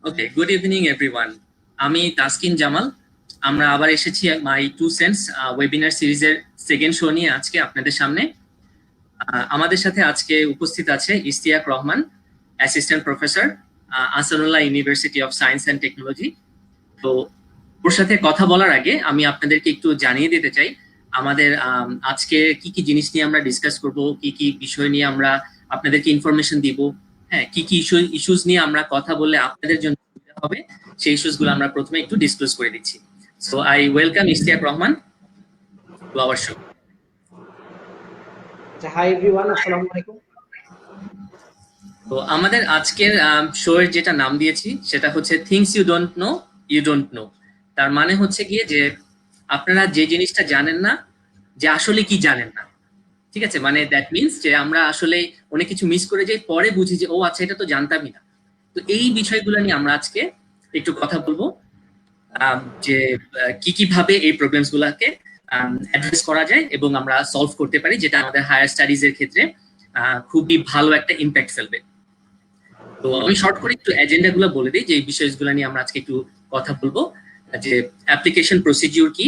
ওকে, good evening everyone. আমি তাসকিন জামাল। আমরা আবার এসেছি মাই টু সেন্স ওয়েবিনার সিরিজের সেকেন্ড শো নিয়ে আজকে আপনাদের সামনে। আমাদের সাথে আজকে উপস্থিত আছে Ishtiaq Rahman, assistant professor, Ahsanullah university of science and technology. তো ওর সাথে কথা বলার আগে আমি আপনাদেরকে একটু জানিয়ে দিতে চাই আমাদের আজকে কি কি জিনিস নিয়ে আমরা ডিসকাস করব, কি কি বিষয় নিয়ে আমরা আপনাদেরকে ইনফরমেশন দিব, হ্যাঁ, কি কি ইস্যুস নিয়ে আমরা কথা বললে আপনাদের জন্য সুবিধা হবে, সেই ইস্যুস গুলো আমরা প্রথমে একটু ডিসক্লোজ করে দিচ্ছি। So I welcome Ishtiaq Rahman to our show. Hi everyone, আসসালামু আলাইকুম। তো আমাদের আজকের শো এর যেটা নাম দিয়েছি সেটা হচ্ছে things you don't know, you don't know. তার মানে হচ্ছে গিয়ে যে আপনারা যে জিনিসটা জানেন না, যে আসলে কি জানেন না। ঠিক আছে, মানে দ্যাট মিনস যে আমরা আসলে অনেক কিছু মিস করে যাই, পরে বুঝি যে ও আচ্ছা এটা তো জানতামই না। তো এই বিষয়গুলো নিয়ে আমরা আজকে একটু কথা বলবো, যে কি কিভাবে এই প্রবলেমস গুলাকে অ্যাড্রেস করা যায় এবং আমরা সলভ করতে পারি, যেটা আমাদের হায়ার স্টাডিজ এর ক্ষেত্রে খুবই ভালো একটা ইম্প্যাক্ট ফেলবে। তো আমি শর্ট করে একটু এজেন্ডা গুলো বলে দিই যে এই বিষয়গুলো নিয়ে আমরা আজকে একটু কথা বলবো। যে অ্যাপ্লিকেশন প্রসিডিউর কি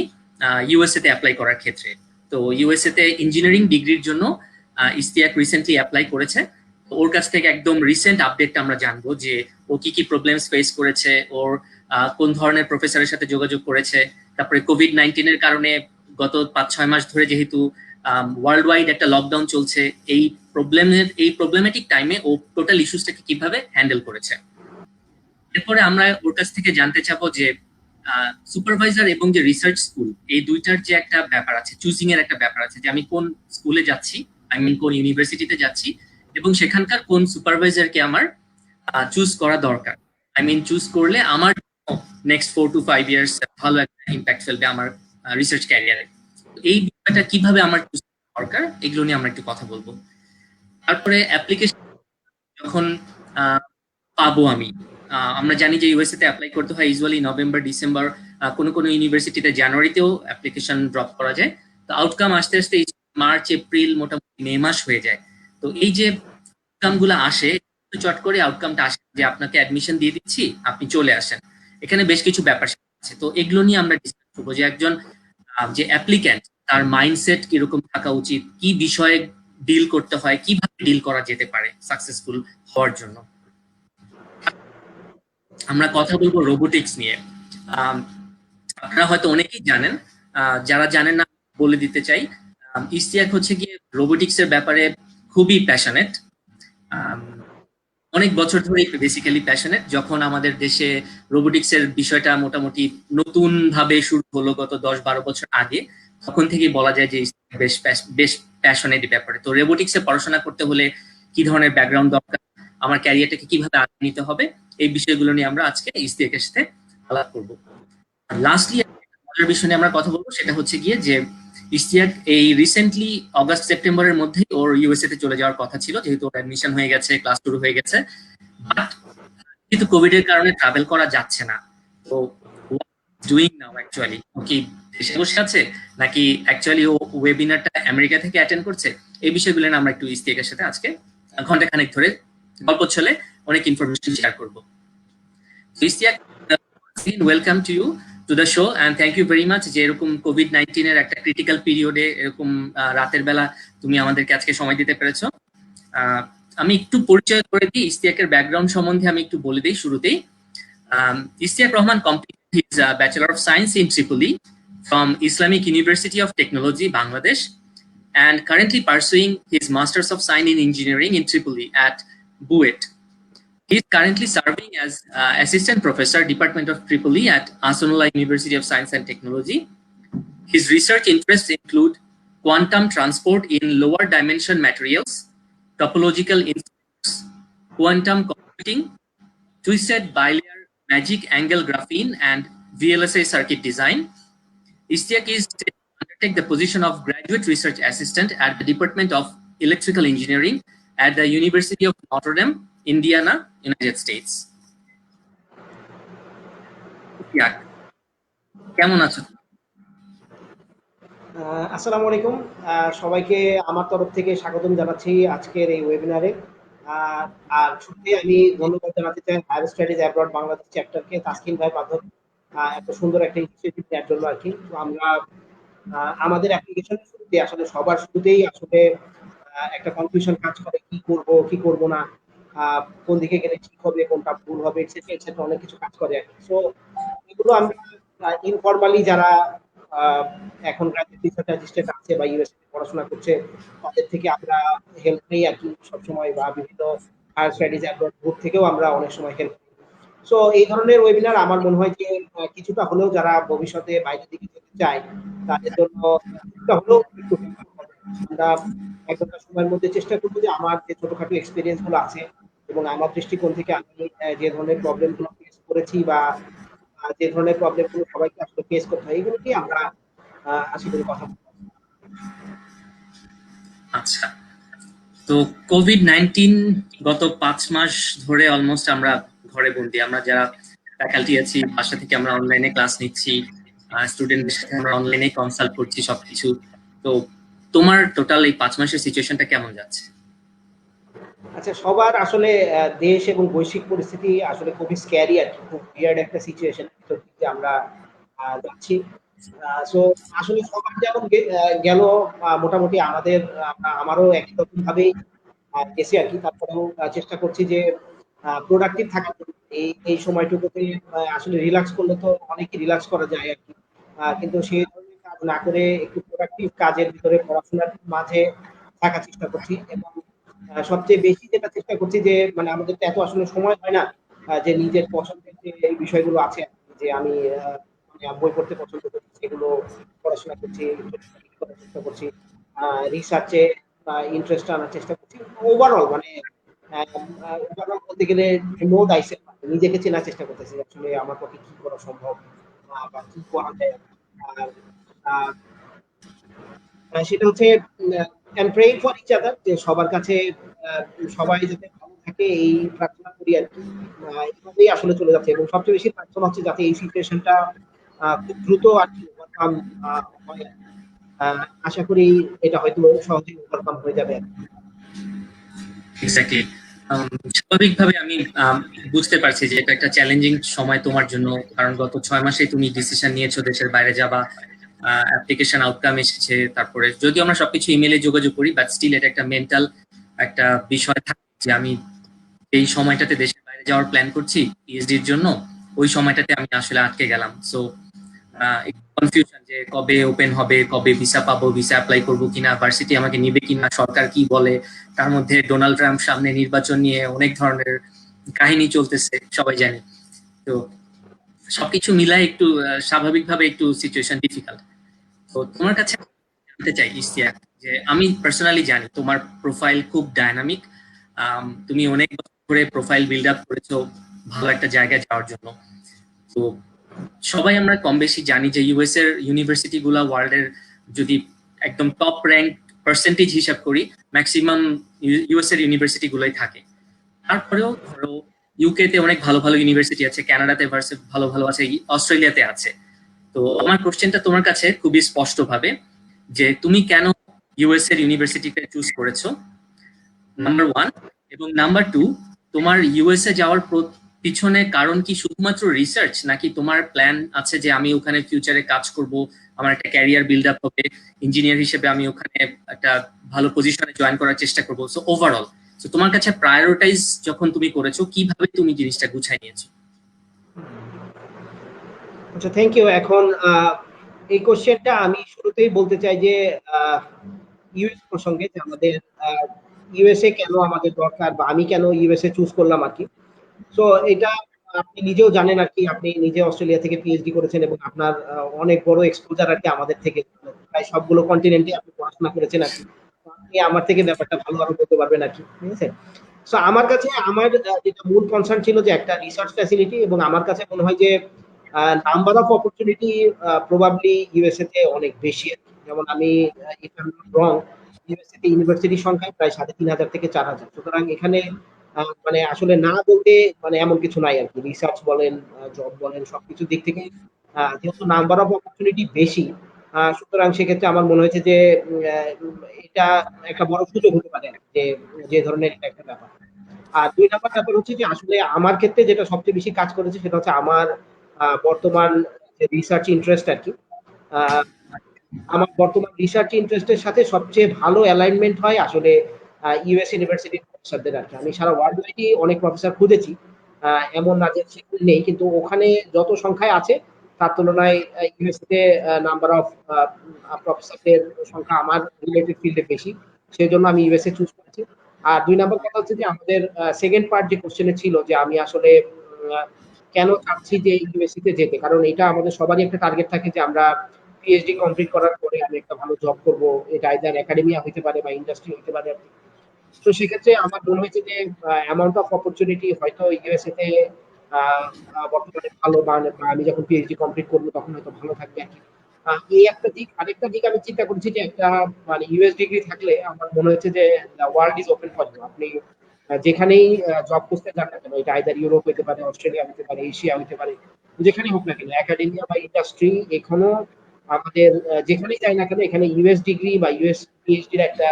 ইউএসএ তে অ্যাপ্লাই করার ক্ষেত্রে। তো ইউএসএ তে ইঞ্জিনিয়ারিং ডিগ্রির জন্য ইশতিয়াক রিসেন্টলি অ্যাপ্লাই করেছে। ওর কাছ থেকে একদম রিসেন্ট আপডেটটা আমরা জানবো যে ও কি কি প্রবলেমস ফেস করেছে, ওর কোন ধরনের প্রফেসরের সাথে যোগাযোগ করেছে। তারপরে কোভিড-19 এর কারণে গত 5-6 মাস ধরে যেহেতু ওয়ার্ল্ড ওয়াইড একটা লকডাউন চলছে, এই প্রবলেমেটিক টাইমে ও টোটাল ইস্যুসটাকে কিভাবে হ্যান্ডেল করেছে। এরপরে আমরা ওর কাছ থেকে জানতে চাবো যে সুপারভাইজার এবং যে রিসার্চ স্কুল, এই দুইটার যে একটা ব্যাপার আছে, চুজিং এর একটা ব্যাপার আছে, যে আমি কোন স্কুলে যাচ্ছি, আই মিন কোন ইউনিভার্সিটিতে যাচ্ছি, এবং সেখানকার কোন সুপারভাইজারকে আমার চুজ করা দরকার। আই মিন চুজ করলে আমার নেক্সট 4 to 5 ইয়ার্স ভালো একটা ইম্প্যাক্ট ফেলবে আমার রিসার্চ ক্যারিয়ারে। এই বিষয়টা কিভাবে আমার চুজ করা দরকার, এগুলো নিয়ে আমরা একটু কথা বলবো। তারপরে অ্যাপ্লিকেশন যখন পাবো আমি, আমরা জানি যে ইউএসএ তে অ্যাপ্লাই করতে হয় ইউজুয়ালি নভেম্বর ডিসেম্বর, কোনো কোনো ইউনিভার্সিটিতে জানুয়ারিতেও অ্যাপ্লিকেশন ড্রপ করা যায়। তো আউটকাম আসতে আসতে মার্চ এপ্রিল মোটামুটি মে মাস হয়ে যায়। তো এই যে আউটকাম গুলো আসে, চট করে আউটকামটা আসে যে আপনাকে অ্যাডমিশন দিয়ে দিচ্ছি, আপনি চলে আসেন। এখানে বেশ কিছু ব্যাপার আছে, তো এগুলো নিয়ে আমরা ডিসকাস করবো যে একজন যে অ্যাপ্লিক্যান্ট তার মাইন্ডসেট কিরকম থাকা উচিত, কি বিষয়ে ডিল করতে হয়, কিভাবে ডিল করা যেতে পারে সাকসেসফুল হওয়ার জন্য। আমরা কথা বলবো রোবোটিক্স নিয়ে। আপনারা হয়তো অনেকেই জানেন, যারা জানেন না বলে দিতে চাই। ইশতিয়াক হচ্ছে গিয়ে রোবোটিক্স এর ব্যাপারে খুবই প্যাশনেট, অনেক বছর ধরে বেসিক্যালি প্যাশনেট। যখন আমাদের দেশে রোবোটিক্স এর বিষয়টা মোটামুটি নতুন ভাবে শুরু হলো গত 10-12 বছর আগে, তখন থেকেই বলা যায় যে বেশ বেশ প্যাশনেট ব্যাপারে। তো রোবোটিক্স এ পড়াশোনা করতে হলে কি ধরনের ব্যাকগ্রাউন্ড দরকার, আমার ক্যারিয়ারটাকে কিভাবে আগে নিতে হবে, এই বিষয়গুলো নিয়ে আমরা আজকে ইশতিয়াকের সাথে আলাপ করব। লাস্টলি মজার বিষয় নিয়ে আমরা কথা বলবো, সেটা হচ্ছে গিয়ে যে ইশতিয়াক এই রিসেন্টলি অগাস্ট সেপ্টেম্বরের মধ্যে ওর ইউএসএ তে চলে যাওয়ার কথা ছিল, যেহেতু ওর অ্যাডমিশন হয়ে গেছে, ক্লাস শুরু হয়ে গেছে, বাট কিন্তু কোভিড এর কারণে ট্রাভেল করা যাচ্ছে না। তো ডুইং নাও অ্যাকচুয়ালি, ও কি দেশে বসে আছে নাকি অ্যাকচুয়ালি ও ওয়েবিনারটা আমেরিকা থেকে অ্যাটেন্ড করছে, এই বিষয়গুলো নিয়ে আমরা একটু ইশতিয়াকের সাথে আজকে ঘন্টাখানেক ধরে গল্প চলে অনেক ইনফরমেশন শেয়ার করবো। Ishtiaq, welcome to you to the show and thank you very much যে এরকম কোভিড-19 এর একটা ক্রিটিক্যাল পিরিয়ডে এরকম রাতের বেলা তুমি আমাদেরকে আজকে সময় দিতে পেরেছো। আমি একটু পরিচয় করে দিই, ইশতিয়াকের ব্যাকগ্রাউন্ড সম্বন্ধে আমি একটু বলে দিই শুরুতেই। Ishtiaq Rahman completed his Bachelor of Science in Tripoli from Islamic University of Technology, Bangladesh, and currently pursuing his Masters of Science in Engineering in Tripoli at BUET. He is currently serving as Assistant Professor, Department of Tripoli at Ahsanullah University of Science and Technology. His research interests include quantum transport in lower dimension materials, topological institutes, quantum computing, twisted bilayer magic angle graphene, and VLSI circuit design. Ishtiaq is to undertake the position of Graduate Research Assistant at the Department of Electrical Engineering at the University of Notre Dame, Indiana, United States. কেমন আছো? আসসালামু আলাইকুম, সবাইকে আমার তরফ থেকে স্বাগতম জানাচ্ছি আজকের এই ওয়েবিনারে। আহ, আর শুরুতে আমি ধন্যবাদ জানাতে চাই হায়ার স্টাডিজ অ্যাব্রড বাংলাদেশ চ্যাপ্টারকে, তাসকিন ভাই মাধ্যমে এত সুন্দর একটা ইনিশিয়েটিভ নেওয়ার জন্য আর কি। তো আমরা আমাদের অ্যাপ্লিকেশনের শুরুতে আসলে সবার শুরুতেই আসলে একটা কনফিউশন কাজ করে, কি করব কি করব না, কোন দিকে গেলে ঠিক হবে, কোনটা ভুল হবে, এটসেট্রা এটসেট্রা, অনেক কিছু কাজ করে আর কি। সো এগুলো আমরা ইনফরমালি যারা আহ, এখন গ্রাজুয়েট রিসার্চ অ্যাসিস্ট্যান্ট আছে বা ইউএসএ পড়াশোনা করছে, তাদের থেকে আমরা হেল্প নেই আর কি সবসময়, বা বিভিন্ন হায়ার স্টাডিজ অ্যাব্রড গ্রুপ থেকেও আমরা অনেক সময় হেল্প। সো এই ধরনের ওয়েবিনার আমার মনে হয় যে কিছুটা হলেও যারা ভবিষ্যতে বাইরের দিকে যেতে চায় তাদের জন্য কিছুটা হলেও একটু helpful হবে। আমরা এক ঘন্টা সময়ের মধ্যে চেষ্টা করবো যে আমার যে ছোটখাটো এক্সপিরিয়েন্স গুলো আছে এবং আমার দৃষ্টিকোণ থেকে আমি যে ধরনের প্রবলেম গুলো ফেস করেছি, বা যে ধরনের প্রবলেম গুলো সবাইকে আসলে ফেস করতে হয়, এগুলো কি আমরা আশা করি কথা বলবো। আচ্ছা, তো কোভিড-19 গত 5 মাস ধরে অলমোস্ট আমরা ঘরে বন্দি। আমরা যারা ফ্যাকাল্টি আছি বাসা থেকে আমরা অনলাইনে ক্লাস নিচ্ছি, স্টুডেন্টদের সাথে আমরা অনলাইনে কনসাল্ট করছি সবকিছু। তো তোমার টোটাল এই 5 মাসের সিচুয়েশনটা কেমন যাচ্ছে? আচ্ছা, সবার আসলে দেশ এবং বৈশ্বিক পরিস্থিতি আসলে খুবই স্ক্যারি আর কি, খুব উইয়ার্ড একটা সিচুয়েশন ভিতর দিয়ে আমরা যাচ্ছি। সো আসলে সবার যেমন গেল, মোটামুটি আমাদের আমারও একই রকম ভাবেই গেছে আর কি। তারপরেও চেষ্টা করছি যে প্রোডাক্টিভ থাকার জন্য। এই সময়টুকুতে আসলে রিল্যাক্স করলে তো অনেকই রিল্যাক্স করা যায় আর কি, কিন্তু সেই ধরনের কাজ না করে একটু প্রোডাক্টিভ কাজের ভিতরে পড়াশোনার মাঝে থাকার চেষ্টা করছি। এবং সবচেয়ে বেশি যেটা চেষ্টা করছি যে মানে আমাদের তো এত আসলে সময় হয় না যে নিজের পছন্দের যে এই বিষয়গুলো আছে আর কি, যে আমি মানে বই পড়তে পছন্দ করি সেগুলো পড়াশোনা করছি, study করার চেষ্টা করছি, রিসার্চে ইন্টারেস্ট আনার চেষ্টা করছি। ওভারঅল মানে ওভারঅল বলতে গেলে নো দাইসেলফ, নিজেকে চেনার চেষ্টা করতেছি যে আসলে আমার পক্ষে কি করা সম্ভব, বা কি করা যায়। আর আহ, সেটা হচ্ছে and praying for each other, যে সবার কাছে আহ, সবাই যাতে ভালো থাকে এই প্রার্থনা করি আর কি। এইভাবেই আসলে চলে যাচ্ছে, এবং সবচেয়ে বেশি প্রার্থনা হচ্ছে যাতে এই সিচুয়েশনটা খুব দ্রুত আর কি ওভারকাম হয় আর কি। আশা করি এটা হয়তো সহজেই ওভারকাম হয়ে যাবে আর কি। এক্স্যাক্টলি। স্বাভাবিকভাবে আমি বুঝতে পারছি যে এটা একটা চ্যালেঞ্জিং সময় তোমার জন্য, কারণ গত 6 মাসে তুমি ডিসিশন নিয়েছো দেশের বাইরে যাবা, অ্যাপ্লিকেশন আউটকাম এসেছে, তারপরে যদিও আমরা সবকিছু ইমেলে যোগাযোগ করি বাট স্টিল এটা একটা মেন্টাল একটা বিষয় থাকে যে আমি এই সময়টাতে দেশের বাইরে যাওয়ার প্ল্যান করছি পিএইচডির জন্য, ওই সময়টাতে আমি আসলে আটকে গেলাম। সো কনফিউশন যে কবে ওপেন হবে, কবে ভিসা পাবো, ভিসা অ্যাপ্লাই করবো কিনা, ভার্সিটি আমাকে নিবে কিনা, সরকার কি বলে, তার মধ্যে ডোনাল্ড ট্রাম্প সামনে নির্বাচন নিয়ে অনেক ধরনের কাহিনী চলতেছে সবাই জানি। তো সবকিছু মিলাই একটু স্বাভাবিকভাবে একটু সিচুয়েশন ডিফিকাল্ট। তো তোমার কাছে জানতে চাই ইশতিয়াক, যে আমি পার্সোনালি জানি তোমার প্রোফাইল খুব ডাইনামিক, তুমি অনেক বছর ধরে প্রোফাইল বিল্ড আপ করেছো ভালো একটা জায়গায় যাওয়ার জন্য। তো সবাই আমরা কম বেশি জানি যে ইউএস এর ইউনিভার্সিটি গুলা ওয়ার্ল্ড এর যদি একদম টপ র্যাঙ্ক পার্সেন্টেজ হিসাব করি, ম্যাক্সিমাম ইউএস এর ইউনিভার্সিটি গুলোই থাকে। তারপরেও ধরো ইউকে তে অনেক ভালো ভালো ইউনিভার্সিটি আছে, কানাডাতে ভালো ভালো আছে, অস্ট্রেলিয়াতে আছে। তো আমার কোশ্চেনটা তোমার কাছে খুবই স্পষ্ট ভাবে, যে তুমি কেন ইউএস এর ইউনিভার্সিটিতে চুজ করেছো, নাম্বার ওয়ান। এবং নাম্বার টু, তোমার ইউএসএ যাওয়ার পিছনে কারণ কি শুধুমাত্র রিসার্চ, নাকি তোমার প্ল্যান আছে যে আমি ওখানে ফিউচারে কাজ করব, আমার একটা ক্যারিয়ার বিল্ড আপ হবে, ইঞ্জিনিয়ার হিসেবে আমি ওখানে একটা ভালো পজিশনে জয়েন করার চেষ্টা করবো। সো ওভারঅল, সো তোমার কাছে প্রায়োরিটাইজ যখন তুমি করেছো, কিভাবে তুমি জিনিসটা গুছাই নিয়েছো? আচ্ছা, থ্যাংক ইউ। এখন এই কোশ্চেনটা আমি শুরুতেই বলতে চাই যে ইউএস প্রসঙ্গে, যে আমাদের ইউএসএ কেন আমাদের দরকার, বা আমি কেন ইউএসএ চুজ করলাম আর কি। সো এটা আপনি নিজেও জানেন আর কি, আপনি নিজে অস্ট্রেলিয়া থেকে পিএইচডি করেছেন এবং আপনার অনেক বড় এক্সপোজার আর কি আমাদের থেকে, প্রায় সবগুলো কন্টিনেন্টে আপনি পড়াশোনা করেছেন আর কি। তো আপনি আমার থেকে ব্যাপারটা ভালো আরো বলতে পারবেন আর কি, ঠিক আছে। সো আমার কাছে আমার যেটা মূল কনসার্ন ছিল যে একটা রিসার্চ ফ্যাসিলিটি, এবং আমার কাছে মনে হয় যে number of opportunity probably USA তে অনেক বেশি আর কি। যেমন আমি if I am not wrong, USA তে ইউনিভার্সিটির সংখ্যা প্রায় 3,500 থেকে 4,000। সুতরাং এখানে মানে আসলে না বলতে মানে এমন কিছু নাই আর কি, রিসার্চ বলেন, জব বলেন, সবকিছু দিক থেকে যেহেতু নাম্বার অফ অপরচুনিটি বেশি, সুতরাং সেক্ষেত্রে আমার মনে হয়েছে যে এটা একটা বড় সুযোগ হতে পারে, যে যে ধরনের এটা একটা ব্যাপার। আর ২ নাম্বার ব্যাপার হচ্ছে যে আসলে আমার ক্ষেত্রে যেটা সবচেয়ে বেশি কাজ করেছে সেটা হচ্ছে আমার বর্তমান যে রিসার্চ ইন্টারেস্ট আরকি। আ আমার বর্তমান রিসার্চ ইন্টারেস্টের সাথে সবচেয়ে ভালো অ্যালাইনমেন্ট হয় আসলে ইউএস ইউনিভার্সিটির প্রফেসরদের আরকি। আমি সারা ওয়ার্ল্ড ওয়াইডই অনেক প্রফেসর খুঁজেছি। এমন না যে সেখানে নেই, কিন্তু ওখানে যত সংখ্যায় আছে তার তুলনায় ইউএসএ নাম্বার অফ প্রফেসরদের সংখ্যা আমার রিলেটেড ফিল্ডে বেশি। সেজন্য আমি ইউএসএ চুজ করেছি। আর ২ নাম্বার কথা হচ্ছে যে আমাদের সেকেন্ড পার্ট যে কোয়েশ্চেন ছিল যে আমি আসলে কেন চাচ্ছি যে ইউএসসি তে যেতে? কারণ এটা আমাদের সবারই একটা টার্গেট থাকে যে আমরা পিএইচডি কমপ্লিট করার পরে আমি একটা ভালো জব করব। এটা আইদার একাডেমিয়া হইতে পারে বা ইন্ডাস্ট্রি হইতে পারে আরকি। তো সেক্ষেত্রে আমার মনে হয়েছে যে অ্যামাউন্ট অফ অপরচুনিটি হয়তো ইউএসএ তে আ আ বর্তমানে ভালো, বা আমি যখন পিএইচডি কমপ্লিট করব তখন হয়তো ভালো থাকবে আরকি। এই একটা দিক। আরেকটা দিক আমি চিন্তা করেছি যে একটা মানে ইউএস ডিগ্রি থাকলে আমার মনে হচ্ছে যে the world is open for you. আপনি যেখানেই জব খুঁজতে যান না কেন, এটা আইদার ইউরোপ হইতে পারে, অস্ট্রেলিয়া হইতে পারে, এশিয়া হইতে পারে, যেখানেই হোক না কেন, একাডেমিয়া বা ইন্ডাস্ট্রি এখনো আমাদের যেখানেই যাই না কেন এখানে ইউএস ডিগ্রি বা ইউএস পিএইচডির একটা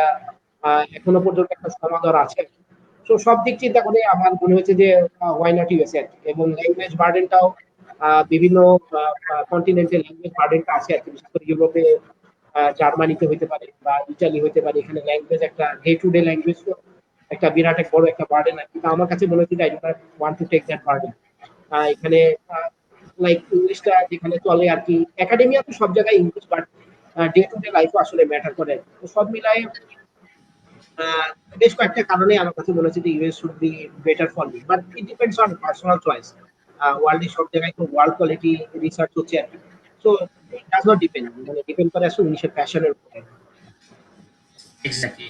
এখনো পর্যন্ত একটা সমাদর আছে। তো সব দিক চিন্তা করে আমার মনে হয়েছে যে হোয়াই নট ইউএসএ আরকি। এবং ল্যাঙ্গুয়েজ বার্ডেনটাও বিভিন্ন কন্টিনেন্টাল ল্যাঙ্গুয়েজ বার্ডেনটা আছে আরকি। বিশেষ করে ইউরোপে জার্মানিতে হইতে পারে বা ইটালি হইতে পারে। এখানে ল্যাঙ্গুয়েজ একটা ডে টু ডে ল্যাঙ্গুয়েজ তো একটা বিরাট এক বড় একটা বার্ডেন আরকি। তো আমার কাছে মনে হচ্ছে যে I don't want to take that burden. এখানে লাইক ইংলিশটা যেখানে চলে আরকি। একাডেমিয়া তো সব জায়গায় English, but day to day life ও আসলে ম্যাটার করে। তো সব মিলায়ে আ বেশ কয়েকটা কারণে আমার কাছে মনে হচ্ছে যে US should be better for me. But it depends on personal choice. World এর সব জায়গায় তো ওয়ার্ল্ড কোয়ালিটি রিসার্চ হচ্ছে আরকি। So it does not depend. মানে ডিপেন্ড করে আসলে নিজের প্যাশন এর উপরে। এক্সাক্টলি,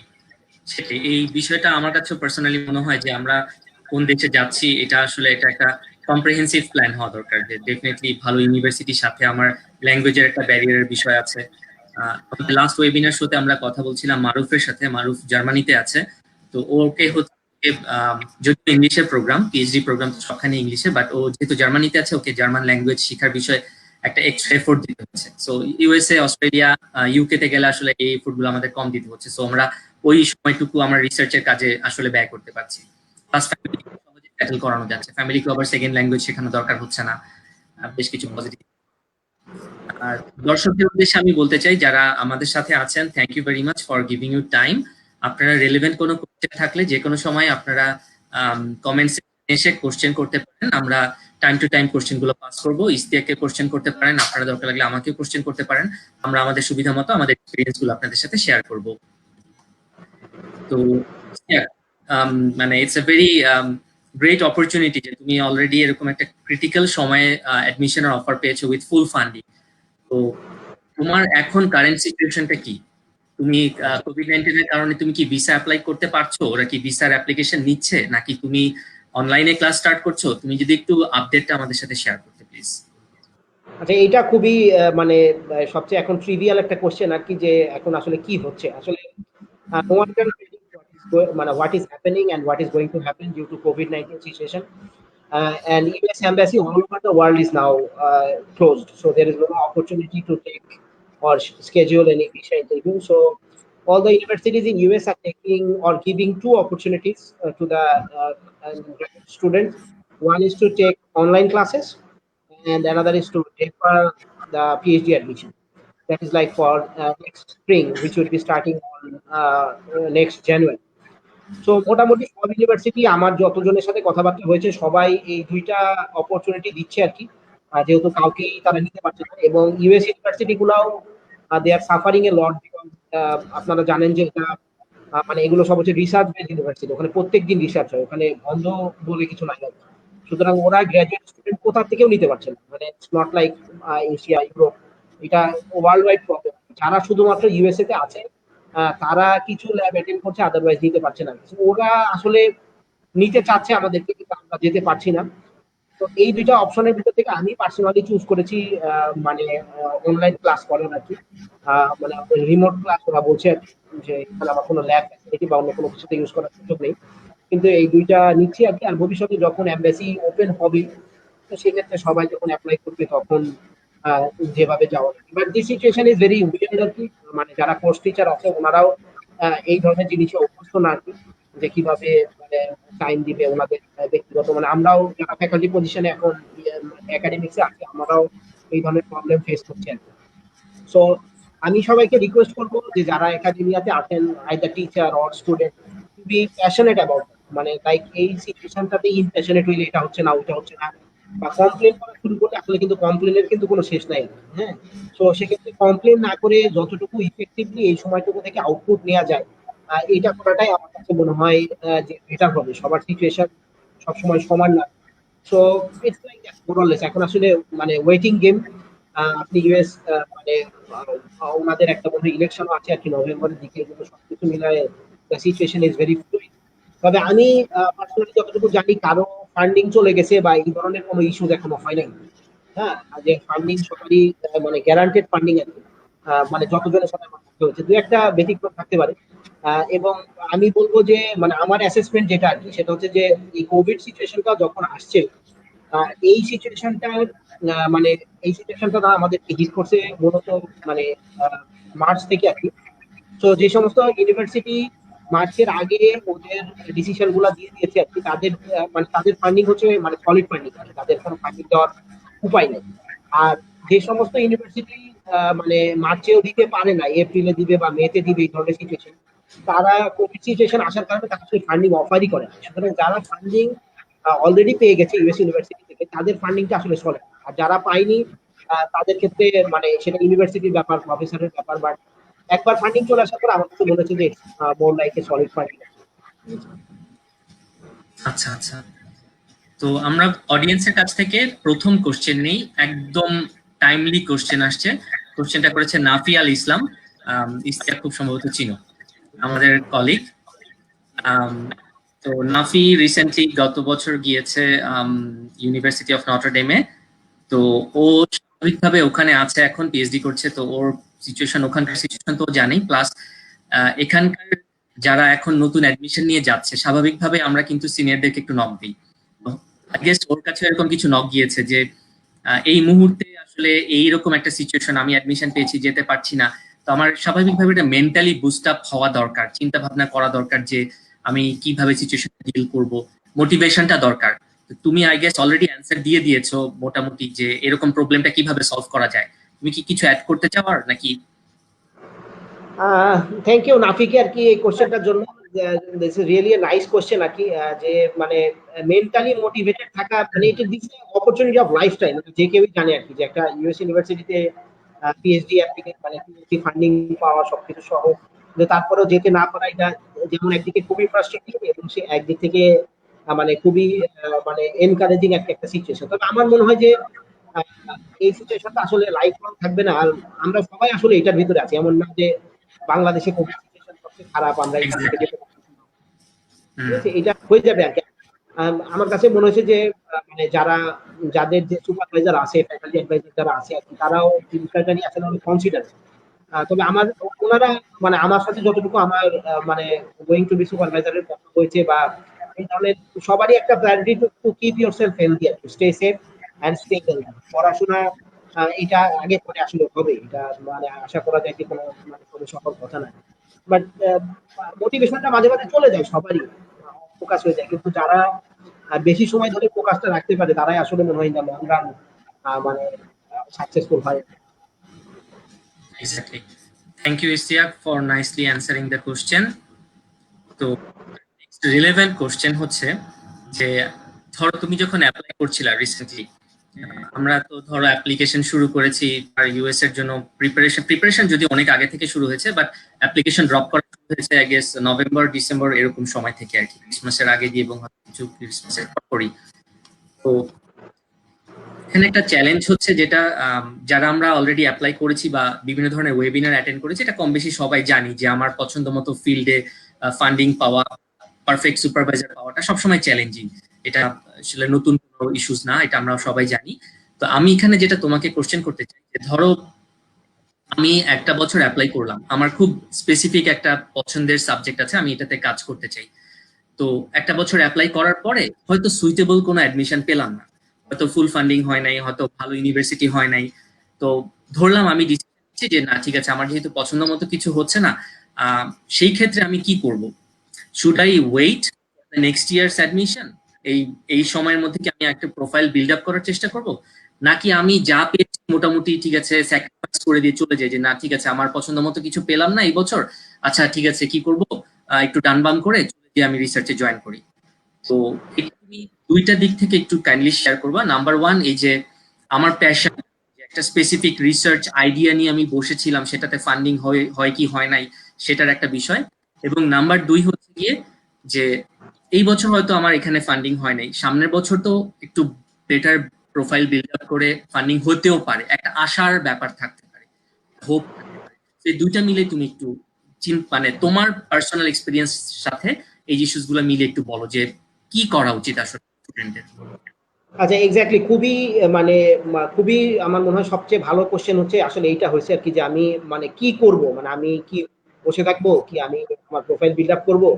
সেটাই। এই বিষয়টা আমার কাছে পার্সোনালি মনে হয় যে আমরা কোন দেশে যাচ্ছি এটা আসলে এটা একটা কম্প্রিহেন্সিভ প্ল্যান হওয়া দরকার, যে ডেফিনেটলি ভালো ইউনিভার্সিটির সাথে আমার ল্যাঙ্গুয়েজের একটা ব্যারিয়ারের বিষয় আছে। লাস্ট ওয়েবিনার শোতে আমরা কথা বলছিলাম মারুফের সাথে। মারুফ জার্মানিতে আছে। তো ওকে হচ্ছে যদিও ইংলিশের প্রোগ্রাম, পিএইচডি প্রোগ্রাম সবখানে ইংলিশে, বাট ও যেহেতু জার্মানিতে আছে ওকে জার্মান ল্যাঙ্গুয়েজ শেখার বিষয়ে একটা এক্সট্রা এফোর্ট দিতে হচ্ছে। সো ইউএসএ, অস্ট্রেলিয়া, ইউকে তে গেলে আসলে এই এফোর্ট গুলো আমাদের কম দিতে হচ্ছে। সো আমরা ওই সময়টুকু আমার রিসার্চের কাজে আসলে ব্যয় করতে পারছি। প্লাস ফ্যামিলি সহজে ট্যাকল করানো যাচ্ছে, ফ্যামিলিকে আবার সেকেন্ড ল্যাঙ্গুয়েজ শেখানো দরকার হচ্ছে না। বেশ কিছু পজিটিভ। আর দর্শকদের উদ্দেশ্যে আমি বলতে চাই যারা আমাদের সাথে আছেন, thank you very much for giving you time. আপনারা রেলেভেন্ট কোনো কোশ্চেন থাকলে যে কোনো সময় আপনারা কমেন্টস এসে কোশ্চেন করতে পারেন। আমরা টাইম টু টাইম কোশ্চেন গুলো পাস করবো। ইস্তিয়াকে কোশ্চেন করতে পারেন, আপনারা দরকার লাগলে আমাকেও কোশ্চেন করতে পারেন। আমরা আমাদের সুবিধা মতো আমাদের এক্সপিরিয়েন্স গুলো আপনাদের সাথে শেয়ার করবো। তো মানে it's a very great opportunity যে তুমি অলরেডি এরকম একটা ক্রিটিক্যাল সময়ে অ্যাডমিশনের অফার পেয়েছো উইথ ফুল ফান্ডিং। তো তোমার এখন কারেন্ট সিচুয়েশনটা কি? তুমি কোভিড-19 এর কারণে তুমি কি ভিসা এপ্লাই করতে পারছো? ওরা কি ভিসার অ্যাপ্লিকেশন নিচ্ছে, নাকি তুমি অনলাইনে ক্লাস স্টার্ট করছো? তুমি যদি একটু আপডেটটা আমাদের সাথে শেয়ার করতে প্লিজ। আচ্ছা, এইটা খুবই মানে সবচেয়ে এখন ট্রিভিয়াল একটা কোশ্চেন আরকি, যে এখন আসলে কি হচ্ছে? আসলে no one can predict what is happening and what is going to happen due to COVID-19 situation. And US embassy all over the world is now closed, so there is no opportunity to take or schedule any visa interview. So all the universities in US are taking or giving two opportunities to the students. One is to take online classes, and another is to defer the PhD admission. That is like for next spring, which will be starting on next January. So মোটামুটি সব university আমার যতজনের সাথে কথাবার্তা হয়েছে সবাই এই দুইটা opportunity দিচ্ছে আর কি। যেহেতু কাউকেই তারা নিতে পারছে না, এবং ইউএস ইউনিভার্সিটি গুলাও দে are suffering A lot, because আপনারা জানেন যে এটা মানে এগুলো সব হচ্ছে রিসার্চ বেসড ইউনিভার্সিটি। ওখানে প্রত্যেকদিন রিসার্চ হয়, ওখানে বন্ধ বলে কিছু নাই আর কি। সুতরাং ওরা গ্রাজুয়েট স্টুডেন্ট কোথা থেকেও নিতে পারছে না। মানে it's not like Asia, Europe, এটা ওয়ার্ল্ড ওয়াইড প্রবলেম। যারা শুধুমাত্র ইউএসএ তে আছে তারা কিছু ল্যাব অ্যাটেন্ড করছে, আদারওয়াইজ নিতে পারছে না। ওরা আসলে নিতে চাচ্ছে আমাদেরকে, কিন্তু আমরা যেতে পারছি না। তো এই দুইটা অপশনের ভিতর থেকে আমি পার্সোনালি চুজ করেছি মানে অনলাইন ক্লাস করার আর কি। মানে রিমোট ক্লাস ওরা বলছে যে এখানে আমার কোনো ল্যাব ফ্যাসিলিটি বা অন্য কোনো কিছুতে ইউজ করার সুযোগ নেই, কিন্তু এই দুইটা নিচ্ছি আর কি। আর ভবিষ্যতে যখন এমবাসি ওপেন হবে, তো সেক্ষেত্রে সবাই যখন অ্যাপ্লাই করবে তখন যেভাবে যাওয়া। But this situation is very weird আর কি। মানে যারা কোর্স টিচার আছে ওনারাও এই ধরনের জিনিসে অভ্যস্ত না আর কি। যে কিভাবে মানে টাইম দিবে ওনাদের ব্যক্তিগত, মানে আমরাও যারা ফ্যাকাল্টি পজিশনে এখন একাডেমিক্সে আছি আমরাও এই ধরনের প্রবলেম ফেস করছি আর কি। সো আমি সবাইকে রিকোয়েস্ট করবো যে যারা একাডেমিয়াতে আছেন, either teacher or student, to be passionate about, মানে লাইক এই সিচুয়েশনটাতে ইনপ্যাশনেট হইলে এটা হচ্ছে না ওইটা হচ্ছে না, বা কমপ্লেন করা শুরু করলে আসলে কিন্তু কমপ্লেনের কিন্তু কোনো শেষ নাই। হ্যাঁ, তো সেক্ষেত্রে কমপ্লেন না করে যতটুকু ইফেক্টিভলি এই সময়টুকু থেকে আউটপুট নেওয়া যায়, এইটা করাটাই আমার কাছে মনে হয় যে বেটার হবে। সবার সিচুয়েশন সবসময় সমান না। So it's like that মোরলেস। এখন আসলে মানে ওয়েটিং গেম। আপনি ইউএস মানে ওনাদের একটা মনে ইলেকশন আছে আর কি নভেম্বরের দিকে, কিন্তু সবকিছু মিলায় the situation is very fluid. তবে আমি পার্সোনালি যতটুকু জানি কারো ফান্ডিং চলে গেছে বা এই ধরনের কোনো ইস্যুজ এখনো হয় নাই। হ্যাঁ, যে ফান্ডিং সরকারি মানে গ্যারান্টেড ফান্ডিং আর কি, মানে যতজনের সাথে আমার কথা হয়েছে দু একটা ব্যতিক্রম থাকতে পারে। এবং আমি বলবো যে মানে আমার অ্যাসেসমেন্ট যেটা আর কি সেটা হচ্ছে যে এই কোভিড সিচুয়েশনটা যখন আসছে, এই সিচুয়েশনটা মানে এই সিচুয়েশনটা আমাদেরকে হিট করছে মূলত মানে মার্চ থেকে আর কি। তো যে সমস্ত ইউনিভার্সিটি মার্চের আগে ওদের ডিসিশন গুলা দিয়ে দিয়েছে আর কি, তাদের মানে তাদের ফান্ডিং হচ্ছে মানে সলিড ফান্ডিং, তাদের কোনো ফান্ডিং দেওয়ার উপায় নেই। আর যে সমস্ত ইউনিভার্সিটি মানে মার্চেও দিতে পারে না, এপ্রিলে দিবে বা মেতে দিবে এই ধরনের সিচুয়েশন, তারা কোভিড সিচুয়েশন আসার কারণে তারা আসলে ফান্ডিং অফারই করে না। সুতরাং যারা ফান্ডিং অলরেডি পেয়ে গেছে ইউএস ইউনিভার্সিটি থেকে তাদের ফান্ডিংটা আসলে চলে। আর যারা পায়নি তাদের ক্ষেত্রে মানে সেটা ইউনিভার্সিটির ব্যাপার, প্রফেসরের ব্যাপার, বাট একবার ফান্ডিং চলে আসার পর আমার কাছে মনে হচ্ছে যে more like a solid funding. আচ্ছা আচ্ছা। তো আমরা অডিয়েন্সের কাছ থেকে প্রথম কোশ্চেন নেই, একদম টাইমলি কোশ্চেন আসছে। কোশ্চেনটা করেছে নাফিয়াল ইসলাম। ইসলাম খুব সম্ভবত চিনো, আমাদের কলিগ। তো নাফি রিসেন্টলি গত বছর গিয়েছে ইউনিভার্সিটি অফ নটরডেমে। তো ও স্বাভাবিকভাবে ওখানে আছে, এখন পিএইচডি করছে। তো ওর সিচুয়েশন, ওখানকার সিচুয়েশন তো জানেই, প্লাস এখানকার যারা এখন নতুন অ্যাডমিশন নিয়ে যাচ্ছে স্বাভাবিকভাবে আমরা কিন্তু সিনিয়রদেরকে একটু নক দিই। আই গেস ওর কাছে এরকম কিছু নক গিয়েছে যে এই মুহূর্তে আসলে এইরকম একটা সিচুয়েশন, আমি অ্যাডমিশন পেয়েছি, যেতে পারছি না। তো আমার স্বাভাবিকভাবে এটা মেন্টালি বুস্ট আপ হওয়া দরকার, চিন্তা ভাবনা করা দরকার যে আমি কিভাবে সিচুয়েশন ডিল করব, মোটিভেশনটা দরকার। তুমি আই গেস অলরেডি অ্যান্সার দিয়ে দিয়েছো মোটামুটি যে এরকম প্রবলেমটা কিভাবে সলভ করা যায়। তুমি কি কিছু অ্যাড করতে চাও আর নাকি? থ্যাংক ইউ নাফিকে আর কি এই কোশ্চেনটার জন্য। This is really a nice question আর কি, যে মানে মেন্টালি মোটিভেটেড থাকা মানে এটা this opportunity of lifetime, যে কেউই জানে আর কি যে একটা ইউএস ইউনিভার্সিটিতে পিএইচডি অ্যাপ্লিকেশন মানে পিএইচডি ফান্ডিং পাওয়া সবকিছু সহ, যে তারপরেও যেতে না পারা, এটা যেমন একদিকে খুবই ফ্রাস্ট্রেটিং এবং সে একদিক থেকে মানে খুবই মানে এনকারেজিং একটা একটা সিচুয়েশন। তবে আমার মনে হয় যে আহ, এই সিচুয়েশনটা আসলে লাইফ লং থাকবে না। আর আমরা সবাই আসলে এটার ভিতরে আছি, এমন না যে বাংলাদেশে কোভিড সিচুয়েশন সবচেয়ে খারাপ, আমরা এখান থেকে এক্স্যাক্টলি। যেতে পারছি না। ঠিক আছে, এটা হয়ে যাবে আর কি। আমার কাছে মনে হয়েছে যে মানে যারা যাদের যে সুপারভাইজার আছে, ফ্যাকাল্টি অ্যাডভাইজার যারা আছে আর কি, তারাও এই বিষয়টা নিয়ে আসলে অনেক কনসিডার। তবে আমার ওনারা মানে আমার সাথে যতটুকু আমার মানে গোয়িং টু বি সুপারভাইজারের কথা হয়েছে বা এই ধরনের, সবারই একটা priority to keep yourself healthy আর stay safe and stay healthy. পড়াশোনা এটা আগে পরে আসলে হবে, এটা মানে আশা করা যায় যে কোনো মানে কোনো সফল কথা না। বাট মোটিভেশনটা মাঝে মাঝে চলে যায় সবারই, ফোকাস হয়ে যায়, কিন্তু যারা বেশি সময় ধরে ফোকাসটা রাখতে পারে তারাই আসলে মনে হয় না লং রান মানে সাকসেসফুল হয়। Exactly. Thank you Ishtiaq for nicely answering the question. তো নেক্সট রিলেভেন্ট কোশ্চেন হচ্ছে যে ধরো তুমি যখন অ্যাপ্লাই করছিলা রিসেন্টলি, আমরা তো ধরো অ্যাপ্লিকেশন শুরু করেছি আর ইউএস এর জন্য প্রিপারেশন যদি অনেক আগে থেকে শুরু হয়েছে, বাট অ্যাপ্লিকেশন ড্রপ করা শুরু হয়েছে আই গেস নভেম্বর ডিসেম্বর এরকম সময় থেকে আর কি, ক্রিসমাসের আগে দিয়ে এবং কিছু ক্রিসমাসের পরই। তো এখানে একটা চ্যালেঞ্জ হচ্ছে যেটা যারা আমরা অলরেডি অ্যাপ্লাই করেছি বা বিভিন্ন ধরনের ওয়েবিনার অ্যাটেন্ড করেছি, এটা কম বেশি সবাই জানি যে আমার পছন্দ মতো ফিল্ডে ফান্ডিং পাওয়া, পারফেক্ট সুপারভাইজার পাওয়াটা সবসময় চ্যালেঞ্জিং। এটা আসলে নতুন কোনো ইস্যুস না, এটা আমরা সবাই জানি। তো আমি এখানে যেটা তোমাকে কোশ্চেন করতে চাই যে ধরো আমি একটা বছর অ্যাপ্লাই করলাম, আমার খুব স্পেসিফিক একটা পছন্দের সাবজেক্ট আছে, আমি এটাতে কাজ করতে চাই। তো একটা বছর অ্যাপ্লাই করার পরে হয়তো সুইটেবল কোনো অ্যাডমিশন পেলাম না, হয়তো ফুল ফান্ডিং হয় নাই, হয়তো ভালো ইউনিভার্সিটি হয় নাই। তো ধরলাম আমি ডিসিশন নিচ্ছি যে না ঠিক আছে, আমার যেহেতু পছন্দ মতো কিছু হচ্ছে না, সেই ক্ষেত্রে আমি কি করব? Should I wait next year's admission, এই এই সময়ের মধ্যে কি আমি একটা প্রোফাইল বিল্ড আপ করার চেষ্টা করব, নাকি আমি যা পেয়েছি মোটামুটি ঠিক আছে স্যাক্রিফাইস করে দিয়ে চলে যাই যে না ঠিক আছে আমার পছন্দ মতো কিছু পেলাম না এই বছর, আচ্ছা ঠিক আছে কি করব, একটু ডান বাম করে চলে গিয়ে আমি রিসার্চে জয়েন করি। তো তুমি দুইটা দিক থেকে একটু কাইন্ডলি শেয়ার করবা। নাম্বার ওয়ান, এই যে আমার প্যাশন, একটা স্পেসিফিক রিসার্চ আইডিয়া নিয়ে আমি বসেছিলাম, সেটাতে ফান্ডিং হয় কি হয় নাই সেটার একটা বিষয়। এবং নাম্বার দুই হচ্ছে গিয়ে যে এই বছর হয়তো আমার এখানে ফান্ডিং হয় নাই, সামনের বছর তো একটু বেটার প্রোফাইল বিল্ড আপ করে ফান্ডিং হতেও পারে, একটা আশার ব্যাপার থাকতে পারে, হোপ থাকতে পারে। এই দুইটা মিলে তুমি একটু মানে তোমার পার্সোনাল এক্সপিরিয়েন্স সাথে এই ইস্যুস গুলো মিলে একটু বলো যে কি করা উচিত আসলে স্টুডেন্টদের। আচ্ছা, এক্স্যাক্টলি, খুবই মানে খুবই আমার মনে হয় সবচেয়ে ভালো কোশ্চেন হচ্ছে আসলে এইটা হয়েছে আর কি, যে আমি মানে কি করব, মানে আমি কি বসে থাকবো, কি আমি আমার প্রোফাইল বিল্ড আপ করবো,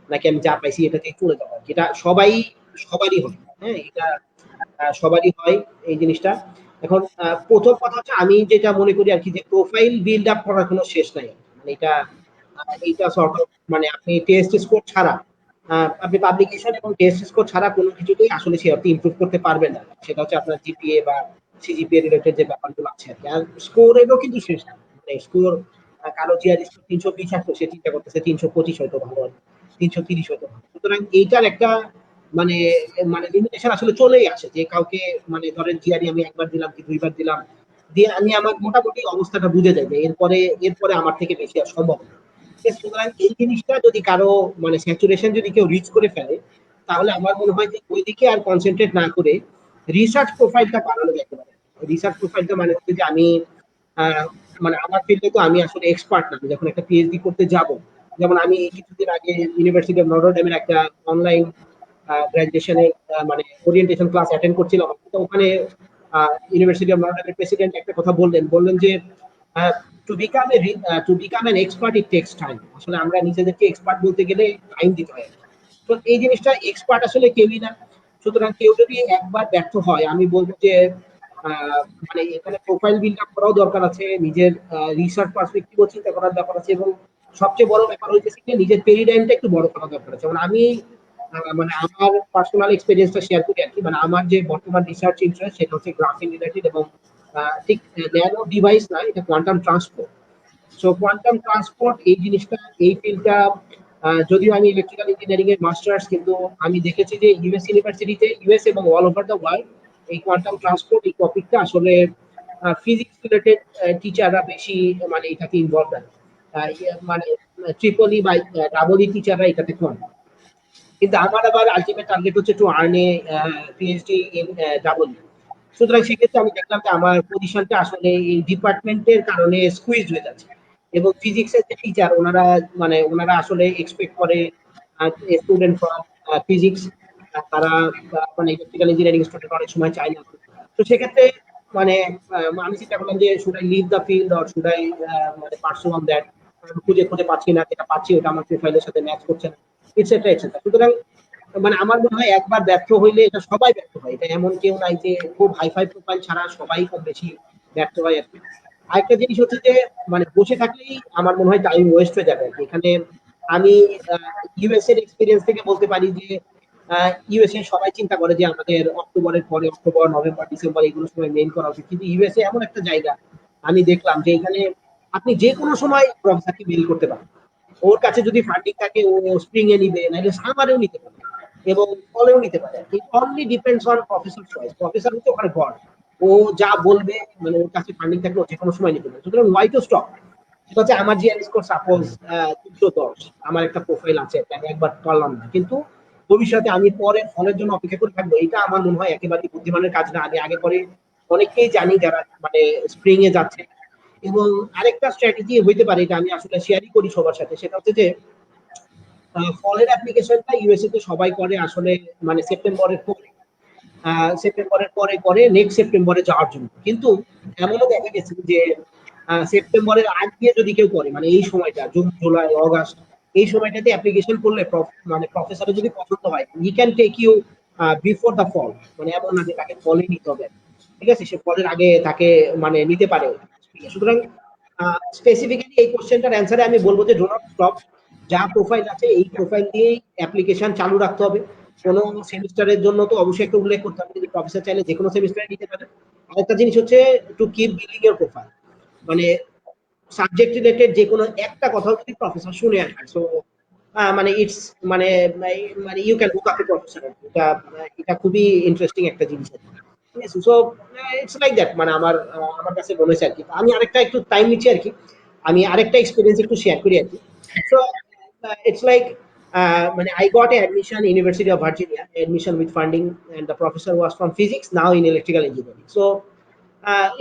নাকি আমি যা পাইছি এটাতে চলে যাবো। যেটা সবারই হয়, হ্যাঁ, এটা সবারই হয় এই জিনিসটা। এখন প্রথম কথা হচ্ছে আমি যেটা মনে করি আর কি, যে প্রোফাইল বিল্ড আপ করার কোনো শেষ নাই। মানে এটা সর্ট অফ, মানে আপনি টেস্ট স্কোর ছাড়া, আপনি পাবলিকেশন এবং টেস্ট স্কোর ছাড়া কোনো কিছুতেই আসলে সে আপনি ইমপ্রুভ করতে পারবেন না। সেটা হচ্ছে আপনার জিপিএ বা সিজিপিএ রিলেটেড যে ব্যাপারগুলো আছে আর কি। আর স্কোরেরও কিন্তু শেষ না, মানে স্কোর কারো জিআরই স্কোর 320 আসতো, সে চিন্তা করতেছে 325 হয়তো ভালো হবে, 330 হয়তো ভালো। সুতরাং এইটার একটা মানে মানে লিমিটেশন আসলে চলেই আসে, যে কাউকে মানে ধরেন জিআরই আমি একবার দিলাম কি দুইবার দিলাম, দিয়ে আমি আমার মোটামুটি অবস্থাটা বুঝে যাই যে এরপরে আমার থেকে বেশি আর সম্ভব না। সুতরাং এই জিনিসটা যদি কারো মানে স্যাচুরেশন যদি কেউ রিচ করে ফেলে, তাহলে আমার মনে হয় যে ওই দিকে আর কনসেন্ট্রেট না করে রিসার্চ প্রোফাইলটা বাড়ানো যেতে পারে। রিসার্চ প্রোফাইলটা মানে হচ্ছে যে আমি মানে আমার ফিল্ডে তো আমি আসলে এক্সপার্ট না, যখন একটা পিএইচডি করতে যাব, যেমন আমি কিছুদিন আগে ইউনিভার্সিটি অফ নটরডেমের একটা অনলাইন গ্রাজুয়েশনে মানে ওরিয়েন্টেশন ক্লাস অ্যাটেন্ড করছিলাম। তো ওখানে ইউনিভার্সিটি অফ নটরডেমের প্রেসিডেন্ট একটা কথা বললেন যে to become an expert it takes time. আসলে আমরা নিজেদেরকে এক্সপার্ট বলতে গেলে টাইম দিতে হয়। তো এই জিনিসটা এক্সপার্ট আসলে কেউই না। সুতরাং কেউ যদি একবার ব্যর্থ হয়, আমি বলবো যে মানে এখানে প্রোফাইল বিল্ড আপ করাও দরকার আছে, নিজের রিসার্চ পার্সপেক্টিভও চিন্তা করার ব্যাপার আছে, এবং সবচেয়ে বড় ব্যাপার হচ্ছে যে নিজের প্যারাডাইমটা একটু বড় করা দরকার আছে। যেমন আমি মানে আমার পার্সোনাল এক্সপেরিয়েন্সটা শেয়ার করি আর কি। মানে আমার যে বর্তমান রিসার্চ ইন্টারেস্ট সেটা হচ্ছে গ্রাফিন রিলেটেড, এবং ঠিক ন্যানো ডিভাইস না, এটা quantum transport. So quantum transport এই জিনিসটা, এই ফিল্ডটা, যদিও আমি ইলেকট্রিক্যাল ইঞ্জিনিয়ারিং এর মাস্টার্স, কিন্তু আমি দেখেছি যে ইউএস ইউনিভার্সিটিতে, ইউএস এবং অল ওভার দ্য ওয়ার্ল্ড এই কোয়ান্টাম ট্রান্সপোর্ট এই টপিকটা আসলে ফিজিক্স রিলেটেড টিচাররা বেশি মানে এটাকে ইনভলভ হয়। মানে ট্রিপলি বা ডাবল টিচাররা এটাতে কম। কিন্তু আমার আবার আলটিমেট টার্গেট হচ্ছে to earn A PhD in double. সুতরাং সেক্ষেত্রে আমি দেখলাম যে আমার পজিশনটা আসলে এই ডিপার্টমেন্টের কারণে স্কুইজ হয়ে যাচ্ছে। এবং ফিজিক্সের যে টিচার, ওনারা আসলে এক্সপেক্ট করে স্টুডেন্ট ফ্রম ফিজিক্স, তারা মানে ইলেকট্রিক্যাল ইঞ্জিনিয়ারিং স্টুডেন্ট অনেক সময় চায় না। তো সেক্ষেত্রে মানে আমি চিন্তা করলাম যে should I leave the field or should I মানে পার্সু অন দ্যাট। খুঁজে খুঁজে পাচ্ছি না, যেটা পাচ্ছি ওটা আমার প্রোফাইলের সাথে ম্যাচ করছে না, এটসেট্রা এটসেট্রা। সুতরাং মানে আমার মনে হয় একবার ব্যর্থ হইলে এটা সবাই ব্যর্থ হয়, এটা এমন কেউ নাই যে খুব হাইফাই প্রোফাইল ছাড়া সবাই খুব বেশি ব্যর্থ হয় আর কি। আরেকটা জিনিস হচ্ছে যে মানে বসে থাকলেই আমার মনে হয় টাইম ওয়েস্ট হয়ে যাবে আর কি। এখানে আমি ইউএস এর এক্সপিরিয়েন্স থেকে বলতে পারি যে ইউএসএ সবাই চিন্তা করে যে আমাদের অক্টোবরের পরে, অক্টোবর নভেম্বর ডিসেম্বর এগুলো সময় মেইন করা উচিত, কিন্তু ইউএসএ এমন একটা জায়গা আমি দেখলাম যে এখানে আপনি যে কোনো সময় প্রফেসরকে মেইল করতে পারেন। ওর কাছে যদি ফান্ডিং থাকে ও স্প্রিং এ নিবে, নাহলে সামারেও নিতে পারে এবং ফলেও নিতে পারে। ইট only depends on professor choice. Professor হচ্ছে ওখানে গড, ও যা বলবে, মানে ওর কাছে ফান্ডিং থাকলে ও যে কোনো সময় নিতে পারে। সুতরাং ওয়াই টু স্টপ। সেটা হচ্ছে আমার জিআর স্কোর সাপোজ 310, আমার একটা প্রোফাইল আছে, আমি একবার পারলাম না, কিন্তু ভবিষ্যতে আমি পরে ফলের জন্য অপেক্ষা করে থাকবো, এটা আমার মনে হয় একেবারে বুদ্ধিমানের কাজ না। আমি আগে পরে অনেককেই জানি যারা মানে স্প্রিং এ যাচ্ছে। এবং আরেকটা স্ট্র্যাটেজি হইতে পারে, এটা আমি আসলে শেয়ারই করি সবার সাথে, সেটা হচ্ছে যে ফলের অ্যাপ্লিকেশনটা ইউএসএ তে সবাই করে আসলে মানে সেপ্টেম্বরের পরে করে নেক্সট সেপ্টেম্বরে যাওয়ার জন্য। কিন্তু এমনও দেখা গেছে যে সেপ্টেম্বরের আগে যদি কেউ করে, মানে এই সময়টা জুন জুলাই অগাস্ট, এই সময়টাতে অ্যাপ্লিকেশন করলে মানে প্রফেসরের যদি পছন্দ হয়, he can take you before the fall. মানে এমন না যে তাকে ফলে নিতে হবে, ঠিক আছে, সে ফলের আগে তাকে মানে নিতে পারে। সুতরাং স্পেসিফিক্যালি এই কোশ্চেনটার অ্যান্সারে আমি বলবো যে ডো নট স্টপ। যা প্রোফাইল আছে এই প্রোফাইল দিয়েই অ্যাপ্লিকেশন চালু রাখতে হবে। কোনো সেমিস্টারের জন্য তো অবশ্যই একটা উল্লেখ করতে হবে, কিন্তু প্রফেসর চাইলে যে কোনো সেমিস্টারে নিতে পারে। আরেকটা জিনিস হচ্ছে to keep building your profile, মানে সাবজেক্ট রিলেটেড যে কোনো একটা কথাও যদি প্রফেসর শুনে আসে, সো মানে ইটস মানে মানে you can book up a professor. এটা এটা খুবই ইন্টারেস্টিং একটা জিনিস আছে, ঠিক আছে? সো ইটস লাইক দ্যাট, মানে আমার কাছে মনে হয়েছে আর কি। আমি আরেকটা একটু টাইম নিচ্ছি আর কি, আমি আরেকটা এক্সপিরিয়েন্স একটু শেয়ার করি আর কি। সো it's like মানে I got a admission in University of Virginia, admission with funding, and the professor was from physics, now in electrical engineering. So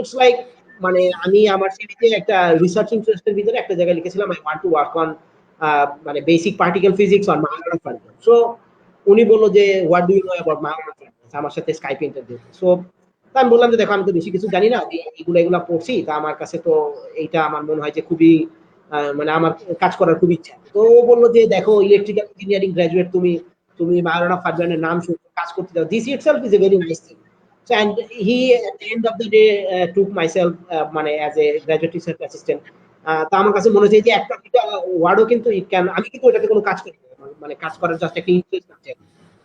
it's like মানে আমি আমার সিভিতে একটা রিসার্চ ইন্টারেস্টের ভিতরে একটা জায়গায় লিখেছিলাম I want to work on মানে basic particle physics on Majorana particle. So উনি বললো যে what do you know about Majorana particle, আমার সাথে স্কাইপ ইন্টারভিউ। সো আমি বললাম যে দেখো আমি তো বেশি কিছু জানি না, এগুলা পড়ছি, তা আমার কাছে তো এইটা আমার মনে হয় যে খুবই মানে আমার কাজ করার খুব ইচ্ছা। তো ও বললো যে দেখো ইলেকট্রিক্যাল ইঞ্জিনিয়ারিং গ্রাজুয়েট, তুমি তুমি Majorana particle নাম শুনছো, কাজ করতে দাও, this itself is a very nice thing. So, and he at the end of the day took myself মানে as a graduate research assistant. তা আমার কাছে মনে হচ্ছে যে একটা দুটা ওয়ার্ডও কিন্তু ইট ক্যান, আমি কিন্তু এটাতে কোনো কাজ করি না, মানে কাজ করার জাস্ট একটা ইন্টারেস্ট আছে।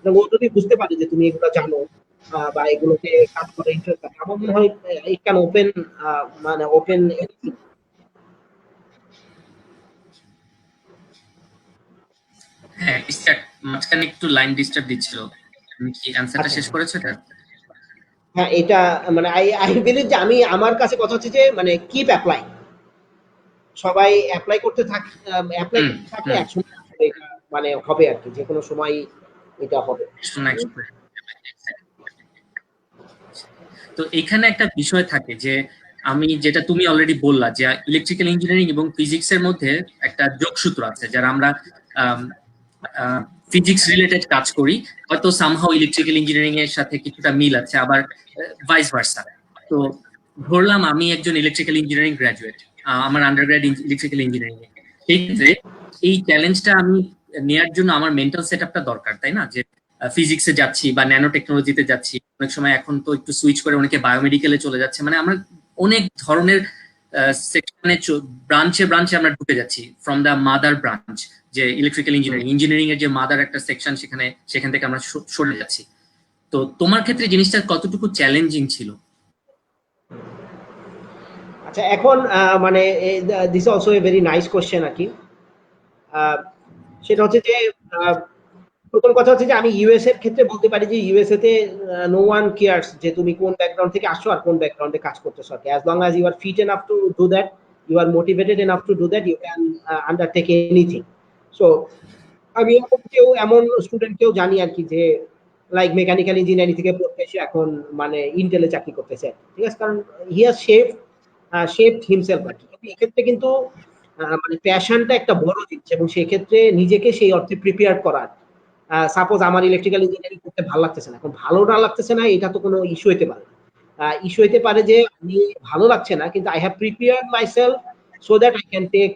ও যদি বুঝতে পারে যে তুমি এগুলো জানো বা এগুলোতে কাজ করার ইন্টারেস্ট আছে, আমার মনে হয় ইট ক্যান ওপেন মানে ওপেন। হ্যাঁ, ডিস্টার্ব, মাঝখানে একটু লাইন ডিস্টার্ব দিচ্ছিল। তুমি কি অ্যান্সারটা আচ্ছা শেষ করেছো এটা? হ্যাঁ, এটা মানে আই আই বিলিভ যে আমি আমার কাছে কথা হচ্ছে যে মানে কিপ অ্যাপ্লাই, সবাই অ্যাপ্লাই করতে থাক, অ্যাপ্লাই হুম, করতে থাকলে হুম। একসময় আসলে এটা মানে হবে আর কি, যে কোনো সময় এটা হবে। শোনা একটু- তো এখানে একটা বিষয় থাকে যে আমি যেটা তুমি অলরেডি বললা যে ইলেকট্রিক্যাল ইঞ্জিনিয়ারিং এবং ফিজিক্স এর মধ্যে একটা যোগসূত্র আছে, যারা আমরা ফিজিক্স রিলেটেড কাজ করি, হয়তো সামহাও ইলেকট্রিক্যাল ইঞ্জিনিয়ারিং এর সাথে কিছুটা মিল আছে, আবার ভাইস ভার্সা। তো ধরলাম আমি একজন ইলেকট্রিক্যাল ইঞ্জিনিয়ারিং গ্রাজুয়েট, আমার আন্ডারগ্রেড ইলেকট্রিক্যাল ইঞ্জিনিয়ারিং এ, সেই ক্ষেত্রে এই চ্যালেঞ্জটা আমি নেয়ার জন্য আমার মেন্টাল সেটআপটা দরকার, তাই না? যে ফিজিক্সে যাচ্ছি বা ন্যানো টেকনোলজিতে যাচ্ছি, অনেক সময় এখন তো একটু সুইচ করে অনেকে বায়োমেডিকেলে চলে যাচ্ছে, মানে আমরা অনেক ধরনের সেকশনে ব্রাঞ্চে ব্রাঞ্চে আমরা ঢুকে যাচ্ছি ফ্রম দা মাদার ব্রাঞ্চ, যে ইলেকট্রিক্যাল ইঞ্জিনিয়ারিং ইঞ্জিনিয়ারিং এর যে মাদার একটা সেকশন, সেখান থেকে আমরা সরে যাচ্ছি। তো তোমার ক্ষেত্রে জিনিসটা কতটুকু চ্যালেঞ্জিং ছিল? আচ্ছা এখন মানে this also a very nice question আর কি। আহ, সেটা হচ্ছে যে আহ, প্রথম কথা হচ্ছে যে আমি ইউএস এর ক্ষেত্রে বলতে পারি যে ইউএসএ তে নো ওয়ান কেয়ার্স যে তুমি কোন ব্যাকগ্রাউন্ড থেকে আসছো আর কোন ব্যাকগ্রাউন্ডে কাজ করতেছো, as long as you are fit enough to do that, you are motivated enough to do that, you can undertake anything. So আমি এমন স্টুডেন্ট কেউ জানি আর কি যে লাইক মেকানিক্যাল ইঞ্জিনিয়ারিং থেকে পড়তে এসে এখন মানে ইন্টেলে চাকরি করতেছে, ঠিক আছে? কারণ হি হ্যাজ শেপড হিমসেলফ আর কি। কিন্তু এক্ষেত্রে কিন্তু মানে প্যাশনটা একটা বড় জিনিস, এবং সেক্ষেত্রে নিজেকে সেই অর্থে প্রিপেয়ার করার। সাপোজ আমার ইলেকট্রিক্যাল ইঞ্জিনিয়ারিং করতে ভালো লাগতেছে না, এখন ভালো না লাগতেছে না এটা তো কোনো ইস্যু হতে পারে না। ইস্যু হতে পারে যে আমি ভালো লাগছে না, কিন্তু I have prepared myself so that I can take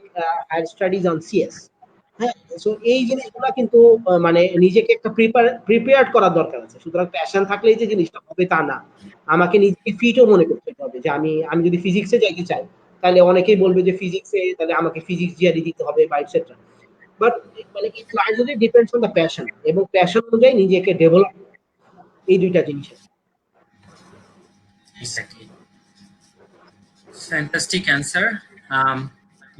higher studies on CS. হ্যাঁ, সো এই জিনিসগুলা কিন্তু মানে নিজেকে একটা প্রিপেয়ার্ড করার দরকার আছে। সুতরাং প্যাশন থাকলেই যে জিনিসটা হবে তা না, আমাকে নিজেকে ফিটও মনে করতে হবে। যে আমি আমি যদি ফিজিক্সে যাইতে চাই, তাহলে অনেকেই বলবে যে ফিজিক্সে তাহলে আমাকে ফিজিক্স জিআরই দিতে হবে বা এটসেট্রা। বাট মানে it largely depends on the passion, এবং প্যাশন অনুযায়ী নিজেকে ডেভেলপ, এই দুইটা জিনিস। Exactly, fantastic answer.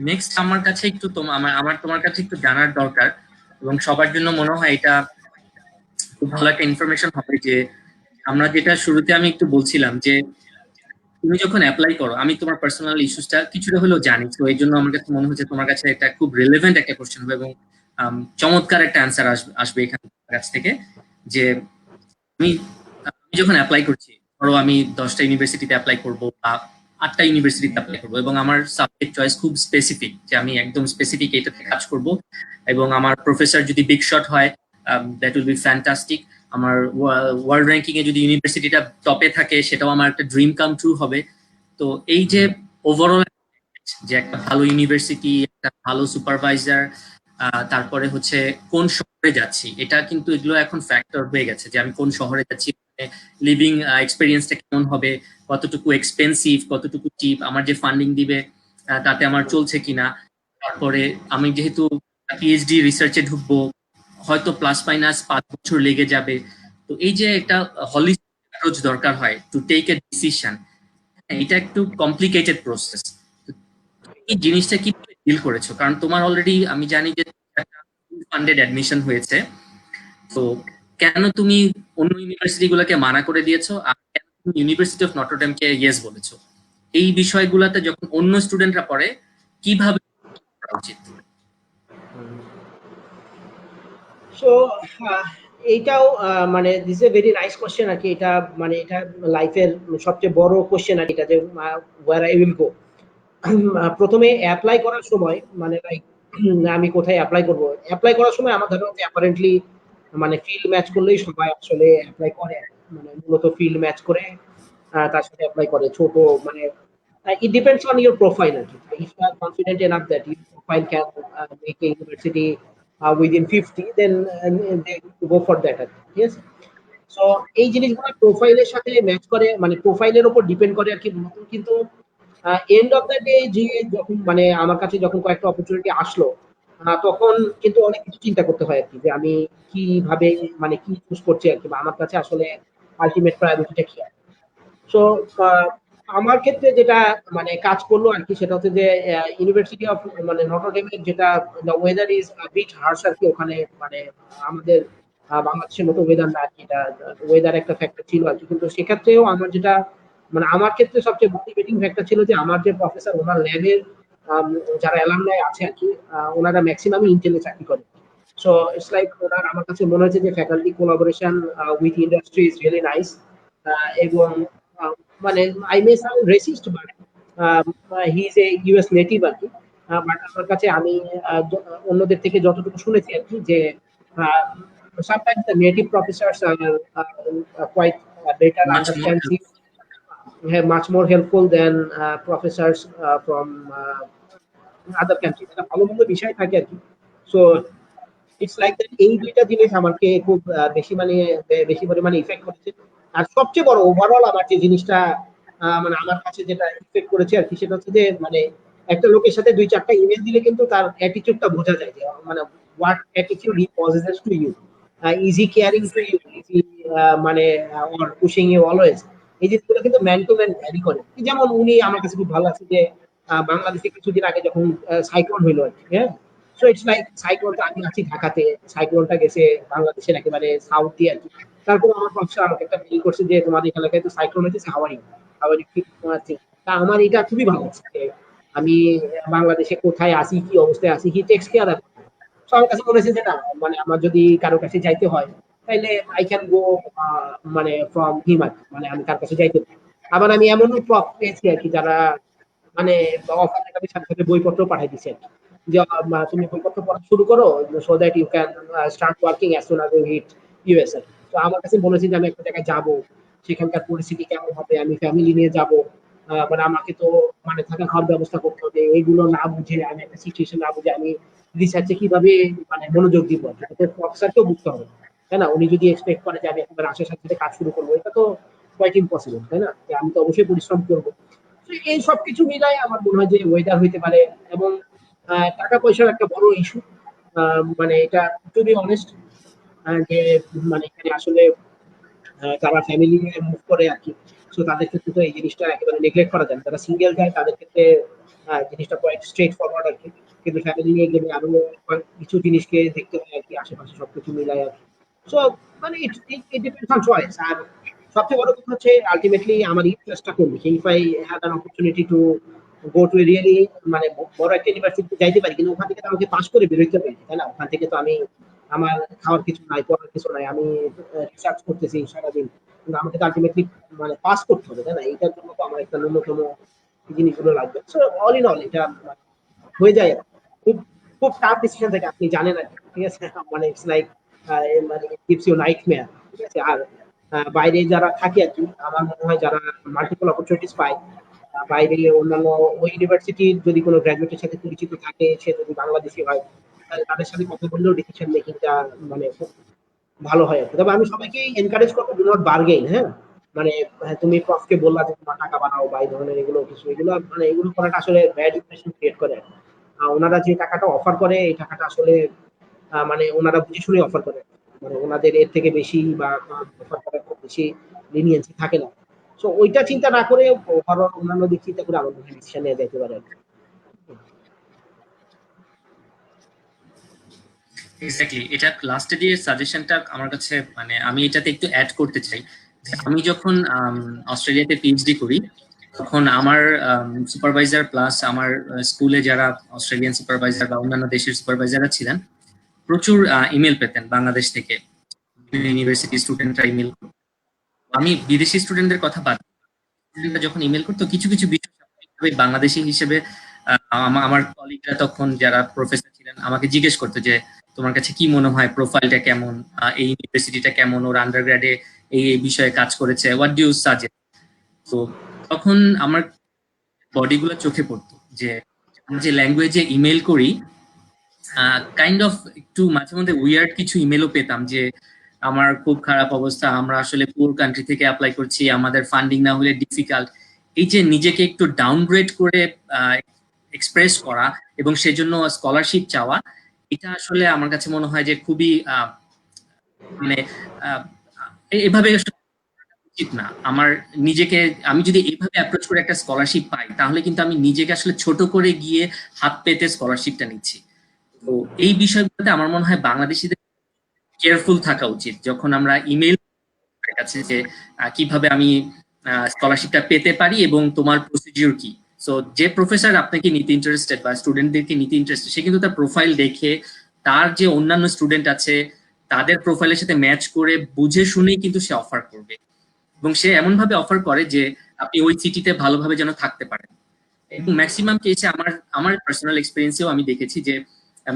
নেক্সট আমার কাছে একটু আমার আমার তোমার কাছে একটু জানার দরকার, এবং সবার জন্য মনে হয় এটা খুব ভালো একটা ইনফরমেশন হবে, যে আমরা যেটা শুরুতে আমি একটু বলছিলাম যে তুমি যখন অ্যাপ্লাই করো, আমি তোমার পার্সোনাল ইস্যুসটা কিছুটা হলেও জানি, তো এই জন্য আমার কাছে মনে হচ্ছে তোমার কাছে এটা খুব রিলেভেন্ট একটা কোশ্চেন হবে, এবং চমৎকার একটা অ্যান্সার আসবে এখান কাছ থেকে। যে আমি আমি যখন অ্যাপ্লাই করছি, ধরো আমি 10টা ইউনিভার্সিটিতে অ্যাপ্লাই করব বা 8টা ইউনিভার্সিটিতে অ্যাপ্লাই করবো, এবং আমার সাবজেক্ট চয়েস খুব স্পেসিফিক, যে আমি একদম স্পেসিফিক এটাতে কাজ করব, এবং আমার প্রফেসর যদি বিগ শট হয় দ্যাট উইল বি ফ্যান্টাস্টিক। আমার ওয়ার্ল্ড র্যাঙ্কিং এ যদি ইউনিভার্সিটিটা টপে থাকে, সেটাও আমার একটা ড্রিম কাম ট্রু হবে। তো এই যে ওভারঅল যে একটা ভালো ইউনিভার্সিটি, একটা ভালো সুপারভাইজার, তারপরে হচ্ছে কোন শহরে যাচ্ছি, এটা কিন্তু এগুলো এখন ফ্যাক্টর হয়ে গেছে, যে আমি কোন শহরে যাচ্ছি, লিভিং এক্সপিরিয়েন্সটা কেমন হবে, কতটুকু এক্সপেন্সিভ, কতটুকু চিপ, আমার যে ফান্ডিং দিবে তাতে আমার চলছে কিনা। তারপরে আমি যেহেতু পিএইচডি রিসার্চে ঢুকবো, হয়তো প্লাস মাইনাস 5 বছর লেগে যাবে। তো এই যে একটা হলিস্টিক অ্যাপ্রোচ দরকার হয় টু টেক এ ডিসিশন, এটা একটু কমপ্লিকেটেড প্রসেস। এই জিনিসটা কিভাবে ডিল করেছো? কারণ তোমার অলরেডি আমি জানি যে ফান্ডেড অ্যাডমিশন হয়েছে, তো কেন তুমি অন্য ইউনিভার্সিটি গুলোকে মানা করে দিয়েছো আর কেন তুমি ইউনিভার্সিটি অফ নটরডেমকে ইয়েস বলেছো? এই বিষয়গুলোতে যখন অন্য স্টুডেন্টরা পড়ে কিভাবে করা উচিত? সো এইটাও মানে this a very nice question আর কি। এটা মানে এটা লাইফের সবচেয়ে বড় কোশ্চেন আর কি, এটা যে ওয়্যার আই উইল গো। প্রথমে অ্যাপ্লাই করার সময় মানে লাইক আমি কোথায় অ্যাপ্লাই করব, অ্যাপ্লাই করার সময় আমার ধারণা যে অ্যাপারেন্টলি মানে ফিল্ড ম্যাচ করলেই সবাই আসলে অ্যাপ্লাই করে, মানে মূলত ফিল্ড ম্যাচ করে তার সাথে অ্যাপ্লাই করে। ছোট মানে it depends on your profile আর কি। If you are confident enough that your profile can make a university within 50, then they go for that আর কি। ঠিক আছে? সো এই জিনিসগুলো প্রোফাইলের সাথে ম্যাচ করে, মানে প্রোফাইলের উপর ডিপেন্ড করে আর কি। কিন্তু এন্ড অফ দ্য ডে যে যখন মানে আমার কাছে যখন কয়েকটা অপরচুনিটি আসলো, তখন কিন্তু অনেক কিছু চিন্তা করতে হয় আর কি, যে আমি কিভাবে মানে কি চুজ করছি আর কি, বা আমার কাছে আসলে আলটিমেট প্রায়োরিটিটা কি। সো আমার ক্ষেত্রে যেটা মানে কাজ করলো আর কি, সেটা হচ্ছে যে ইউনিভার্সিটি অফ মানে নটরডেমের যেটা ওয়েদার ইজ বিট হার্শ আর কি ওখানে, মানে আমাদের বাংলাদেশের মতো ওয়েদার না আর কি। এটা ওয়েদার একটা ফ্যাক্টর ছিল আর কি, কিন্তু সেক্ষেত্রেও আমার যেটা মানে আমার ক্ষেত্রে সবচেয়ে মোটিভেটিং ফ্যাক্টর ছিল যে আমার যে প্রফেসর, ওনার ল্যাবের যারা অ্যালামনাই আছে আর কি, ওনারা ম্যাক্সিমামই ইন্টেলে চাকরি করে। সো ইটস লাইক ওনার আমার কাছে মনে হচ্ছে যে faculty collaboration with industry is really nice. এবং আহ, মানে I may sound racist, but he is a US native আর কি। বাট আমার কাছে আমি অন্যদের থেকে যতটুকু শুনেছি আর কি, যে sometimes the native professors are quite better much more understands, much more helpful than professors from other countries. এটা ভালো মন্দ বিষয় থাকে আর কি। সো ইটস লাইক দ্যাট এই দুইটা জিনিস আমাকে খুব বেশি পরিমাণে ইফেক্ট করেছে। আর সবচেয়ে বড় ওভারঅল আমার যে জিনিসটা মানে আমার কাছে যেটা ইফেক্ট করেছে আর কি, সেটা হচ্ছে যে মানে একটা লোকের সাথে 2-4টা ইমেল দিলে কিন্তু তার অ্যাটিটিউডটা বোঝা যায়, যে মানে what attitude he possesses to you. Is he caring to you, is he মানে অর পুশিং ইউ অলওয়েজ। এই জিনিসগুলো কিন্তু ম্যান টু ম্যান ভ্যারি করে। যেমন উনি আমার কাছে খুব ভালো আছে যে বাংলাদেশে কিছুদিন আগে যখন সাইক্লোন হইলো আর কি, হ্যাঁ। সো ইটস লাইক সাইক্লোনটা, আমি আছি ঢাকাতে, সাইক্লোনটা গেছে বাংলাদেশের একেবারে সাউথ দিয়ে আর কি। তারপর আমার প্রফেসর আমাকে একটা মেইল করছে যে তোমাদের এলাকায় তো সাইক্লোন হয়েছে, হাওয়াই হাওয়াই ঠিক আছে। তা আমার এটা খুবই ভালো লাগছে যে আমি বাংলাদেশে কোথায় আসি, কি অবস্থায় আছি, হি টেক্স কেয়ার। সো আমার কাছে মনে হয়েছে যে না, মানে আমার যদি কারো কাছে যাইতে হয় তাইলে আই ক্যান গো মানে ফ্রম হিম আর কি, মানে আমি তার কাছে যাইতে পারি। আবার আমি এমনও প্রফ পেয়েছি আর কি, যারা মানে অফার লেটারের সাথে সাথে বইপত্র পাঠাই দিচ্ছে আর কি, যে তুমি বইপত্র পড়া শুরু করো, so that you can start working as soon as you hit USA. তো আমার কাছে মনে হচ্ছে যে আমি একটা জায়গায় যাবো, সেখানকার পরিস্থিতি কেমন হবে, আমি ফ্যামিলি নিয়ে যাব, মানে আমাকে তো মানে থাকা খাওয়ার ব্যবস্থা করতে হবে, এইগুলো না বুঝে আমি একটা সিচুয়েশন না বুঝে আমি রিসার্চে কিভাবে মানে মনোযোগ দিব, এটা তো প্রফেসরকেও বুঝতে হবে, তাই না? উনি যদি এক্সপেক্ট করে যে আমি একেবারে আসার সাথে সাথে কাজ শুরু করবো, এটা তো কোয়াইট ইম্পসিবল, তাই না? যে আমি তো অবশ্যই পরিশ্রম করবো। তো এই সবকিছু মিলাই আমার মনে হয় যে ওয়েদার হইতে পারে। এবং টাকা পয়সার একটা বড় ইস্যু, মানে এটা টু বি অনেস্ট, যে মানে এখানে আসলে যারা ফ্যামিলি নিয়ে মুভ করে আর কি, সো তাদের ক্ষেত্রে তো এই জিনিসটা একেবারে নেগলেক্ট করা যায় না। যারা সিঙ্গেল যায় তাদের ক্ষেত্রে জিনিসটা কোয়াইট স্ট্রেট ফরওয়ার্ড আর কি। কিন্তু ফ্যামিলি নিয়ে গেলে আরো কিছু জিনিসকে দেখতে হয় আর কি, আশেপাশে সবকিছু মিলাই আর কি। সো মানে ইট ডিপেন্ডস অন চয়েস। আর সবচেয়ে বড় কথা হচ্ছে আলটিমেটলি আমার ইন্টারেস্টটা কোনদিকে। If I have an opportunity to go to really মানে বড় একটা ইউনিভার্সিটিতে যাইতে পারি, কিন্তু ওখান থেকে তো আমাকে পাস করে বেরোতে পারি, তাই না? ওখান থেকে তো আমি আমার খাওয়ার কিছু নাই, পড়ার কিছু নাই, আমি রিসার্চ করতেছি সারাদিন, কিন্তু আমাকে তো আলটিমেটলি মানে পাস করতে হবে, তাই না? এইটার জন্য তো আমার একটা ন্যূনতম জিনিসগুলো লাগবে। সো অল ইন অল এটা হয়ে যায় আর কি। খুব খুব টাফ ডিসিশন থাকে, আপনি জানেন আর কি, ঠিক আছে? মানে ইটস লাইক মানে গিভস ইউ নাইটমেয়ার, ঠিক আছে? আর বাইরে যারা থাকে আর কি, আমার মনে হয় যারা মাল্টিপল অপরচুনিটিস পায় বাইরে অন্যান্য ওই ইউনিভার্সিটির যদি কোনো গ্রাজুয়েটের সাথে পরিচিত থাকে, সে যদি বাংলাদেশি হয়, তাহলে তাদের সাথে কথা বললেও ডিসিশন মেকিংটা মানে খুব ভালো হয় আর কি। তবে আমি সবাইকেই এনকারেজ করবো, ডু নট বার্গেইন, হ্যাঁ? মানে তুমি প্রফকে বললা যে তোমার টাকা বাড়াও বা এই ধরনের এগুলো কিছু, এগুলো মানে এগুলো করাটা আসলে ব্যাড ইমপ্রেশন ক্রিয়েট করে আর কি। ওনারা যে টাকাটা অফার করে এই টাকাটা আসলে মানে ওনারা বুঝে শুনে অফার করে, মানে ওনাদের এর থেকে বেশি বা অফার করার খুব বেশি লিনিয়েন্সি থাকে না। সো ওইটা চিন্তা না করে ওভারঅল অন্যান্য দিক চিন্তা করে আমার মনে হয় ডিসিশন নেওয়া যেতে পারে আর কি। এক্স্যাক্টলি, এটা লাস্টে দিয়ে সাজেশনটা আমার কাছে, মানে আমি এটাতে একটু অ্যাড করতে চাই যে আমি যখন অস্ট্রেলিয়াতে পিএইচডি করি তখন আমার সুপারভাইজার প্লাস আমার স্কুলে যারা অস্ট্রেলিয়ান সুপারভাইজার বা অন্যান্য দেশের সুপারভাইজাররা ছিলেন প্রচুর ইমেল পেতেন বাংলাদেশ থেকে, ইউনিভার্সিটি স্টুডেন্টরা ইমেল। আমি বিদেশি স্টুডেন্টদের কথা বাদ, স্টুডেন্টরা যখন ইমেল করতো কিছু কিছু বিষয় স্বাভাবিকভাবেই বাংলাদেশি হিসেবে আমার কলিগরা তখন যারা প্রফেসর ছিলেন আমাকে জিজ্ঞেস করতো যে তোমার কাছে কি মনে হয় প্রোফাইলটা কেমন, এই ইউনিভার্সিটিটা কেমন, ওর আন্ডারগ্রেডে এই এই বিষয়ে কাজ করেছে, হোয়াট ডু ইউ সাজেস্ট। তো তখন আমার বডিগুলো চোখে পড়তো যে আমি যে ল্যাঙ্গুয়েজে ইমেল করি কাইন্ড অফ একটু মাঝে মধ্যে উইয়ার্ড কিছু ইমেলও পেতাম যে আমার খুব খারাপ অবস্থা, আমরা আসলে পুর কান্ট্রি থেকে অ্যাপ্লাই করছি, আমাদের ফান্ডিং না হলে ডিফিকাল্ট। এই যে নিজেকে একটু ডাউনগ্রেড করে এক্সপ্রেস করা এবং সেজন্য স্কলারশিপ চাওয়া, এটা আসলে আমার কাছে মনে হয় যে খুবই মানে এভাবে উচিত না আমার নিজেকে। আমি যদি এইভাবে অ্যাপ্রোচ করে একটা স্কলারশিপ পাই তাহলে কিন্তু আমি নিজেকে আসলে ছোট করে গিয়ে হাত পেতে স্কলারশিপটা নিচ্ছি। তো এই বিষয়গুলোতে আমার মনে হয় বাংলাদেশিদের কেয়ারফুল থাকা উচিত যখন আমরা ইমেল কাছে যে কিভাবে আমি স্কলারশিপটা পেতে পারি এবং তোমার প্রসিডিউর কি। সো যে প্রফেসর আপনাকে নিতে ইন্টারেস্টেড বা স্টুডেন্টদেরকে নিতে ইন্টারেস্টেড সে কিন্তু তার প্রোফাইল দেখে তার যে অন্যান্য স্টুডেন্ট আছে তাদের প্রোফাইলের সাথে ম্যাচ করে বুঝে শুনেই কিন্তু সে অফার করবে, এবং সে এমন ভাবে অফার করে যে আপনি ওই সিটিতে ভালোভাবে যেন থাকতে পারেন। এবং ম্যাক্সিমাম কেসে আমার আমার পার্সোনাল এক্সপিরিয়েন্সেও আমি দেখেছি যে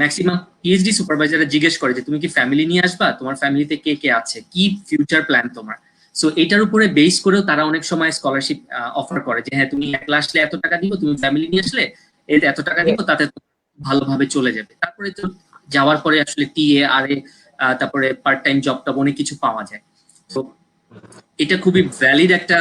ম্যাক্সিমাম পিএইচডি সুপারভাইজাররা জিজ্ঞেস করে যে তুমি কি ফ্যামিলি নিয়ে আসবা, তোমার ফ্যামিলিতে কে কে আছে, কি ফিউচার প্ল্যান তোমার। সো এটার উপরে বেস করেও তারা অনেক সময় স্কলারশিপ অফার করে যে হ্যাঁ তুমি একলা আসলে এত টাকা দিব, তুমি ফ্যামিলি নিয়ে আসলে এত টাকা দিব, তাতে ভালোভাবে চলে যাবে। তারপরে তো যাওয়ার পরে আসলে টিএ আর এ তারপরে পার্ট টাইম জবটা অনেক কিছু পাওয়া যায়। তো এটা খুবই ভ্যালিড একটা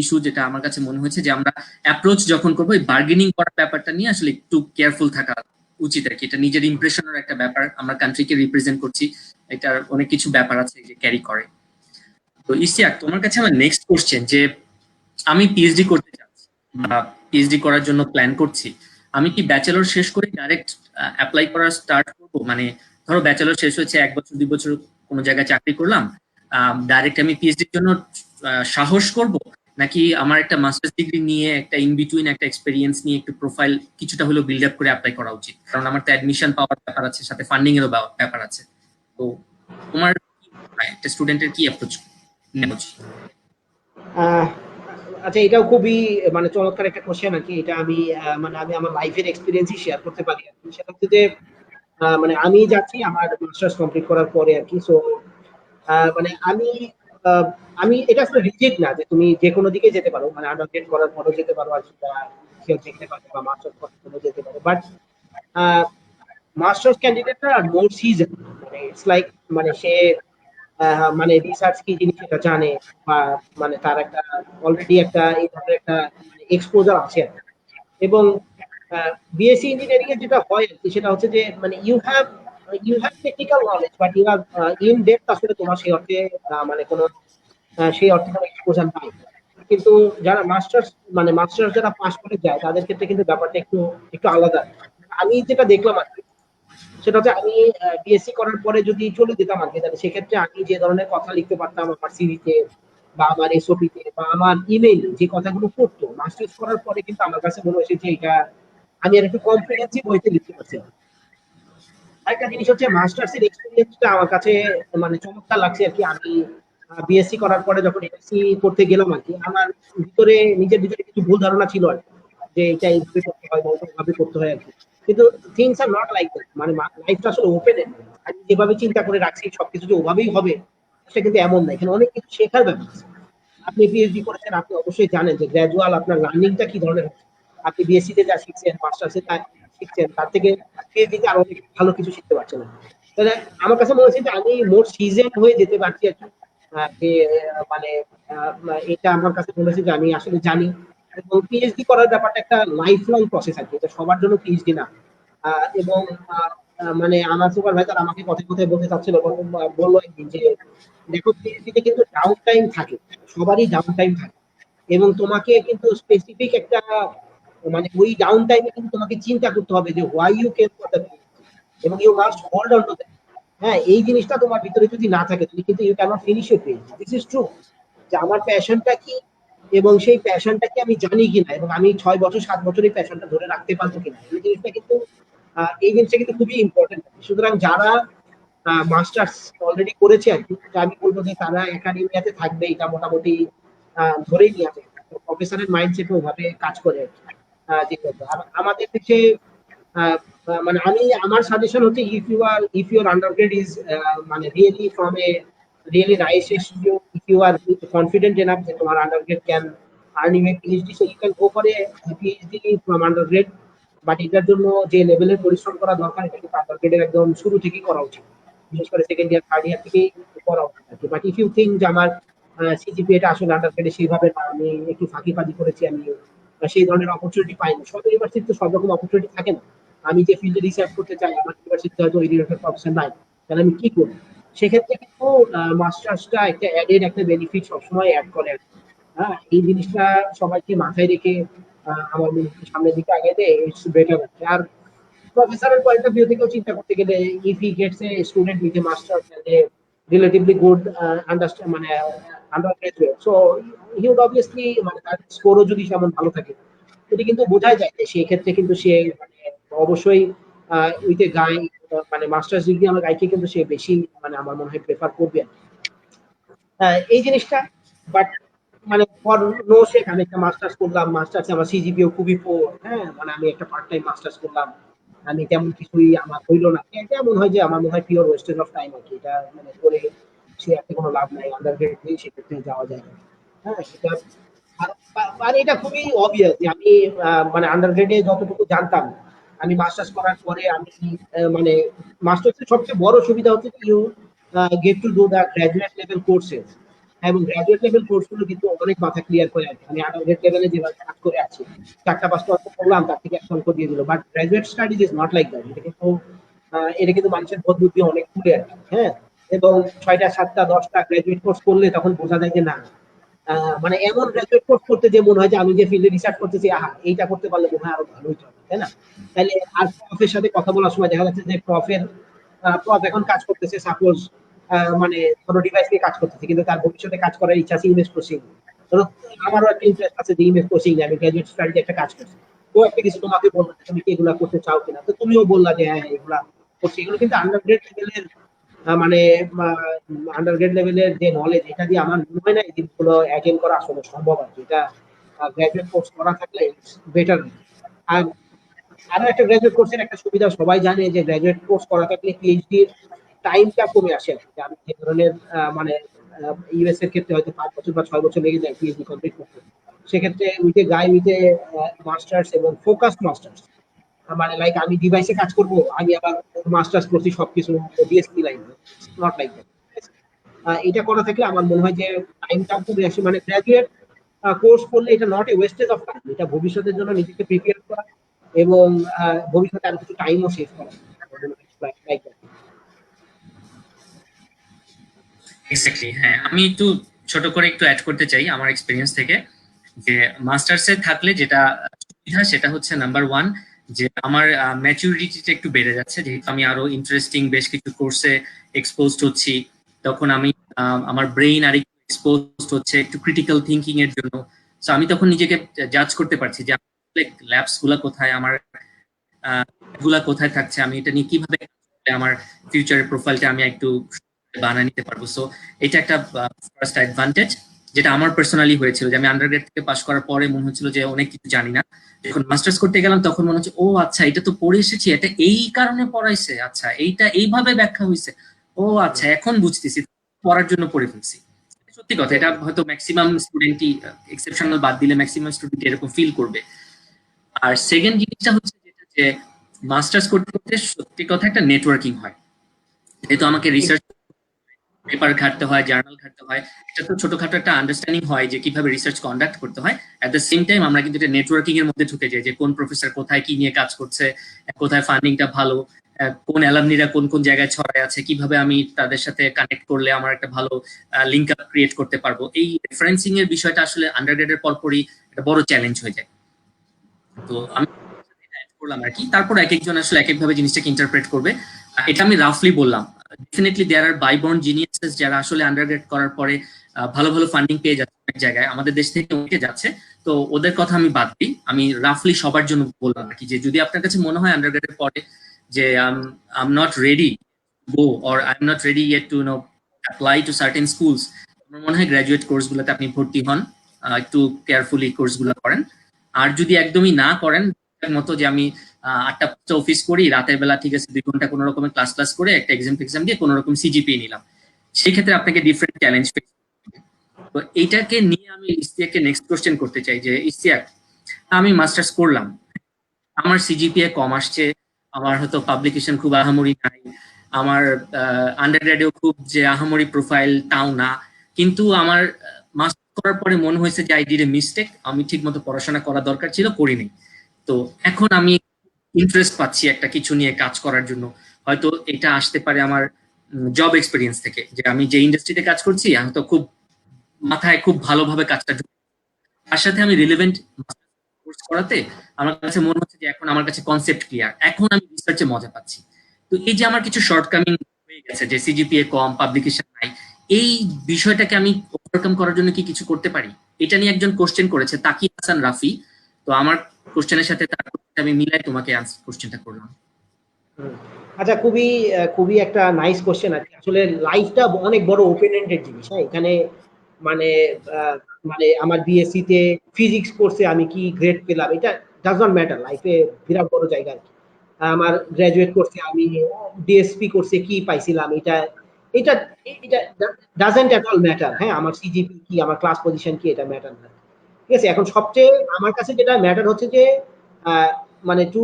ইস্যু যেটা আমার কাছে মনে হয়েছে যে আমরা অ্যাপ্রোচ যখন করবো এই বার্গেনিং করার ব্যাপারটা নিয়ে আসলে একটু কেয়ারফুল থাকা উচিত আর কি। এটা নিজের ইমপ্রেশনের একটা ব্যাপার, আমরা কান্ট্রিকে রিপ্রেজেন্ট করছি, এটার অনেক কিছু ব্যাপার আছে যে ক্যারি করে। তো ইশতিয়াক, তোমার কাছে আমার নেক্সট কোশ্চেন যে আমি পিএইচডি করতে চাচ্ছি বা পিএইচডি করার জন্য প্ল্যান করছি, আমি কি ব্যাচেলর শেষ করে ডাইরেক্ট অ্যাপ্লাই করা স্টার্ট করবো? মানে ধরো ব্যাচেলর শেষ হয়েছে 1 বছর 2 বছর কোনো জায়গায় চাকরি করলাম, ডাইরেক্ট আমি পিএইচডির জন্য সাহস করব, নাকি আমার একটা মাস্টার্স ডিগ্রি নিয়ে একটা ইন বিটুইন একটা এক্সপেরিয়েন্স নিয়ে একটু প্রোফাইল কিছুটা হলেও বিল্ড আপ করে অ্যাপ্লাই করা উচিত? কারণ আমার তো অ্যাডমিশন পাওয়ার ব্যাপার আছে, সাথে ফান্ডিং এরও ব্যাপার আছে। তো তোমার একটা স্টুডেন্টের কি অ্যাপ্রোচ নেওয়া উচিত? আহ, আচ্ছা, এটাও খুবই মানে চমৎকার একটা কোশ্চেন আর কি। এটা আমি মানে আমি আমার লাইফের এক্সপিরিয়েন্সই শেয়ার করতে পারি আর কি। সেটা হচ্ছে যে মানে আমি যাচ্ছি আমার মাস্টার্স কমপ্লিট করার পরে আর কি। সো মানে আহ, আমি এটা আসলে রিজেক্ট না যে তুমি যে কোনো দিকে যেতে পারো, মানে আন্ডারগ্রেড করার পরেও যেতে পারো আর কি, বা যেতে পারো বা মাস্টার্স করার পরেও যেতে পারো। বাট মাস্টার্স ক্যান্ডিডেটরা মোর সিজন, মানে ইটস লাইক মানে সে মানে রিসার্চ কি জিনিস সেটা জানে, বা মানে তার একটা অলরেডি একটা এই ধরনের একটা মানে এক্সপোজার আছে আর কি। এবং বিএসসি ইঞ্জিনিয়ারিং এর যেটা হয় আর কি, সেটা হচ্ছে যে মানে you have technical knowledge but you have in depth আসলে তোমার সেই অর্থে মানে কোনো সেই অর্থে কোনো এক্সপোজার নাই। কিন্তু যারা মাস্টার্স যারা পাস করে যায় তাদের ক্ষেত্রে কিন্তু ব্যাপারটা একটু একটু আলাদা। আমি যেটা দেখলাম আর কি, সেটা হচ্ছে আমি বিএসসি করার পরে যদি চলে যেতাম আর কি, তাহলে সেক্ষেত্রে আমি যে ধরনের কথা লিখতে পারতাম আমার সিভিতে বা আমার এসওপিতে বা আমার ইমেইল, যে কথাগুলো পড়তো মাস্টার্স করার পরে, কিন্তু আমার কাছে মনে হয়েছে যে এটা আমি আর একটু কমপ্রিহেন্সিভ হইতে লিখতে পারছি। আরেকটা জিনিস হচ্ছে মাস্টার্স এর এক্সপেরিয়েন্সটা আমার কাছে মানে চমৎকার লাগছে আর কি। আমি বিএসসি করার পরে যখন এমএসসি করতে গেলাম আর কি, আমার নিজের ভিতরে কিছু ভুল ধারণা ছিল আর কি, যে এটা এইভাবে করতে হয় বা ওইভাবে করতে হয় আর কি। কিন্তু things are not like that, মানে লাইফটা আসলে ওপেন এন্ড। আমি যেভাবে চিন্তা করে রাখছি সবকিছু যে ওভাবেই হবে সেটা কিন্তু এমন না, এখানে অনেক কিছু শেখার ব্যাপার আছে। আপনি পিএইচডি করেছেন, আপনি অবশ্যই জানেন যে গ্র্যাজুয়াল আপনার লার্নিংটা কি ধরনের হচ্ছে। আপনি বিএসসি তে যা শিখছেন, মাস্টার্সে তা শিখছেন, তার থেকে পিএইচডি তে আরো অনেক ভালো কিছু শিখতে পারছেন। তাহলে আমার কাছে মনে হচ্ছে যে আমি মোর সিজন হয়ে যেতে পারছি আর কি। যে মানে এটা আমার কাছে মনে হচ্ছে যে আমি আসলে জানি। এবং পিএইচডি করার ব্যাপারটা একটা লাইফ লং প্রসেস আর কি, এটা সবার জন্য পিএইচডি না। এবং মানে আমার সুপারভাইজার আমাকে কথায় কথায় বলতে চাচ্ছিল, বললো একদিন যে দেখো পিএইচডিতে কিন্তু ডাউন টাইম থাকে, সবারই ডাউন টাইম থাকে, এবং তোমাকে কিন্তু স্পেসিফিক একটা মানে ওই ডাউন টাইমে কিন্তু তোমাকে চিন্তা করতে হবে যে why you came for the PhD, এবং you must hold on to that. হ্যাঁ, এই জিনিসটা তোমার ভিতরে যদি না থাকে তুমি কিন্তু you can't finish your PhD. This is true, যে আমার প্যাশনটা কি এবং সেই প্যাশনটাকে আমি জানি কিনা, এবং আমি 6 বছর 7 বছর এই প্যাশনটা ধরে রাখতে পারবো কিনা, এই জিনিসটা কিন্তু এই জিনিসটা কিন্তু খুবই ইম্পর্টেন্ট। সুতরাং যারা মাস্টার্স অলরেডি করেছে আর কি, আমি বলবো যে তারা একাডেমিয়াতে থাকবে, এটা মোটামুটি ধরেই নিয়ে যায়। প্রফেসরের মাইন্ডসেট ওইভাবে কাজ করে আর কি। যে আমাদের দেশে মানে আমি আমার সাজেশন হচ্ছে, ইফ ইউর আন্ডারগ্রেড ইজ মানে really from a really nice institute, if you are confident enough যে তোমার undergrad can earning a PhD, so you can go for a PhD from undergrad. But এটার জন্য যে লেভেলের পরিশ্রম করা দরকার, এটা কিন্তু আন্ডারগ্রেডের একদম শুরু থেকেই করা উচিত, বিশেষ করে সেকেন্ড ইয়ার থার্ড ইয়ার থেকেই করা উচিত। বাট ইফ ইউ থিঙ্ক যে আমার সিজিপিএটা আসলে আন্ডারগ্রেডে সেইভাবে না, আমি একটু ফাঁকিবাজি করেছি, আমি সেই ধরনের অপরচুনিটি পাইনি, সব ইউনিভার্সিটিতে সব রকম অপরচুনিটি থাকে না, আমি যে ফিল্ডে রিসার্চ করতে চাই আমার ইউনিভার্সিটিতে হয়তো ওই রিলেটেড প্রফেসর নাই, তাহলে আমি কি করবো? সেক্ষেত্রে কিন্তু মাস্টার্সটা একটা অ্যাডেড একটা বেনিফিট সবসময় অ্যাড করে। হ্যাঁ, এই জিনিসটা সবাইকে মাথায় রেখে আমার মনে হয় সামনের দিকে আগাইতে ইটস বেটার। আর প্রফেসরের পয়েন্ট অফ ভিউ থেকেও চিন্তা করতে গেলে, if he gets a student with a masters and a relatively good understand মানে undergraduate, so he would obviously মানে তার স্কোরও যদি সেমন ভালো থাকে, এটা কিন্তু বোঝাই যায় যে সেই ক্ষেত্রে কিন্তু সে মানে অবশ্যই উইথ এ গাই মানে মাস্টার্স ডিগ্রি আমার গাইকে কিন্তু সে বেশি মানে আমার মনে হয় প্রেফার করবে এই জিনিসটা। বাট মানে ফর নো শেক আমি একটা মাস্টার্স করলাম, মাস্টার্সে আমার সিজিপিও খুবই পোর, হ্যাঁ মানে আমি একটা পার্ট টাইম মাস্টার্স করলাম, আমি তেমন কিছুই আমার হইলো না, এটা মনে হয় যে আমার মনে হয় পিওর ওয়েস্টেজ অফ টাইম আর কি। এটা মানে করে সে একটা কোনো লাভ নাই, আন্ডারগ্রেড দিয়ে সেক্ষেত্রে যাওয়া যায় না। হ্যাঁ, এটা আর এটা খুবই অবভিয়াস যে আমি মানে আন্ডারগ্রেডে যতটুকু জানতাম, আমি মাস্টার্স করার পরে আমি মানে মাস্টার্সের সবচেয়ে বড় সুবিধা হচ্ছে you get to do the graduate level courses, এবং গ্রাজুয়েট লেভেল কোর্স গুলো কিন্তু অনেক মাথা ক্লিয়ার করে আর কি। আমি আন্ডারগ্রেড লেভেলে যেভাবে কাজ করে আছি, 4টা 5টা অঙ্ক করলাম, তার থেকে একটা অঙ্ক দিয়ে দিল, but graduate studies is not like that. এটা কিন্তু মানুষের বোধ বুদ্ধি অনেক খুলে আর কি। হ্যাঁ, এবং 6টা 7টা 10টা গ্রাজুয়েট কোর্স করলে তখন বোঝা যায় যে না, মানে এমন গ্রাজুয়েট কোর্স করতে যে মনে হয় যে আমি যে ফিল্ডে রিসার্চ করতেছি, আহা এইটা করতে পারলে মনে হয় আরো ভালো হতো, তাই না? তাহলে আর প্রফের সাথে কথা বলার সময় দেখা যাচ্ছে যে প্রফ এখন কাজ করতেছে, সাপোজ মানে কোনো ডিভাইস নিয়ে কাজ করতেছে, কিন্তু তার ভবিষ্যতে কাজ করার ইচ্ছা আছে ইমেজ প্রসেসিং। ধরো আমারও একটা ইন্টারেস্ট আছে যে ইমেজ প্রসেসিং, আমি গ্রাজুয়েট স্টাডিতে একটা কাজ করছি, ও একটা কিছু তোমাকে বললো তুমি কি এগুলা করতে চাও কিনা, তো তুমিও বললা যে হ্যাঁ এগুলা করছি। এগুলো কিন্তু আন্ডারগ্রেড লেভেলের মানে আন্ডারগ্রেড লেভেলের যে নলেজ, এটা দিয়ে আমার মনে হয় না এই জিনিসগুলো অ্যাটেন্ড করা আসলে সম্ভব আর কি। এটা গ্রাজুয়েট কোর্স করা থাকলে বেটার। আর আরো একটা গ্রাজুয়েট কোর্সের একটা সুবিধা সবাই জানে যে গ্রাজুয়েট কোর্স করা থাকলে পিএইচডি এর টাইমটা কমে আসে আর কি। আমি যে ধরনের মানে ইউএস এর ক্ষেত্রে হয়তো 5 বছর বা 6 বছর লেগে যায় পিএইচডি কমপ্লিট করতে, সেক্ষেত্রে with a guy with a masters এবং ফোকাসড মাস্টার্স, মানে লাইক আমি ডিভাইসে কাজ করব, আমি আবার মাস্টার্স করছি সবকিছু DSP line, not like that. এটা করা থাকলে আমার মনে হয় যে টাইমটাও কমে আসে, মানে গ্রাজুয়েট কোর্স করলে এটা not a wastage of time, এটা ভবিষ্যতের জন্য নিজেকে প্রিপেয়ার করা এবং ভবিষ্যতে আরো কিছু টাইমও সেভ করা। Like that. এক্স্যাক্টলি, হ্যাঁ আমি একটু ছোট করে একটু অ্যাড করতে চাই আমার এক্সপিরিয়েন্স থেকে, যে মাস্টার্সে থাকলে যেটা সুবিধা সেটা হচ্ছে নাম্বার ওয়ান, যে আমার ম্যাচুরিটিটা একটু বেড়ে যাচ্ছে, যেহেতু আমি আরো ইন্টারেস্টিং বেশ কিছু কোর্সে এক্সপোজড হচ্ছি, তখন আমি আমার ব্রেইন আর একটু এক্সপোজড হচ্ছে একটু ক্রিটিক্যাল থিঙ্কিং এর জন্য। সো আমি তখন নিজেকে জাজ করতে পারছি যে ল্যাবস গুলা কোথায়, আমার গুলা কোথায় থাকছে, আমি এটা নিয়ে কিভাবে আমার ফিউচারের প্রোফাইলটা আমি একটু বানিয়ে নিতে পারবো। সো এটা একটা ফার্স্ট অ্যাডভান্টেজ, যেটা আমার পার্সোনালি হয়েছিল, যে আমি আন্ডারগ্রেড থেকে পাস করার পরে মনে হচ্ছিল যে অনেক কিছু জানি না, যখন মাস্টার্স করতে গেলাম তখন মনে হচ্ছে ও আচ্ছা এটা তো পড়ে এসেছি, এটা এই কারণে পড়াইছে, আচ্ছা এইটা এইভাবে ব্যাখ্যা হয়েছে, ও আচ্ছা এখন বুঝতেছি, পড়ার জন্য পড়ে ফেলছি। সত্যি কথা, এটা হয়তো ম্যাক্সিমাম স্টুডেন্টই, এক্সেপশনাল বাদ দিলে ম্যাক্সিমাম স্টুডেন্ট এরকম ফিল করবে। আর সেকেন্ড জিনিসটা হচ্ছে যেটা, যে মাস্টার্স করতে করতে সত্যি কথা একটা নেটওয়ার্কিং হয়, যেহেতু আমাকে রিসার্চ পেপার ঘাটতে হয়, জার্নাল ঘাটতে হয়, এটা তো ছোটখাটো একটা আন্ডারস্ট্যান্ডিং হয় যে কিভাবে রিসার্চ কন্ডাক্ট করতে হয়। এট দ্য সেম টাইম আমরা কিন্তু এটা নেটওয়ার্কিং এর মধ্যে ঢুকে যাই, যে কোন প্রফেসর কোথায় কি নিয়ে কাজ করছে, কোথায় ফান্ডিংটা ভালো, কোন অ্যালামনিরা কোন কোন জায়গায় ছড়ায় আছে, কিভাবে আমি তাদের সাথে কানেক্ট করলে আমার একটা ভালো লিঙ্ক আপ ক্রিয়েট করতে পারবো। এই রেফারেন্সিং এর বিষয়টা আসলে আন্ডারগ্রেডের পরপরই একটা বড় চ্যালেঞ্জ হয়ে যায়। তো আমি করলাম আর কি। তারপর এক একজন আসলে এক একভাবে জিনিসটাকে ইন্টারপ্রেট করবে। এটা আমি রাফলি বললাম। ডেফিনেটলি দেয়ার আর বাইবর্ন জিনিয়াসেস যারা আসলে আন্ডারগ্রেড করার পরে ভালো ভালো ফান্ডিং পেয়ে যাচ্ছে অনেক জায়গায়, আমাদের দেশ থেকে উঠে যাচ্ছে। তো ওদের কথা আমি বাদ দিই, আমি রাফলি সবার জন্য বললাম আর কি, যে যদি আপনার কাছে মনে হয় আন্ডারগ্রেডের পরে যে I am not ready go, or I am not ready yet to know apply to certain schools, আমার মনে হয় গ্রাজুয়েট কোর্সগুলোতে আপনি ভর্তি হন, একটু কেয়ারফুলি কোর্সগুলো করেন। আর যদি একদমই না করেন মতো যে আমি 8টা অফিস করি, রাতের বেলা ঠিক আছে 2 ঘন্টা কোনো রকমের ক্লাস করে একটা এক্সাম দিয়ে কোনো রকম সিজিপিএ নিলাম, সেই ক্ষেত্রে আপনাকে ডিফারেন্ট চ্যালেঞ্জ ফেস। তো এইটাকে নিয়ে আমি ইস্তিয়াককে নেক্সট কোশ্চেন করতে চাই যে ইস্তিয়াক, আমি মাস্টার্স করলাম, আমার সিজিপিএ কম আসছে, আমার হয়তো পাবলিকেশন খুব আহামরি নাই, আমার আন্ডারগ্রেডেও খুব যে আহামরি প্রোফাইল তাও না, কিন্তু আমার মাস্টার্স করার পরে মনে হয়েছে যে আই ডিড এ মিস্টেক, আমি ঠিক মতো পড়াশোনা করা দরকার ছিল, করিনি। তো এখন আমি ইন্টারেস্ট পাচ্ছি একটা কিছু নিয়ে কাজ করার জন্য, হয়তো এটা আসতে পারে আমার জব এক্সপিরিয়েন্স থেকে, যে আমি যে ইন্ডাস্ট্রিতে কাজ করছি হয়তো খুব মাথায় খুব ভালোভাবে কাজটা তার সাথে আমি রিলেভেন্ট কোর্স করাতে আমার কাছে মনে হচ্ছে যে এখন আমার কাছে কনসেপ্ট ক্লিয়ার, এখন আমি রিসার্চে মজা পাচ্ছি। তো এই যে আমার কিছু শর্টকামিং হয়ে গেছে, যে সিজিপিএ কম, পাবলিকেশন নাই, এই বিষয়টাকে আমি ওভারকাম করার জন্য কি কিছু করতে পারি? এটা নিয়ে একজন কোশ্চেন করেছে, তাকি হাসান রাফি। তো আমার কোশ্চেনের সাথে তার আমি মিলাই তোমাকে কোশ্চেনটা করলাম। আচ্ছা, খুবই খুবই একটা নাইস কোশ্চেন আর কি। আসলে লাইফটা অনেক বড় ওপেন এন্ডেড জিনিস। হ্যাঁ, এখানে মানে মানে আমার বিএসসি তে ফিজিক্স কোর্সে আমি কি গ্রেড পেলাম এটা ডাজ নট ম্যাটার, লাইফে বিরাট বড় জায়গা আর কি। আমার গ্রাজুয়েট কোর্সে আমি ডিএসপি কোর্সে কি পাইছিলাম এটা এটা এটা ডাজন্ট এট অল ম্যাটার। হ্যাঁ, আমার সিজিপি কি, আমার ক্লাস পজিশন কি, এটা ম্যাটার না। ঠিক আছে, এখন সবচেয়ে আমার কাছে যেটা ম্যাটার হচ্ছে যে মানে to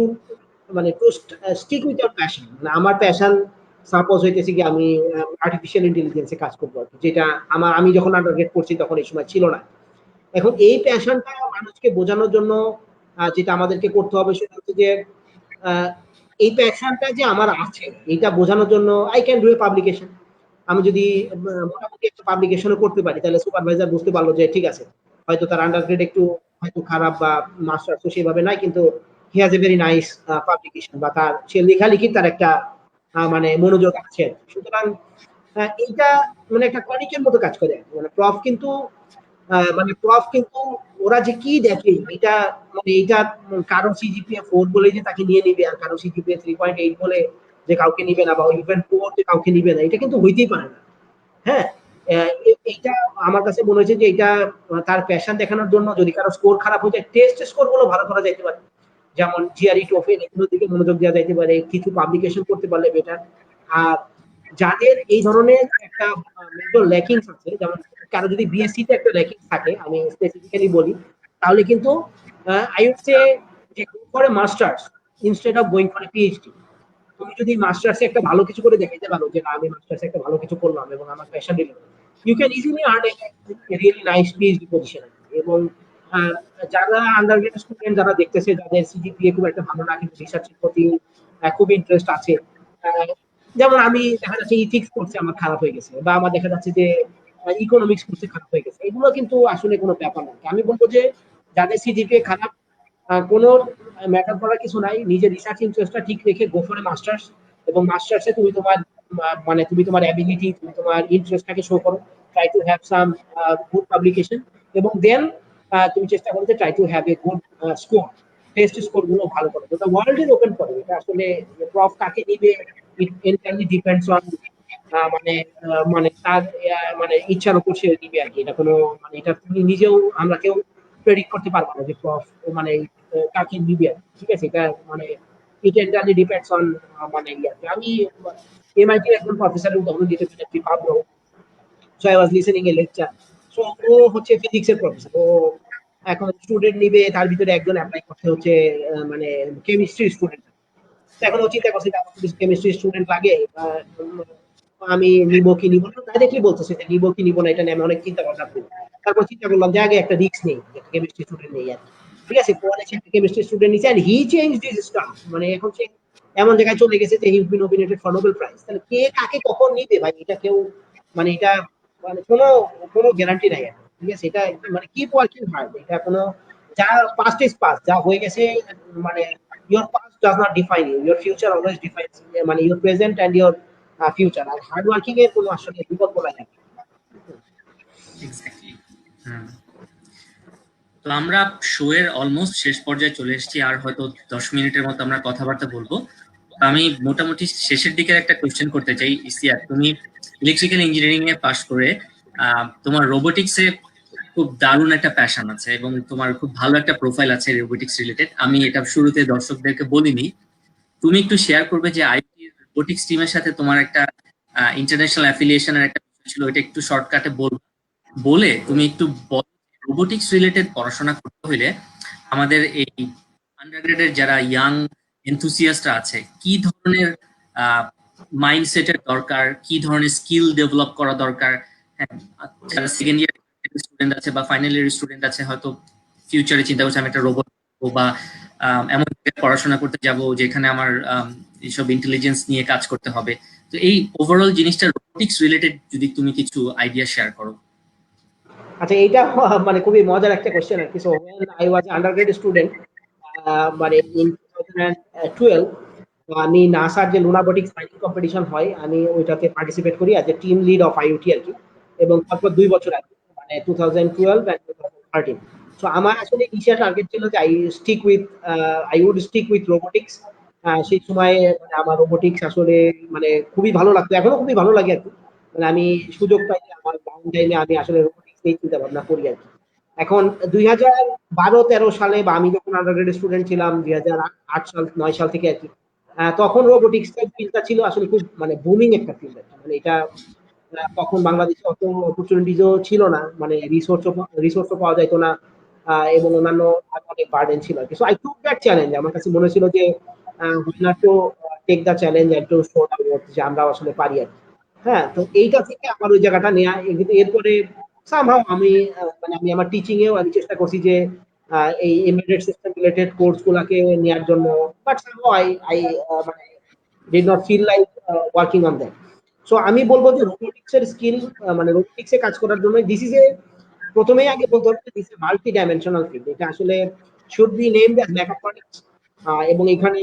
to stick with your passion. মানে আমার প্যাশন সাপোজ হইতেছে কি আমি আর্টিফিশিয়াল ইন্টেলিজেন্সে কাজ করবো আর কি, যেটা আমি যখন আন্ডারগ্রেড করছি তখন এই সময় ছিল না। এখন এই প্যাশনটা মানুষকে বোঝানোর জন্য যেটা আমাদেরকে করতে হবে সেটা হচ্ছে যে এই প্যাশনটা যে আমার আছে এটা বোঝানোর জন্য I can do A publication. আমি যদি মোটামুটি একটা পাবলিকেশনও করতে পারি, তাহলে সুপারভাইজার বুঝতে পারলো যে ঠিক আছে, হয়তো তার আন্ডারগ্রেড একটু হয়তো খারাপ বা মাস্টার্স তো সেভাবে নাই, কিন্তু he has a very nice publication, বা তার সে লেখালেখি তার একটা মানে মনোযোগ আছে। সুতরাং এইটা মানে একটা কনিকের মতো কাজ করে। মানে প্রফ কিন্তু ওরা যে কি দেখে এটা মানে এইটা কারো সিজিপিএ 4 বলে যে তাকে নিয়ে নিবে, আর কারো সিজিপিএ 3.8 বলে যে কাউকে নিবে না, বা ইভেন 4 যে কাউকে নিবে না, এটা কিন্তু হইতেই পারে না। হ্যাঁ, এইটা আমার কাছে মনে হয়েছে যে এটা তার প্যাশন দেখানোর জন্য যদি কারো স্কোর খারাপ হয়ে যায়, টেস্ট স্কোর গুলো ভালো করা যাইতে পারে, যেমন জিআরই টোফেল এগুলোর দিকে মনোযোগ দেওয়া যাইতে পারে, কিছু পাবলিকেশন করতে পারলে বেটার। আর যাদের এই ধরনের একটা মেজর ল্যাকিংস আছে, যেমন কারো যদি বিএসসি তে একটা ল্যাকিংস থাকে, আমি স্পেসিফিক্যালি বলি, তাহলে কিন্তু আই উড সে যে গো for A masters instead of going for a PhD. তুমি যদি মাস্টার্সে একটা ভালো কিছু করে দেখাইতে পারো যে না, আমি মাস্টার্সে একটা ভালো কিছু করলাম এবং আমার passion related, you can easily earn a really nice PhD position. এবং যারা আন্ডারগ্রেড স্টুডেন্ট যারা দেখতেছে, যাদের সিজিপিএ খুব একটা ভালো না কিন্তু রিসার্চের প্রতি খুব ইন্টারেস্ট আছে, যেমন আমি দেখা যাচ্ছে ইথিক্স করছে আমার খারাপ হয়ে গেছে, বা আমার দেখা যাচ্ছে যে ইকোনমিক্স করছে খারাপ হয়ে গেছে, এগুলো কিন্তু আসলে কোনো ব্যাপার না। আমি বলবো যে যাদের সিজিপিএ খারাপ কোনো ম্যাটার করার কিছু নাই, নিজের রিসার্চ ইন্টারেস্টটা ঠিক রেখে গো ফর এ মাস্টার্স। এবং মাস্টার্সে তুমি তোমার মানে তুমি তোমার অ্যাবিলিটি, তুমি তোমার ইন্টারেস্টটাকে শো করো, try to have some good publication, এবং দেন তুমি চেষ্টা করো যে try to have a good score, test score গুলো ভালো করো। তো ওয়ার্ল্ড ইজ ওপেন ফর এটা। আসলে প্রফ কাকে নিবে ইট এনটায়ারলি ডিপেন্ডস অন মানে মানে তার মানে ইচ্ছার উপর সে দিবে আর কি। এটা কোনো মানে এটা তুমি নিজেও আমরা কেউ প্রেডিক্ট করতে পারবো না যে প্রফ মানে কাকে নিবে। ঠিক আছে, এটা মানে ইট এন্টারলি ডিপেন্ডস অন মানে ইয়াতে। আমি এমআইটির একজন প্রফেসরের উদাহরণ দিতে পারি, Pablo. So I was listening a lecture. So ও হচ্ছে ফিজিক্সের প্রফেসর, ও এখন স্টুডেন্ট নিবে, তার ভিতরে একজন অ্যাপ্লাই করতে হচ্ছে মানে কেমিস্ট্রি স্টুডেন্ট। এখন ও চিন্তা করছে যে আমার কেমিস্ট্রি স্টুডেন্ট লাগে, আমি নিব কি নিব না, ডাইরেক্টলি বলতেছে যে নিব কি নিব না, এটা নিয়ে আমি অনেক চিন্তা ভাবনা করি। তারপর চিন্তা করলাম যে আগে একটা রিস্ক নেই, একটা কেমিস্ট্রি স্টুডেন্ট নেই আর কি। ঠিক আছে, পরে সে একটা কেমিস্ট্রি স্টুডেন্ট নিছে, and he change this stuff. মানে এখন সে এমন জায়গায় চলে গেছে যে he been nominated for Nobel prize. তাহলে কে কাকে কখন নিবে ভাই, এটা কেউ মানে এটা মানে কোনো কোনো গ্যারান্টি নাই এখন। ঠিক আছে, এটা মানে কিপ ওয়ার্কিং হার্ড, এটা কোনো যা পাস্ট ইজ পাস্ট, যা হয়ে গেছে মানে your past does not define you, your future always defines মানে your present and your future. আর হার্ড ওয়ার্কিং এর কোনো আসলে বিকল্প নাই। এক্স্যাক্টলি। হুম। তো আমরা শো এর অলমোস্ট শেষ পর্যায়ে চলে এসেছি, আর হয়তো 10 মিনিটের মতো আমরা কথাবার্তা বলবো। তো আমি মোটামুটি শেষের দিকের একটা কোয়েশ্চেন করতে চাই। ইসিয়া, তুমি ইলেকট্রিক্যাল ইঞ্জিনিয়ারিং এ পাশ করে তোমার রোবোটিক্সে খুব দারুণ একটা প্যাশন আছে এবং তোমার খুব ভালো একটা প্রোফাইল আছে রোবোটিক্স রিলেটেড। আমি এটা শুরুতে দর্শকদেরকে বলিনি, তুমি একটু শেয়ার করবে যে আইটি রোবোটিক্স টিমের সাথে তোমার একটা ইন্টারন্যাশনাল অ্যাফিলিয়েশনের একটা বিষয় ছিল, এটা একটু শর্টকাটে বলে তুমি একটু রোবোটিক্স রিলেটেড পড়াশোনা করতে হইলে আমাদের এই আন্ডারগ্রেডের যারা ইয়াং এনথুসিয়াস্টরা আছে, কি ধরনের মাইন্ডসেটের দরকার, কি ধরনের স্কিল ডেভেলপ করা দরকার। হ্যাঁ, যারা সেকেন্ড ইয়ার স্টুডেন্ট আছে বা ফাইনাল ইয়ার স্টুডেন্ট আছে, হয়তো ফিউচারে চিন্তা করছে আমি একটা রোবট বা এমন পড়াশোনা করতে যাব যেখানে আমার এইসব ইন্টেলিজেন্স নিয়ে কাজ করতে হবে। তো এই ওভারঅল জিনিসটা রোবোটিক্স রিলেটেড যদি তুমি কিছু আইডিয়া শেয়ার করো। আচ্ছা, এইটা মানে খুবই মজার একটা কোশ্চেন আর কি। So when I was undergrad student, মানে in 2012 আমি নাসার যে লুনাবোটিক্স ফাইটিং কম্পিটিশন হয়, আমি ওইটাতে পার্টিসিপেট করি as a team lead of IoT আর কি। এবং তারপর 2 বছর আগে মানে 2012 and 2013। সো আমার আসলে ইনিশিয়াল টার্গেট ছিল যে I would stick with robotics. সেই সময় মানে আমার রোবোটিক্স আসলে মানে খুবই ভালো লাগতো, এখনো খুবই ভালো লাগে আর কি। মানে আমি সুযোগ পাইলে আমার ডাউন টাইমে আমি আসলে রোবোটিক্স নিয়ে চিন্তা ভাবনা করি আর কি। এখন 2012-13 সালে বা আমি যখন আন্ডারগ্রেড স্টুডেন্ট ছিলাম 2008-9 সাল থেকে আর কি, তখন রোবোটিক্স ফিল্ডটা ছিল আসলে খুব মানে বুমিং একটা ফিল্ড। মানে এটা তখন বাংলাদেশে অত অপরচুনিটিজও ছিল না, মানে রিসোর্সও পাওয়া যাইতো না, এবং অন্যান্য অনেক বার্ডেন ছিল আর কি। So I took that challenge. আমার কাছে মনে হয়েছিল যে we not to take the challenge and to show the worth, যে আমরা আসলে পারি আর কি। হ্যাঁ, তো এইটা থেকে আমার ওই জায়গাটা নেওয়া। কিন্তু এরপরে সামহাও আমি মানে আমি আমার টিচিং এও আমি চেষ্টা করছি যে এই এমবেডেড সিস্টেম রিলেটেড কোর্স গুলাকে নেওয়ার জন্য, বাট সামহাও আই আই মানে did not feel like working on that. So আমি বলবো যে রোবোটিক্স এর স্কিল মানে রোবোটিক্স এ কাজ করার জন্য দিস ইজ এ, প্রথমেই আগে বলতে হবে this is multi dimensional field. এটা আসলে should be named as mechatronics. এবং এখানে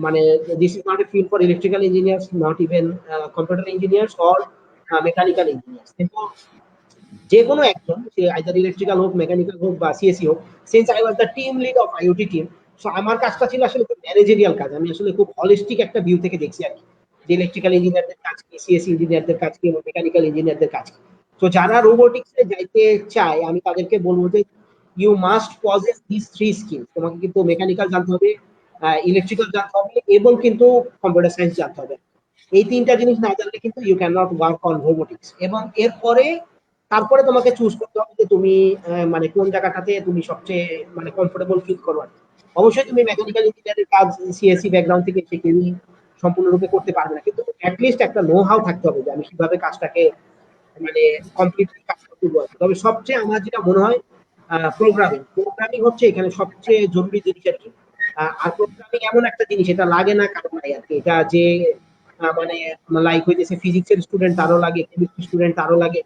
মানে this is not a field for electrical engineers, not even computer engineers or mechanical engineers. কিন্তু যে কোনো একজন, সে আইদার ইলেকট্রিক্যাল হোক, মেকানিক্যাল হোক বা সিএসসি হোক, since I was the team lead of IoT team, so আমার কাজটা ছিল আসলে খুব ম্যানেজেরিয়াল কাজ। আমি আসলে খুব হলিস্টিক একটা ভিউ থেকে দেখছি আর কি, যে ইলেকট্রিক্যাল ইঞ্জিনিয়ারদের কাজ কি, সিএসসি ইঞ্জিনিয়ারদের কাজ কি, এবং মেকানিক্যাল ইঞ্জিনিয়ারদের কাজ কি। তো যারা রোবোটিক্সে যাইতে চায় আমি তাদেরকে বলবো যে you must possess this three skill. তোমাকে কিন্তু মেকানিক্যাল জানতে হবে, ইলেকট্রিক্যাল জানতে হবে, এবং কিন্তু কম্পিউটার সায়েন্স জানতে হবে। এই তিনটা জিনিস না জানলে কিন্তু you can not work on robotics. এবং এরপরে তারপরে তোমাকে চুজ করতে হবে যে তুমি মানে কোন জায়গাটাতে তুমি সবচেয়ে মানে কমফোর্টেবল ফিল করো আর কি। অবশ্যই তুমি মেকানিক্যাল ইঞ্জিনিয়ারের কাজ সিএসসি ব্যাকগ্রাউন্ড থেকে সে কেউই সম্পূর্ণরূপে করতে পারবে না, কিন্তু অ্যাটলিস্ট একটা নো হাউ থাকতে হবে যে আমি কিভাবে কাজটাকে মানে কমপ্লিটলি কাজ করতে পারবো। তবে সবচেয়ে আমার যেটা মনে হয় প্রোগ্রামিং হচ্ছে এখানে সবচেয়ে জরুরি জিনিস আর কি। আর প্রোগ্রামিং এমন একটা জিনিস, এটা লাগে না কারণ নাই আর কি। এটা যে মানে লাইক হইতেছে ফিজিক্সের স্টুডেন্ট তারও লাগে, কেমিস্ট্রি স্টুডেন্ট তারও লাগে,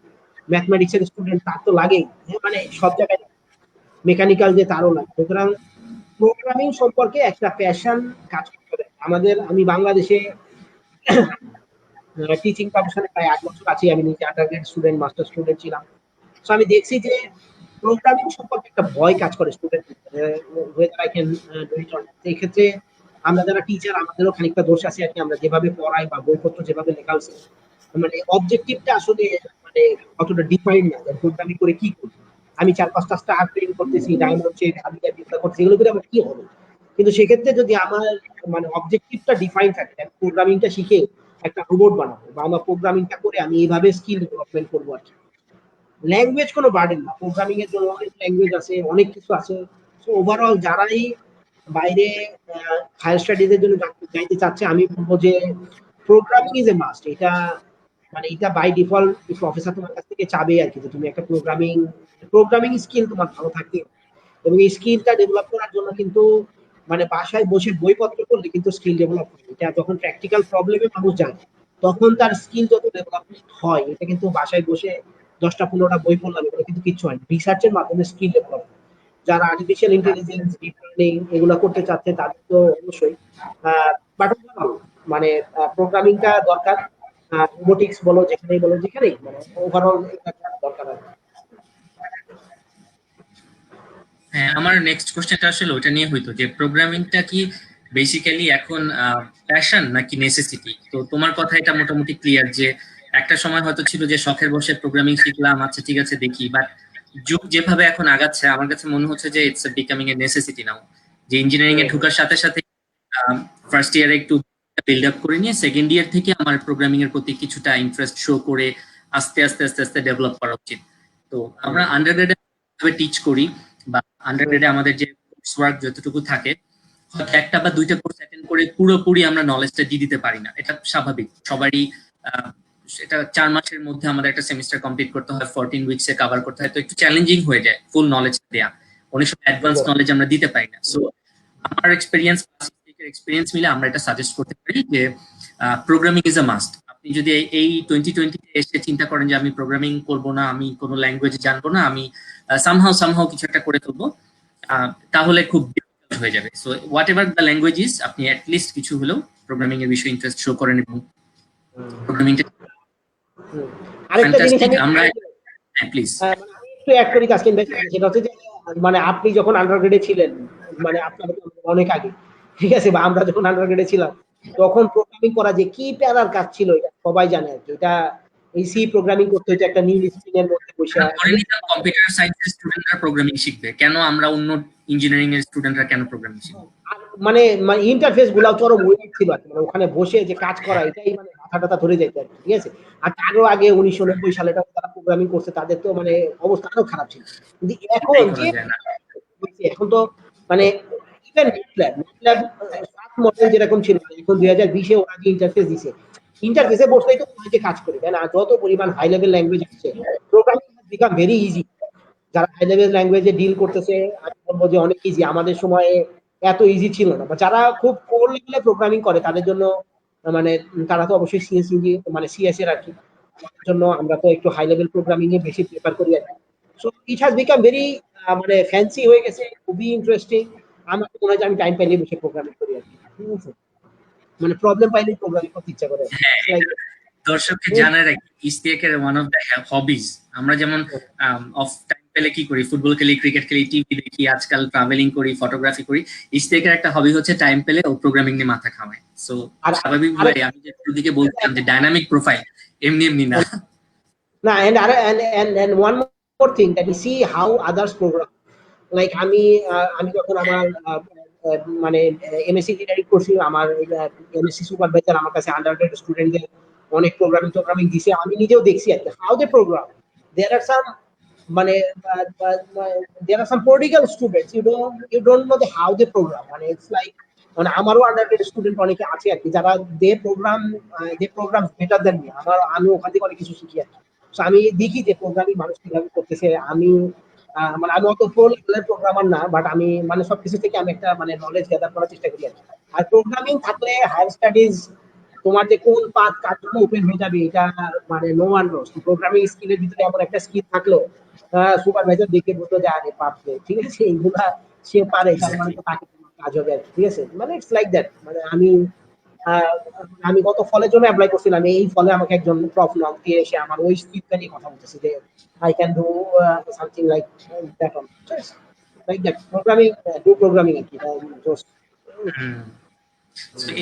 ম্যাথমেটিক্সের স্টুডেন্ট তার তো লাগেই। হ্যাঁ, মানে সব জায়গায় মেকানিক্যাল যে তারও লাগে। সুতরাং প্রোগ্রামিং সম্পর্কে একটা প্যাশন কাজ করতে হবে আমাদের। আমি বাংলাদেশে টিচিং প্রফেশনে প্রায় 8 বছর আছি। আমি নিজে আন্ডারগ্রেড স্টুডেন্ট, মাস্টার স্টুডেন্ট ছিলাম। সো আমি দেখছি যে প্রোগ্রামিং সম্পর্কে একটা ভয় কাজ করে student, whether I can do it or not। এই ক্ষেত্রে আমরা যারা টিচার আমাদেরও খানিকটা দোষ আছে আর কি। আমরা যেভাবে পড়াই বা বইপত্র যেভাবে লেখা হয়েছে, মানে অবজেক্টিভটা আসলে মানে অতটা ডিফাইন না। প্রোগ্রামিং করে কি করি, আমি 4-5টা স্টার প্রিন্ট করতেছি, ডায়মন্ড চেক হাবিজা বিদ্যা করতেছি, এগুলো করে আমার কি হবে। কিন্তু সেক্ষেত্রে যদি আমার মানে অবজেক্টিভটা ডিফাইন থাকে, প্রোগ্রামিংটা শিখে একটা রোবট বানাবো, বা আমার প্রোগ্রামিংটা করে আমি এইভাবে স্কিল ডেভেলপমেন্ট করবো আর কি। ল্যাঙ্গুয়েজ কোনো বার্ডেন না, প্রোগ্রামিং এর জন্য অনেক ল্যাঙ্গুয়েজ আছে, অনেক কিছু আছে। সো ওভারঅল যারাই বাইরে হায়ার স্টাডিজ এর জন্য যাইতে চাচ্ছে, আমি বলবো যে প্রোগ্রামিং ইজ এ মাস্ট। এটা মানে এটা বাই ডিফল্ট প্রফেসর তোমার কাছ থেকে চাবে আর কি, যে তুমি একটা প্রোগ্রামিং স্কিল তোমার ভালো থাকতে হবে। এবং এই স্কিলটা ডেভেলপ করার জন্য কিন্তু মানে বাসায় বসে বইপত্র পড়লে কিন্তু স্কিল ডেভেলপ হয়, এটা যখন প্র্যাকটিক্যাল প্রবলেমে মানুষ যায় তখন তার স্কিল যত ডেভেলপমেন্ট হয়, এটা কিন্তু বাসায় বসে 10টা 15টা বই পড়লাম এগুলো কিন্তু কিছু হয়, রিসার্চের মাধ্যমে স্কিল ডেভেলপ। যারা আর্টিফিশিয়াল ইন্টেলিজেন্স, ডিপ লার্নিং এগুলো করতে চাচ্ছে তাদের তো অবশ্যই বাট মানে প্রোগ্রামিংটা দরকার। রোবোটিক্স বলো, যেখানেই বলো, যেখানেই মানে ওভারঅল দরকার আছে। হ্যাঁ, আমার নেক্সট কোশ্চেনটা আসলে ওটা নিয়ে হইতো যে প্রোগ্রামিংটা কি বেসিক্যালি এখন প্যাশন নাকি নেসেসিটি। তো তোমার কথা এটা মোটামুটি ক্লিয়ার যে একটা সময় হয়তো ছিল যে শখের বসে প্রোগ্রামিং শিখলাম, আচ্ছা ঠিক আছে দেখি, বাট যুগ যেভাবে এখন আগাচ্ছে আমার কাছে মনে হচ্ছে যে ইটস বিকামিং এ নেসেসিটি নাও। যে ইঞ্জিনিয়ারিং এ ঢোকার সাথে সাথে ফার্স্ট ইয়ারে একটু বিল্ড আপ করে নিয়ে সেকেন্ড ইয়ার থেকে আমার প্রোগ্রামিং এর প্রতি কিছুটা ইন্টারেস্ট শো করে আস্তে আস্তে আস্তে আস্তে ডেভেলপ করা উচিত। তো আমরা আন্ডারগ্রেডে টিচ করি বা আন্ডারগ্রেডে আমাদের যে কোর্স ওয়ার্ক যতটুকু থাকে, হয়তো একটা বা দুইটা কোর্স অ্যাটেন্ড করে পুরোপুরি আমরা নলেজটা দিয়ে দিতে পারি না, এটা স্বাভাবিক সবারই। এটা 4 মাসের মধ্যে আমাদের একটা সেমিস্টার কমপ্লিট করতে হয়, 14 উইকসে কভার করতে হয়, তো একটু চ্যালেঞ্জিং হয়ে যায় ফুল নলেজ দেয়া, অনেক সময় অ্যাডভান্স নলেজ আমরা দিতে পারি না। সো আমার এক্সপিরিয়েন্স মিলে আমরা এটা সাজেস্ট করতে পারি যে প্রোগ্রামিং ইজ আ মাস্ট। আপনি যদি এই 2020 এসে চিন্তা করেন যে আমি প্রোগ্রামিং করব না, আমি কোনো ল্যাঙ্গুয়েজ জানবো না, আমি সামহাও কিছু একটা করে ফেলবো, তাহলে খুব ডিফিকাল্ট হয়ে যাবে। So what ever the language is, আপনি অ্যাটলিস্ট কিছু হলেও প্রোগ্রামিং এর বিষয়ে ইন্টারেস্ট শো করেন এবং প্রোগ্রামিংটা আরেকটা জিনিস ফ্যান্টাস্টিক। আমি আমরা প্লিজ মানে আমি একটু অ্যাড করি তাসকিন ভাই, সেটা হচ্ছে যে মানে আপনি যখন আন্ডারগ্রেডে ছিলেন, মানে আপনার তো অনেক আগে, ঠিক আছে, বা আমরা যখন আন্ডারগ্রেডে ছিলাম তখন প্রোগ্রামিং করা যে কি প্যারার কাজ ছিল এটা সবাই জানে আর কি। এটা এই সি প্রোগ্রামিং করতে হতো একটা নীল স্ক্রিনের মধ্যে বসে। ধরে নিতাম কম্পিউটার সায়েন্সের স্টুডেন্টরা প্রোগ্রামিং শিখবে, কেন আমরা অন্য ইঞ্জিনিয়ারিং এর স্টুডেন্টরা কেন প্রোগ্রামিং শিখবে? আর মানে ইন্টারফেস গুলাও চরম ওয়েট ছিল আর কি। মানে ওখানে বসে যে কাজ করা এটাই মানে মাথা টাথা ধরে যেত আর কি, ঠিক আছে। আর তারও আগে 1990 সালে যারা প্রোগ্রামিং করছে তাদের তো মানে অবস্থা আরো খারাপ ছিল। কিন্তু এখন এটাই করা যে যায় না। এখন তো মানে ইভেন ম্যাটল্যাব 7 মডেল যেরকম ছিল, এখন 2020-এ ওরা যে ইন্টারফেস দিছে, ইন্টারফেসে বসলেই তো মনে হচ্ছে কাজ করে, তাই না? যত পরিমাণ হাই লেভেল ল্যাঙ্গুয়েজ আছে, programming has become very easy. যারা হাই লেভেল ল্যাঙ্গুয়েজে ডিল করতেছে আমি বলবো যে অনেক ইজি, আমাদের সময়ে এত ইজি ছিল না। বা যারা খুব কোর লেভেলে প্রোগ্রামিং করে তাদের জন্য মানে তারা তো অবশ্যই সিএসইউজি মানে সিএস এর আর কি, তাদের জন্য আমরা তো একটু হাই লেভেল প্রোগ্রামিং এ বেশি প্রেফার করি আর কি। So it has become very মানে ফ্যান্সি হয়ে গেছে, খুবই ইন্টারেস্টিং। আমার মনে হয় যে আমি টাইম পাইলে বসে প্রোগ্রামিং করি আর কি, ঠিক আছে, মানে প্রবলেম পাইলে প্রোগ্রামিং করতে ইচ্ছা করে। হ্যাঁ, দর্শককে জানাই রাখি ইস্তিয়াকের ওয়ান অফ দ্য হবিজ। আমরা যেমন অফ টাইম পেলে কি করি, ফুটবল খেলি, ক্রিকেট খেলি, টিভি দেখি, আজকাল ট্রাভেলিং করি, ফটোগ্রাফি করি, ইস্তিয়াকের একটা হবি হচ্ছে টাইম পেলে ও প্রোগ্রামিং নিয়ে মাথা ঘামায়। সো আর স্বাভাবিকভাবে আমি যে দিকে বলছিলাম যে ডাইনামিক প্রোফাইল, এমনি এমনি না। না, and one more thing that you see how others program, like আমি যখন আমার মানে এমএসসি ইঞ্জিনিয়ারিং করছি, আমার এমএসসি সুপারভাইজার আমার কাছে আন্ডারগ্রেড স্টুডেন্টদের অনেক প্রোগ্রামিং দিছে, আমি নিজেও দেখছি আর কি how they programme. There are some মানে there are some political students, you don't know they how they program, মানে ইটস লাইক মানে আমারও আন্ডারগ্রেড স্টুডেন্ট অনেকে আছে আর কি যারা they program better than me. আমি ওখান থেকে অনেক কিছু শিখি আর কি। So আমি দেখি যে প্রোগ্রামিং মানুষ কিভাবে করতেছে। মানে আমি অত প্রো লেভেলের প্রোগ্রামার না, বাট আমি মানে সবকিছু থেকে আমি একটা মানে নলেজ গ্যাদার করার চেষ্টা করি আর কি। আর প্রোগ্রামিং থাকলে হায়ার স্টাডিজ তোমার যে কোন পাথ কার জন্য ওপেন হয়ে যাবে এটা মানে নো ওয়ান নোস। প্রোগ্রামিং স্কিলের ভিতরে এমন একটা স্কিল থাকলো, সুপারভাইজার দেখে বলতো যে আরে পারবে, ঠিক আছে, এইগুলা সে পারে, তার মানে তো তাকে কাজ হবে আর কি, ঠিক আছে। মানে ইটস লাইক দ্যাট। মানে আমি গত ফলের জন্য অ্যাপ্লাই করছিলাম, এই ফলে আমাকে একজন প্রফ নক দিয়ে এসে আমার ওই স্কিলটা নিয়ে কথা বলতেছে যে I can do something like that on, like that programming, do programming আর কি।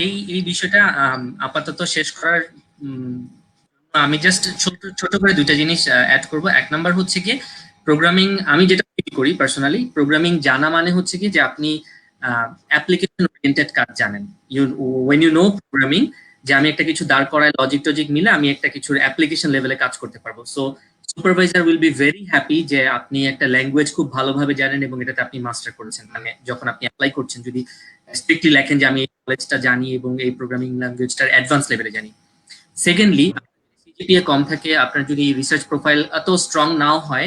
এই এই বিষয়টা আপাতত শেষ করার আমি জাস্ট ছোট করে দুইটা জিনিস অ্যাড করব। এক নাম্বার হচ্ছে কি প্রোগ্রামিং, আমি যেটা করি পার্সোনালি, প্রোগ্রামিং জানা মানে হচ্ছে কি যে আপনি অ্যাপ্লিকেশন ওরিয়েন্টেড কাজ জানেন। when you know প্রোগ্রামিং, যে আমি একটা কিছু দাঁড় করায় লজিক টজিক মিলে আমি একটা কিছুর অ্যাপ্লিকেশন লেভেলে কাজ করতে পারবো। So supervisor will be very happy যে আপনি একটা ল্যাঙ্গুয়েজ খুব ভালোভাবে জানেন এবং এটাতে আপনি মাস্টার করেছেন। মানে যখন আপনি অ্যাপ্লাই করছেন যদি স্ট্রিক্টলি লেখেন যে আমি এই নলেজটা জানি এবং এই প্রোগ্রামিং ল্যাঙ্গুয়েজটার অ্যাডভান্স লেভেলে জানি। সেকেন্ডলি জিপিএ কম থাকে, আপনার যদি রিসার্চ প্রোফাইল এত স্ট্রং নাও হয়,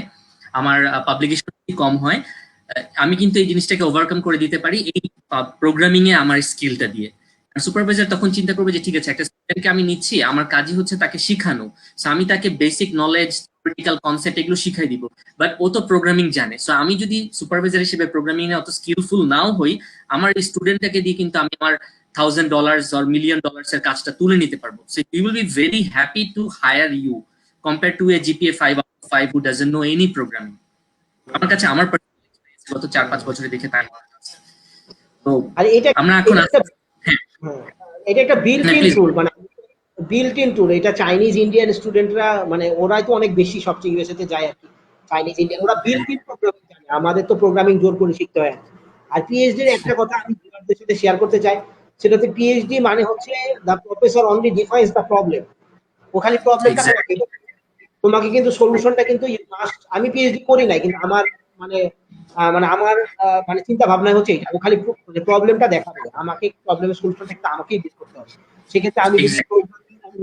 আমার পাবলিকেশন কম হয়, আমি কিন্তু এই জিনিসটাকে ওভারকাম করে দিতে পারি এই প্রোগ্রামিং এ আমার স্কিলটা দিয়ে। সুপারভাইজার তখন চিন্তা করবে যে ঠিক আছে, একটা স্টুডেন্টকে আমি নিচ্ছি, আমার কাজই হচ্ছে তাকে শিখানো, সো আমি তাকে বেসিক নলেজ, থিওরিটিক্যাল কনসেপ্ট এগুলো শিখাই দিব, বাট ও তো প্রোগ্রামিং জানে। সো আমি যদি সুপারভাইজার হিসেবে প্রোগ্রামিং এ অত স্কিলফুল নাও হই, আমার এই স্টুডেন্টটাকে দিয়ে কিন্তু আমি আমার $1,000 or $1,000,000 এর কাজটা তুলে নিতে পারবো। So you will be very happy to hire you compare to a GPA 5/5 who doesn't know any programming. আমার কাছে আমার গত 4-5 বছরে দেখে তাই মনে হচ্ছে। তো আর এটা আমরা এখন এটা একটা বিল্ট ইন প্লিজ। টুল, মানে বিল্ট ইন টুল। এটা চাইনিজ ইন্ডিয়ান স্টুডেন্টরা, মানে ওরাই তো অনেক বেশি সবচেয়ে ইউএসএ তে যায় আর কি। চাইনিজ ইন্ডিয়ান ওরা বিল্ট ইন প্রোগ্রামিং জানে, আমাদের তো প্রোগ্রামিং জোর করে শিখতে হয়। আর পিএইচডি এর একটা কথা আমি আপনাদের সাথে শেয়ার করতে চাই, সেটা হচ্ছে পিএইচডি মানে হচ্ছে the professor only defines the problem. ও খালি প্রবলেমটা তোমাকে এক্স্যাক্টলি। তোমাকে কিন্তু সলিউশনটা কিন্তু আমি পিএইচডি করি নাই, কিন্তু আমার মানে আমার মানে চিন্তা ভাবনা হচ্ছে এটা, ও খালি প্রবলেমটা দেখাবে, আমাকে প্রবলেমের সলিউশনটা একটা আমাকেই বের করতে হবে। সেক্ষেত্রে আমি যদি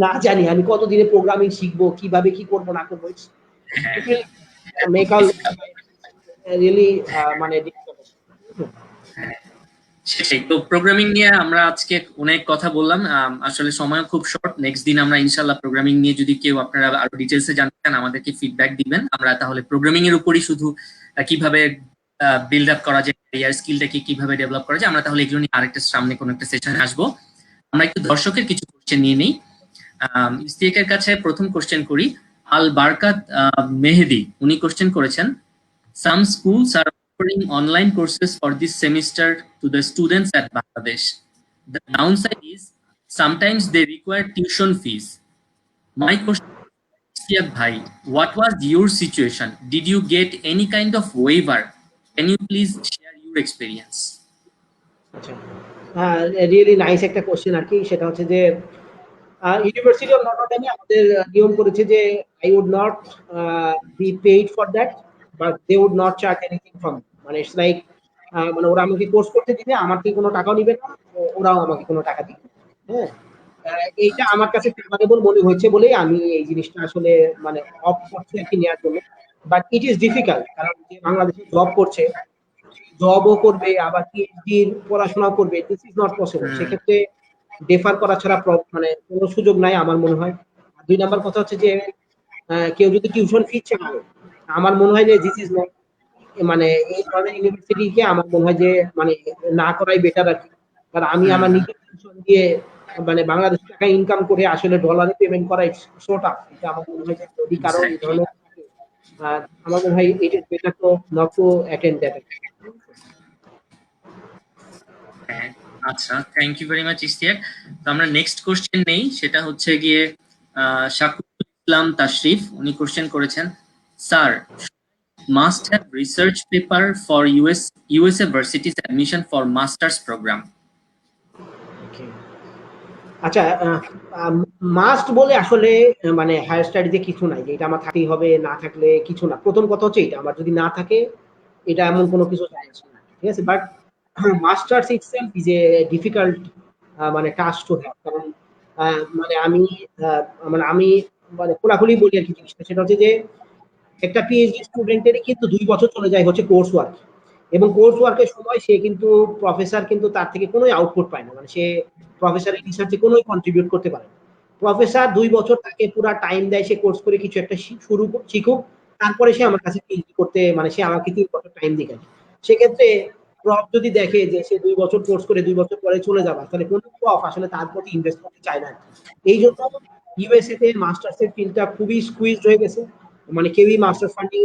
না জানি আমি কতদিনে প্রোগ্রামিং শিখবো, কিভাবে কি করবো না করবো, মেক আউট রিয়েলি মানে সেটাই তো, প্রোগ্রামিং নিয়ে আমরা আজকে অনেক কথা বললাম। আসলে সময় খুব শর্ট, নেক্সট দিন আমরা ইনশাল্লাহ প্রোগ্রামিং নিয়ে যদি কেউ আপনারা আরো ডিটেলসে জানতে চান আমাদেরকে ফিডব্যাক দিবেন, আমরা তাহলে প্রোগ্রামিং এর উপরই শুধু কিভাবে বিল্ড আপ করা যায়, এর স্কিলটাকে কিভাবে ডেভেলপ করা যায়, আমরা তাহলে এগুলো নিয়ে আরেকটা সামনে কোনো একটা সেশনে আসবো। আমরা একটু দর্শকের কিছু কোশ্চেন নিয়ে নিই। ইস্তিয়াকের কাছে প্রথম কোশ্চেন করি। আল বারকাত মেহেদি উনি কোশ্চেন করেছেন, some schools are offering online courses for this semester to the students at Bangladesh. The downside is sometimes they require tuition fees. My question is, Istiak Bhai, what was your situation? Did you get any kind of waiver? Can you please share your experience? আচ্ছা, হ্যাঁ, really nice একটা question আর কি। সেটা হচ্ছে যে university of Notre ডেমে আমাদের নিয়ম করেছে যে I would not be paid for that, but they would not charge anything from, মানে ইটস লাইক মানে ওরা আমাকে কোর্স করতে দিবে, আমার থেকে কোনো টাকাও নিবে না, ওরাও আমাকে কোনো টাকা দিবে না। হ্যাঁ, এইটা আমার কাছে ফেভারেবল মনে হয়েছে বলেই আমি এই জিনিসটা আসলে মানে অফ করছি আর কি নেওয়ার জন্য। বাট ইট ইজ ডিফিকাল্ট, কারণ যে বাংলাদেশে জব করছে, জবও করবে আবার পিএইচডির পড়াশোনাও করবে, দিস ইজ নট পসিবল। সেক্ষেত্রে ডেফার করা ছাড়া মানে কোনো সুযোগ নাই আমার মনে হয়। আর 2 নাম্বার কথা হচ্ছে যে কেউ যদি টিউশন ফি চায়, আমার মনে হয় যে দিস ইজ নট, মানে এই ধরনের ইউনিভার্সিটিকে আমার মনে হয় যে মানে না করাই বেটার আর কি। কারণ আমি আমার নিজের টিউশন দিয়ে মানে বাংলাদেশি টাকা ইনকাম করে আসলে ডলারে পেমেন্ট করা ইটস সো টাফ। এটা আমার মনে হয় যে যদি কারো এই Exactly. ধরনের আমার মনে হয় it is better to not to attend that. হ্যাঁ, আচ্ছা, thank you very much Ishtiaq. তো আমরা নেক্সট কোশ্চেন নেই, সেটা হচ্ছে গিয়ে শাকুল ইসলাম তাশরিফ উনি কোশ্চেন করেছেন, sir must have research paper for USA varsities admission for master's program. আচ্ছা, মাস্ট বলে আসলে মানে হায়ার স্টাডিজে কিছু নাই যে এটা আমার থাকতেই হবে, না থাকলে কিছু না। প্রথম কথা হচ্ছে এটা আমার যদি না থাকে এটা এমন কোনো কিছু যায় আসে না, ঠিক আছে। But masters itself is a difficult মানে টাস্ক টু হ্যাভ। কারণ মানে আমি মানে খোলাখুলি বলি আর কি জিনিসটা, সেটা হচ্ছে যে একটা পিএইচডি স্টুডেন্টের কিন্তু 2 বছর চলে যায় হচ্ছে কোর্স ওয়ার্ক, এবং কোর্স ওয়ার্কের সময় সে কিন্তু প্রফেসর কিন্তু তার থেকে কোনো আউটপুট পায় না, মানে সে প্রফেসরের রিসার্চে কোনো কন্ট্রিবিউট করতে পারে না। প্রফেসর 2 বছর তাকে পুরো টাইম দেয়, সে কোর্স করে কিছু একটা শিখুক, তারপরে সে আমার কাছে পিএইচডি করতে, মানে সে আমাকে 3 বছর টাইম দিয়ে। সেক্ষেত্রে প্রফ যদি দেখে যে সে 2 বছর কোর্স করে 2 বছর পরে চলে যাবে, তাহলে কোনো প্রফ আসলে তার প্রতি ইনভেস্ট করতে চায় না। এই জন্য ইউএসএ তে মাস্টার্সের ফিল্ডটা খুবই স্কুইজড হয়ে গেছে, মানে কেউই মাস্টার ফান্ডিং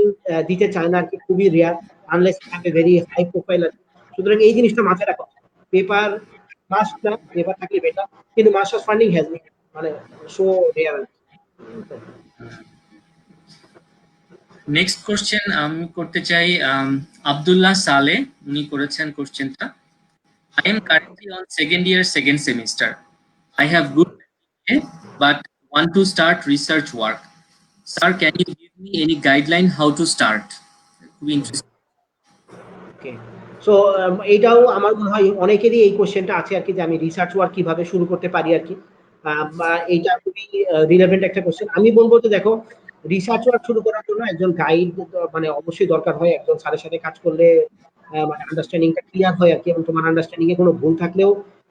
দিতে চায় না আর কি, খুবই rare, unless have a very high profile আর কি। সুতরাং এই জিনিসটা মাথায় রাখা, পেপার মাস্ট না, পেপার থাকলে বেটার, কিন্তু মাস্টার ফান্ডিং হ্যাজ মানে সো রেয়ার। নেক্সট কোশ্চেন আমি করতে চাই আব্দুল্লাহ সালে, উনি করেছেন কোশ্চেনটা, I am currently on second year, second semester. I have good GPA, but want to start research work. Sir, can you give me any guideline how to start? খুবই interesting. ওকে, so এইটাও আমার মনে হয় অনেকেরই এই কোশ্চেনটা আছে আর কি, যে আমি রিসার্চ ওয়ার্ক কিভাবে শুরু করতে পারি আর কি। এইটা খুবই রিলেভেন্ট একটা কোশ্চেন। আমি বলবো যে দেখো, রিসার্চ ওয়ার্ক শুরু করার জন্য একজন গাইড মানে অবশ্যই দরকার হয়। একজন স্যারের সাথে কাজ করলে মানে আন্ডারস্ট্যান্ডিংটা ক্লিয়ার হয় আর কি, এবং তোমার আন্ডারস্ট্যান্ডিং এ কোনো ভুল থাকলেও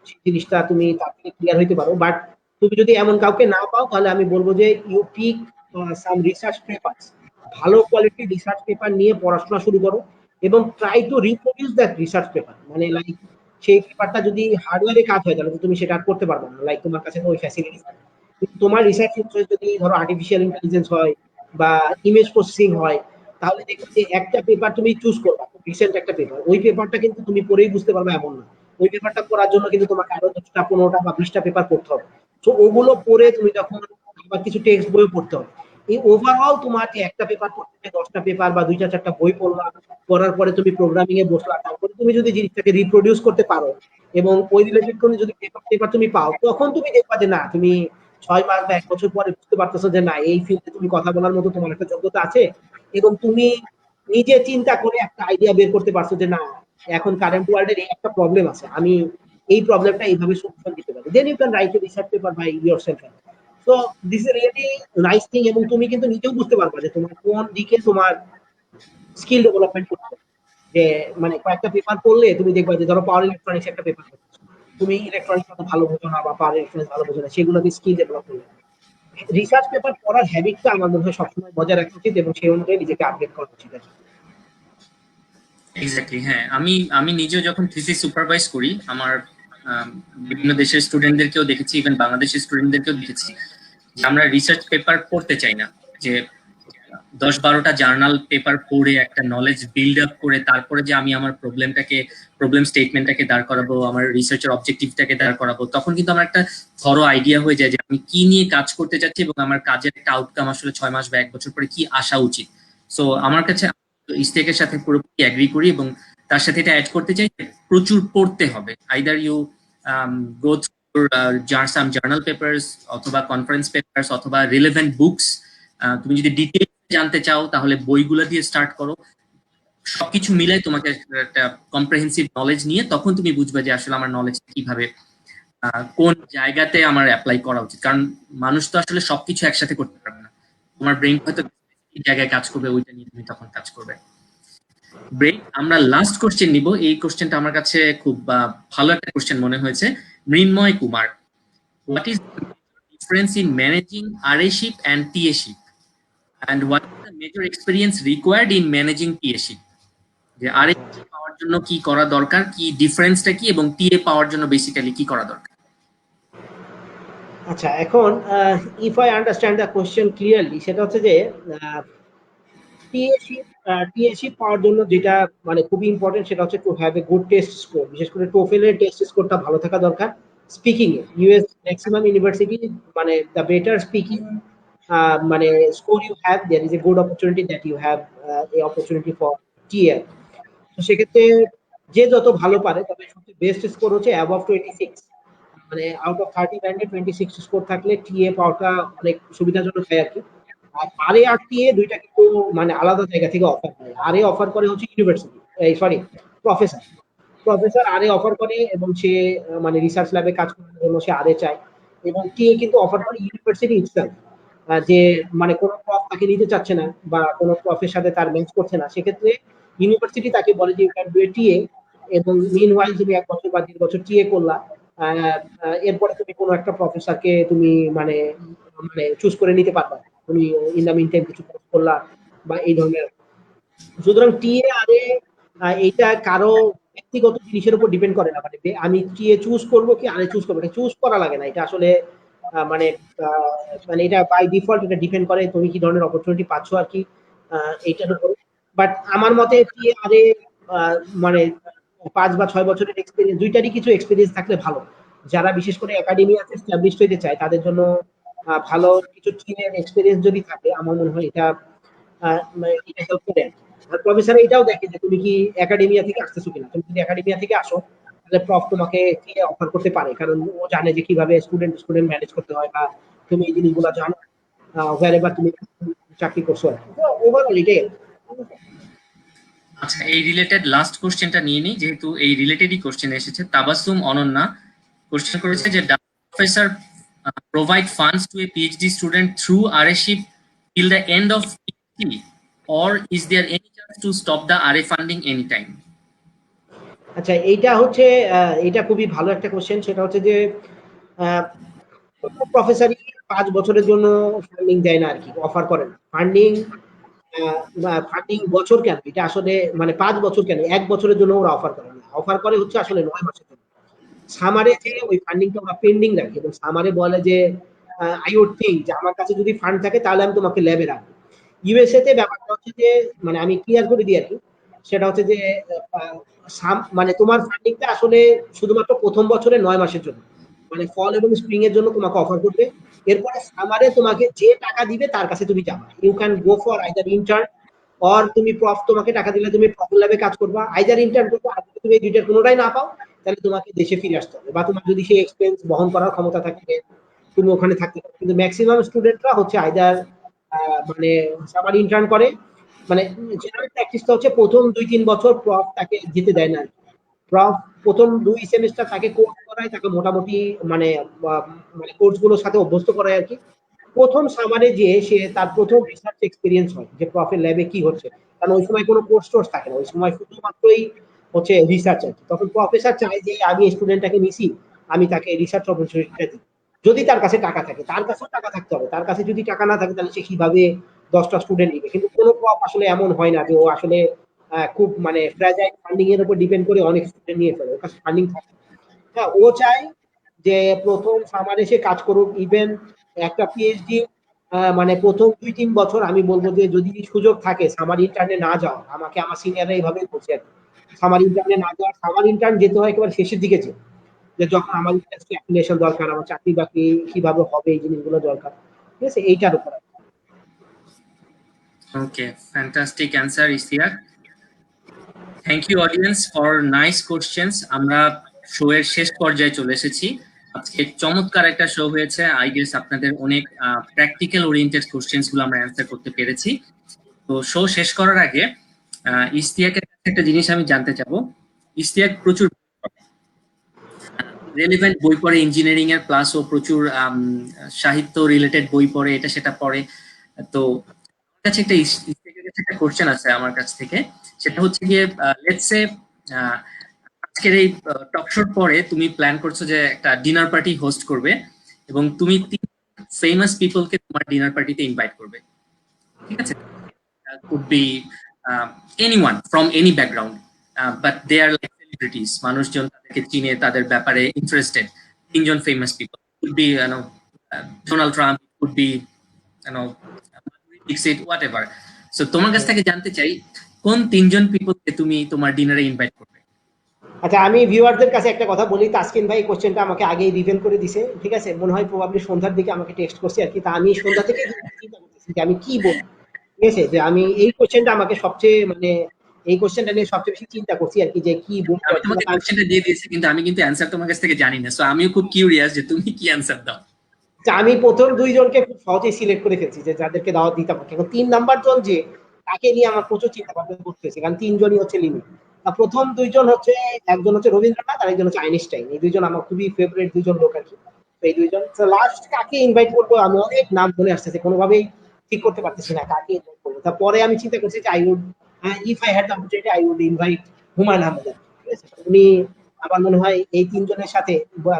সেই জিনিসটা তুমি তার থেকে ক্লিয়ার হইতে পারো। বাট তুমি যদি এমন কাউকে না পাও, তাহলে আমি বলবো যে you pick some research papers, ভালো কোয়ালিটির রিসার্চ পেপার নিয়ে পড়াশোনা শুরু করো, এবং try to reproduce that research paper. মানে লাইক সেই পেপারটা যদি হার্ডওয়্যারে কাজ হয়, তাহলে তো তুমি সেটা আর করতে পারবে না, লাইক তোমার কাছে তো ওই ফ্যাসিলিটিস নেই। কিন্তু তোমার রিসার্চ ইন্টারেস্ট যদি ধরো আর্টিফিশিয়াল ইন্টেলিজেন্স হয় বা ইমেজ প্রসেসিং হয়, তাহলে দেখবে যে একটা পেপার তুমি চুজ করবা, রিসেন্ট একটা পেপার, ওই পেপারটা কিন্তু তুমি পড়েই বুঝতে পারবে এমন না। ওই পেপারটা পড়ার জন্য কিন্তু তোমাকে আরো 10টা 15টা বা 20টা পেপার পড়তে হবে। তো ওগুলো পড়ে তুমি যখন আবার কিছু টেক্সট বই পড়তে হবে, এই ওভারঅল তোমাকে একটা পেপার পড়তে 10টা পেপার বা 2টা 4টা বই পড়লা, পড়ার পরে তুমি প্রোগ্রামিং এ বসলা, তারপরে তুমি যদি জিনিসটাকে রিপ্রোডিউস করতে পারো এবং ওই রিলেটেড কোনো যদি পেপার তুমি পাও, তখন তুমি দেখবা যে না, তুমি 6 মাস বা 1 বছর পরে বুঝতে পারতেছো যে না, এই ফিল্ডে তুমি কথা বলার মতো তোমার একটা যোগ্যতা আছে, এবং তুমি নিজে চিন্তা করে একটা আইডিয়া বের করতে পারছো যে না, এখন কারেন্ট ওয়ার্ল্ডের এই একটা প্রবলেম আছে, আমি এই প্রবলেমটা এইভাবে সলিউশন দিতে পারি। Then you can write a research paper by yourself. So this is really nice thing, এবং তুমি কিন্তু নিজেও বুঝতে পারবা যে তোমার কোন দিকে তোমার স্কিল ডেভেলপমেন্ট করতে হবে। যে মানে কয়েকটা পেপার পড়লে তুমি দেখবা যে ধরো পাওয়ার ইলেকট্রনিক্স একটা পেপার, তুমি ইলেকট্রনিক্স অত ভালো বোঝো না বা পাওয়ার ইলেকট্রনিক্স ভালো বোঝো না, সেগুলোকে স্কিল ডেভেলপ করবে। রিসার্চ পেপার পড়ার হ্যাবিটটা আমার মনে হয় সবসময় বজায় রাখা উচিত, এবং সেই অনুযায়ী নিজেকে আপডেট করা উচিত। এক্স্যাক্টলি, হ্যাঁ। আমি আমি নিজেও যখন থিসিস সুপারভাইজ করি, আমার আম, বিভিন্ন দেশের স্টুডেন্টদেরকেও দেখেছি, ইভেন বাংলাদেশের স্টুডেন্টদেরকেও দেখেছি যে আমরা রিসার্চ পেপার পড়তে চাই না, যে 10-12টা জার্নাল পেপার পড়ে একটা নলেজ বিল্ড আপ করে তারপরে যে আমি আমার প্রবলেম স্টেটমেন্টটাকে দাঁড় করাবো, আমার রিসার্চের অবজেক্টিভটাকে দাঁড় করাবো, তখন কিন্তু আমার একটা থরো আইডিয়া হয়ে যায় যে আমি কি নিয়ে কাজ করতে চাচ্ছি এবং আমার কাজের একটা আউটকাম আসলে 6 মাস বা 1 বছর পরে কি আসা উচিত। সো আমার কাছে ইস্তেকের সাথে পুরোপুরি এগ্রি করি, এবং তার সাথে এটা অ্যাড করতে চাই যে প্রচুর পড়তে হবে। Either you go through some journal papers, অথবা কনফারেন্স পেপারস, অথবা রিলেভেন্ট বুকস। তুমি যদি ডিটেল জানতে চাও তাহলে বইগুলো দিয়ে স্টার্ট করো। সবকিছু মিলাই তোমাকে একটা কম্প্রিহেন্সিভ নলেজ নিয়ে তখন তুমি বুঝবে যে আসলে আমার নলেজ কিভাবে কোন জায়গাতে আমার অ্যাপ্লাই করা উচিত। কারণ মানুষ তো আসলে সবকিছু একসাথে করতে পারবে না। তোমার ব্রেইন হয়তো জায়গায় কাজ করবে, ওইটা নিয়ে তুমি তখন কাজ করবে। ব্রেইন, আমরা লাস্ট কোশ্চেন নিব। এই কোশ্চেনটা আমার কাছে খুব ভালো একটা কোশ্চেন মনে হয়েছে। Mrinmoy Kumar, what is difference in managing RAship and TAship, and what is the major experience required in managing TAship? যে আরএশিপ পাওয়ার জন্য কি করা দরকার, কি ডিফারেন্সটা কি, এবং টিএ পাওয়ার জন্য বেসিক্যালি কি করা দরকার? আচ্ছা, এখন if I understand the question clearly, সেটা হচ্ছে যে টিএশিপ টিএশিপ পাওয়ার জন্য যেটা মানে খুবই ইম্পর্টেন্ট, সেটা হচ্ছে to have a good test score. বিশেষ করে টোফেলের টেস্ট স্কোরটা ভালো থাকা দরকার স্পিকিং এ। ইউএস ম্যাক্সিমাম ইউনিভার্সিটি মানে দ্য বেটার স্পিকিং মানে score you have, there is a good opportunity that you have a opportunity for TA. তো সেক্ষেত্রে যে যত ভালো পারে, তবে সবচেয়ে বেস্ট স্কোর হচ্ছে অ্যাবভ 26। মানে আউট অফ 30 ব্যান্ডে 26 স্কোর থাকলে টিএ পাওয়াটা অনেক সুবিধাজনক হয় আর কি। আর আরএ আর টিএ দুইটা কিন্তু মানে আলাদা জায়গা থেকে অফার করে। আরএ অফার করে হচ্ছে university, sorry professor. Professor RA offer করে, এবং সে মানে রিসার্চ ল্যাবে কাজ করার জন্য সে আরএ চায়। এবং টিএ কিন্তু অফার করে ইউনিভার্সিটি ইটসেলফ, যে মানে কোনো প্রফ তাকে নিতে চাচ্ছে না বা কোনো প্রফের সাথে তার ম্যাচ করছে না, সেক্ষেত্রে ইউনিভার্সিটি তাকে বলে যে you can do a TA, এবং মিন ওয়াইল তুমি 1 বছর বা 1.5 বছর টিএ করলা। এরপরে তুমি কোনো একটা প্রফেসরকে তুমি মানে মানে চুজ করে নিতে পারবা, তুমি ইন দা মিন টাইম কিছু কোর্স করলা বা এই ধরনের। সুতরাং টিএ আরে এইটা কারো ব্যক্তিগত জিনিসের উপর ডিপেন্ড করে না। মানে আমি টিএ চুজ করবো কি আরে চুজ করবো, এটা চুজ করা লাগে না। এটা আসলে মানে মানে এটা বাই ডিফল্ট এটা ডিপেন্ড করে তুমি কি ধরনের অপরচুনিটি পাচ্ছ আর কি, এইটার উপরে। বাট আমার মতে টিএ আরে মানে 5 বা 6 বছরের এক্সপিরিয়েন্স, দুইটারই কিছু এক্সপিরিয়েন্স থাকলে ভালো। যারা বিশেষ করে একাডেমিয়াতে এস্টাবলিশড হইতে চায়, তাদের জন্য ভালো কিছু টিএর এক্সপিরিয়েন্স যদি থাকে, আমার মনে হয় এটা এটা হেল্প করে। আর প্রফেসর এটাও দেখে যে তুমি কি একাডেমিয়া থেকে আসতেছো কিনা। তুমি যদি একাডেমিয়া থেকে আসো, তাহলে প্রফ তোমাকে টিএ অফার করতে পারে, কারণ ও জানে যে কিভাবে স্টুডেন্ট ম্যানেজ করতে হয়, বা তুমি এই জিনিসগুলো জানো wherever তুমি চাকরি করছো আর কি। ওভারঅল এটাই। আচ্ছা, এই রিলেটেড লাস্ট কোশ্চেনটা নিয়ে নিই, যেহেতু এই রিলেটেডই কোশ্চেন এসেছে। তাবাসসুম অনন্যা কোশ্চেন করেছে যে professor provide funds to a PhD student through RA-ship till the end of PhD, or is there any chance to stop the RA funding anytime? আচ্ছা, এইটা হচ্ছে এটা খুবই ভালো একটা কোশ্চেন। সেটা হচ্ছে যে প্রফেসরই 5 বছরের জন্য ফান্ডিং দেয় না আরকি, অফার করে না। ফান্ডিং বছর কেন? এটা আসলে মানে 5 বছর কেন? 1 বছরের জন্য ওরা অফার করে না। অফার করে হচ্ছে আসলে 9 মাসের জন্য। সামারে যে ওই ফান্ডিংটা ওরা পেন্ডিং রাখে এবং সামারে বলে যে আই উড থিংক যে আমার কাছে যদি ফান্ড থাকে তাহলে আমি তোমাকে ল্যাবে রাখবো। ইউএসএ তে ব্যাপারটা হচ্ছে যে মানে আমি ক্লিয়ার করে দিই আরকি। সেটা হচ্ছে যে মানে তোমার ফান্ডিংটা আসলে শুধুমাত্র প্রথম বছরের 9 মাসের জন্য। মানে ফল এবং স্প্রিং এর জন্য তোমাকে অফার করবে। এরপরে সামারে তোমাকে যে টাকা দিবে তার কাছে তুমি যাবা। You can go for either intern or তুমি প্রফ, তোমাকে টাকা দিলে তুমি প্রফ ল্যাবে কাজ করবা। আইদার ইন্টার্ন করবা, আর যদি তুমি এই দুইটার কোনোটাই না পাও তাহলে তোমাকে দেশে ফিরে আসতে হবে, বা তোমার যদি সেই এক্সপেন্স বহন করার ক্ষমতা থাকে তুমি ওখানে থাকতে পারো। কিন্তু ম্যাক্সিমাম স্টুডেন্টরা হচ্ছে আইদার মানে সামার ইন্টার্ন করে, মানে জেনারেল প্র্যাকটিসটা হচ্ছে প্রথম 2-3 বছর প্রফ তাকে যেতে দেয় না। প্রফ প্রথম 2 সেমিস্টার তাকে কোর্স করায়, তাকে মোটামুটি মানে মানে কোর্স গুলোর সাথে অভ্যস্ত করায় আরকি। প্রথম সামারে যেয়ে সে তার প্রথম রিসার্চ এক্সপেরিয়েন্স হয় যে প্রফের ল্যাবে কি হচ্ছে। কারণ ওই সময় কোনো কোর্স টোর্স থাকে না। ওই সময় শুধুমাত্রই হচ্ছে রিসার্চ আরকি। তখন প্রফেসর চায় যে আমি স্টুডেন্টটাকে নিছি, আমি তাকে রিসার্চ অপরচুনিটিটা দিই। যদি তার কাছে টাকা থাকে, তার কাছেও টাকা থাকতে হবে। তার কাছে যদি টাকা না থাকে তাহলে সে কিভাবে 10টা স্টুডেন্ট নিবে? কিন্তু কোনো প্রফ আসলে এমন হয় না যে ও আসলে খুব মানে ফ্র্যাজাইল ফান্ডিং এর উপর ডিপেন্ড করে অনেক স্টুডেন্ট নিয়ে ফেলে। ওর কাছে ফান্ডিং থাকে। হ্যাঁ, ও চায় যে প্রথম সামারে সে কাজ করুক। ইভেন একটা পিএইচডি মানে প্রথম 2-3 বছর আমি বলবো যে যদি সুযোগ থাকে সামার ইন্টার্নে না যাওয়া, আমাকে আমার সিনিয়ররা এইভাবেই বলছে আরকি। সামার ইন্টার্নে না যাওয়া, সামার ইন্টার্ন যেতে হয় একেবারে শেষের দিকে যেয়ে। যে যখন আমার ইন্ডাস্ট্রি অ্যাফিলিয়েশন দরকার, আমার চাকরি-বাকরি কিভাবে হবে এই জিনিসগুলো দরকার। ঠিক আছে? এইটার উপর। Okay, fantastic answer, Ishtiaq. Thank you audience for nice questions. আমরা শো এর শেষ পর্যায়ে চলে এসেছি। আজকে চমৎকার একটা শো হয়েছে। আই গেস আপনাদের অনেক প্র্যাকটিক্যাল ওরিয়েন্টেড কোশ্চেন্স গুলো আমরা অ্যান্সার করতে পেরেছি। তো শো শেষ করার আগে ইশতিয়াকের কাছে একটা জিনিস আমি জানতে চাবো। ইশতিয়াক প্রচুর রেলিভেন্ট বই পড়ে ইঞ্জিনিয়ারিং এর, প্লাস ও প্রচুর সাহিত্য রিলেটেড বই পড়ে, এটা সেটা পড়ে। তো আমার কাছে একটা ইশতিয়াকের কাছে একটা কোশ্চেন আছে আমার কাছ থেকে। সেটা হচ্ছে গিয়ে লেটস সে আজকের এই টক শোর পরে তুমি প্ল্যান করছো যে একটা ডিনার পার্টি হোস্ট করবে এবং তুমি 3 ফেমাস পিপলকে তোমার ডিনার পার্টিতে ইনভাইট করবে। ঠিক আছে? Could be anyone from any background, but they are like celebrities. মানুষজন তাদেরকে চিনে, তাদের ব্যাপারে ইন্টারেস্টেড। 3 জন famous people, could be Donald Trump, could be Dixit, whatever. So তোমার কাছ থেকে জানতে চাই কোন 3 জন পিপলকে তুমি তোমার ডিনারে ইনভাইট করবে? আচ্ছা, আমি ভিউয়ারদের কাছে একটা কথা বলি। তাসকিন ভাই কোশ্চেনটা আমাকে আগেই রিভিল করে দিছে। ঠিক আছে? মনে হয় প্রবাবলি সন্ধ্যার দিকে আমাকে টেক্সট করছে আরকি। তা আমি সন্ধ্যা থেকে চিন্তা করতেছি যে আমি কি বলব। ঠিক আছে? যে আমি এই কোশ্চেনটা আমাকে সবচেয়ে মানে এই কোশ্চেনটা নিয়ে সবচেয়ে বেশি চিন্তা করছি আরকি যে কি বলবো আমি আরকি। তোমাকে কোশ্চেনটা দিয়ে দিয়েছি, কিন্তু আমি কিন্তু অ্যান্সার তোমার কাছ থেকে জানি না। সো আমিও খুব কিউরিয়াস যে তুমি কি অ্যান্সার দাও। আমি প্রথম 2 জনকে খুব সহজেই সিলেক্ট করে ফেলছি যে যাদেরকে দাওয়াত দিতে পারি। এখন 3 নাম্বার জন যে তাকে নিয়ে আমার প্রচুর চিন্তা ভাবনা করতে হয়েছে। কারণ 3 জনই হচ্ছে লিমিট। প্রথম 2 জন হচ্ছে, একজন হচ্ছে রবীন্দ্রনাথ আর একজন হচ্ছে আইনস্টাইন। এই 2 জন আমার খুবই ফেভারিট 2 জন লোক আরকি। তো এই 2 জন। তো লাস্ট কাকে ইনভাইট করব, আমি অনেক নাম মনে আসতেছে। কোনোভাবেই ঠিক করতে পারতেছি না কাকে ইনভাইট করব। তারপরে আমি চিন্তা করছি যে I would if I had the opportunity I would invite Humayun Ahmed. ঠিক আছে? উনি আমার মনে হয় এই 3 জনের সাথে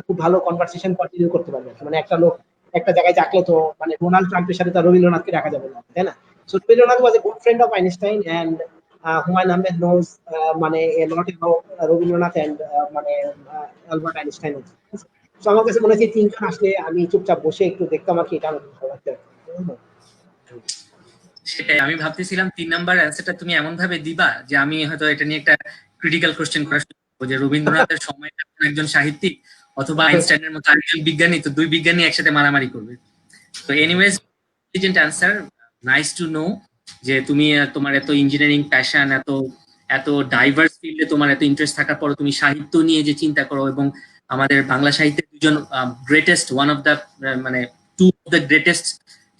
খুব ভালো কনভারসেশন কন্টিনিউ করতে পারবে। মানে একটা লোক একটা জায়গায় ডাকলে তো মানে ডোনাল্ড ট্রাম্পের সাথে তো রবীন্দ্রনাথকে রাখা যাবে না, তাই না? So Rabindranath was a good friend of Einstein and Humayun Ahmed knows মানে a lot about Rabindranath and মানে অ্যালবার্ট আইনস্টাইন। সো আমার কাছে মনে হচ্ছে 3 জন আসলে আমি চুপচাপ বসে একটু দেখতাম আর কি, এটা আমার ভালো লাগতো। সেটাই আমি ভাবতেছিলাম 3 নাম্বার অ্যান্সারটা তুমি এমন ভাবে দিবা যে আমি হয়তো এটা নিয়ে একটা ক্রিটিক্যাল কোশ্চেন করা শুরু করবো যে রবীন্দ্রনাথের সময়টা একজন সাহিত্যিক অথবা আইনস্টাইনের মতো আরেকজন বিজ্ঞানী, তো 2 বিজ্ঞানী একসাথে মারামারি করবে। তো anyways, intelligent answer, nice to know যে তুমি তোমার এত ইঞ্জিনিয়ারিং প্যাশন, এত এত ডাইভার্স ফিল্ডে তোমার এত ইন্টারেস্ট থাকার পর তুমি সাহিত্য নিয়ে যে চিন্তা করো, এবং আমাদের বাংলা সাহিত্যের 2 জন গ্রেটেস্ট, ওয়ান অফ দ্য মানে 2 অফ দ্য গ্রেটেস্ট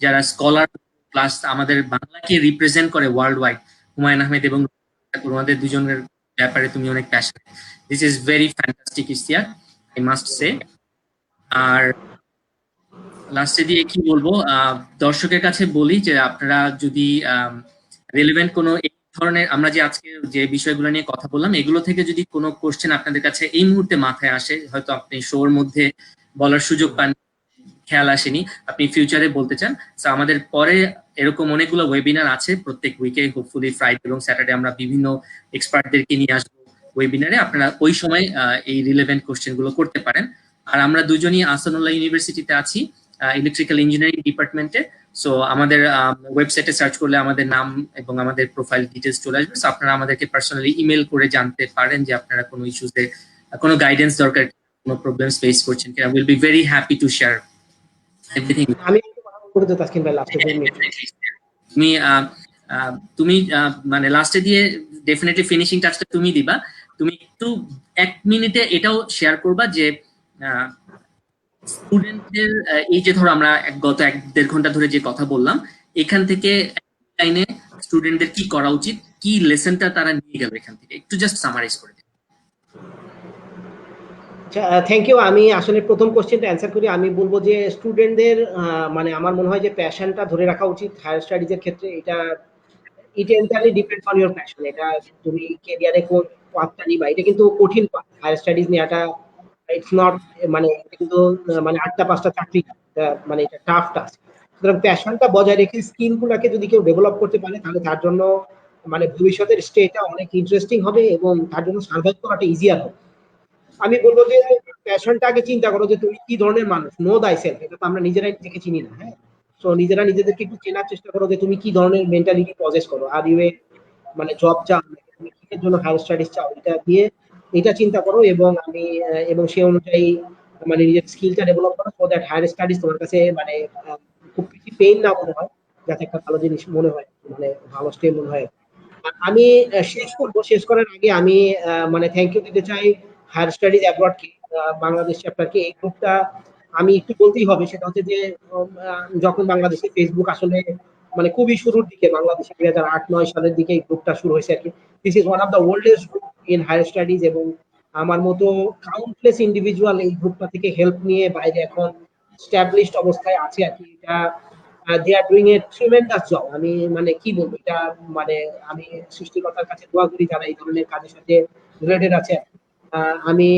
যারা স্কলার প্লাস আমাদের বাংলাকে রিপ্রেজেন্ট করে ওয়ার্ল্ড ওয়াইড, হুমায়ুন আহমেদ এবং তোমাদের 2 জনের ব্যাপারে তুমি অনেক passion. This is very fantastic Ishtiaq, I must say. আর লাস্টে দিয়ে কি বলবো, দর্শকের কাছে বলি যে আপনারা যদি রিলেভেন্ট কোনো এই ধরনের, আমরা যে আজকে যে বিষয়গুলো নিয়ে কথা বললাম এগুলো থেকে যদি কোনো কোশ্চেন আপনাদের কাছে এই মুহূর্তে মাথায় আসে, হয়তো আপনি শোর মধ্যে বলার সুযোগ পান, খেয়াল আসেনি, আপনি ফিউচারে বলতে চান, তো আমাদের পরে এরকম অনেকগুলো ওয়েবিনার আছে প্রত্যেক উইকে, হোপফুলি ফ্রাইডে এবং স্যাটারডে আমরা বিভিন্ন এক্সপার্টদেরকে নিয়ে আসবো ওয়েবিনারে, আপনারা ওই সময় এই রিলেভেন্ট কোশ্চেন গুলো করতে পারেন। আর আমরা দুজনই আহসানুল্লাহ ইউনিভার্সিটিতে আছি, ইলেকট্রিক্যাল ইঞ্জিনিয়ারিং ডিপার্টমেন্টে। সো আমাদের ওয়েবসাইটে সার্চ করলে আমাদের নাম এবং আমাদের প্রোফাইল ডিটেলস চলে আসবে। সো আপনারা আমাদেরকে পার্সোনালি ইমেল করে জানতে পারেন যে আপনারা কোনো ইস্যুতে কোনো গাইডেন্স দরকার, কোনো প্রবলেমস ফেস করছেন কিনা। Will be very happy to share everything. আমি একটু কথা বলবো তো তাসকিন ভাই লাস্টে 2 মিনিট। তুমি তুমি মানে লাস্টে দিয়ে ডেফিনেটলি ফিনিশিং টাচটা তুমি দিবা। তুমি একটু 1 মিনিটে এটাও শেয়ার করবা যে স্টুডেন্টদের এই যে ধরো আমরা গত 1-1.5 ঘন্টা ধরে যে কথা বললাম, এখান থেকে লাইনে স্টুডেন্টদের কি করা উচিত, কি লেসনটা তারা নিয়ে গেল এখান থেকে, একটু জাস্ট সামারাইজ করে দিন। আচ্ছা, থ্যাংক ইউ। আমি আসলে প্রথম কোশ্চেনটা অ্যান্সার করি। আমি বলবো যে স্টুডেন্টদের মানে আমার মনে হয় যে প্যাশনটা ধরে রাখা উচিত হায়ার স্টাডিজ এর ক্ষেত্রে। এটা it entirely depends on your passion. এটা তুমি ক্যারিয়ারে কোন পাথটা নিবা, এটা কিন্তু কঠিন পাথ। হায়ার স্টাডিজ নেওয়াটা ইটস নট মানে এটা কিন্তু মানে ৮টা ৫টা চাকরি না। এটা মানে এটা টাফ টাস্ক। সুতরাং প্যাশনটা বজায় রেখে স্কিল গুলাকে যদি কেউ ডেভেলপ করতে পারে তাহলে তার জন্য মানে ভবিষ্যতের স্টেটা অনেক ইন্টারেস্টিং হবে এবং তার জন্য সার্ভাইভ করাটা ইজিয়ার হবে। আমি বলবো যে প্যাশনটা আগে চিন্তা করো যে তুমি কি ধরনের মানুষ। নো দাই সেলফ, এটা তো আমরা নিজেরাই নিজেকে চিনি না। হ্যাঁ, তো নিজেরা নিজেদেরকে একটু চেনার চেষ্টা করো যে তুমি কি ধরনের মেন্টালিটি পজেস করো। আর ইউ মানে জব চাও নাকি তুমি কিসের জন্য হায়ার স্টাডিজ চাও, এটা দিয়ে এটা চিন্তা করো এবং আমি এবং সেই অনুযায়ী মানে নিজের স্কিলটা ডেভেলপ করো সো দ্যাট হায়ার স্টাডিজ তোমার কাছে মানে খুব বেশি পেইন না মনে হয়, যাতে একটা ভালো জিনিস মনে হয়, মানে ভালো স্টেপ মনে হয়। আমি শেষ করব। শেষ করার আগে আমি মানে থ্যাংক ইউ দিতে চাই হায়ার স্টাডিজ অ্যাব্রড কে, বাংলাদেশ চ্যাপ্টারকে। এই গ্রুপটা আমি একটু বলতেই হবে, সেটা হচ্ছে যে যখন বাংলাদেশে ফেসবুক আসলে মানে খুবই শুরুর দিকে, বাংলাদেশে 2008-9 সালের দিকে এই গ্রুপটা শুরু হয়েছে আর কি। This is one of the oldest group in higher studies এবং আমার মতো কাউন্টলেস ইন্ডিভিজুয়াল এই গ্রুপটা থেকে হেল্প নিয়ে বাইরে এখন স্ট্যাবলিশড অবস্থায় আছে আর কি। এটা they are doing a tremendous job. আমি মানে কি বলবো, এটা মানে আমি সৃষ্টিকর্তার কাছে দোয়া করি যারা এই ধরনের কাজের সাথে রিলেটেড আছে। আমি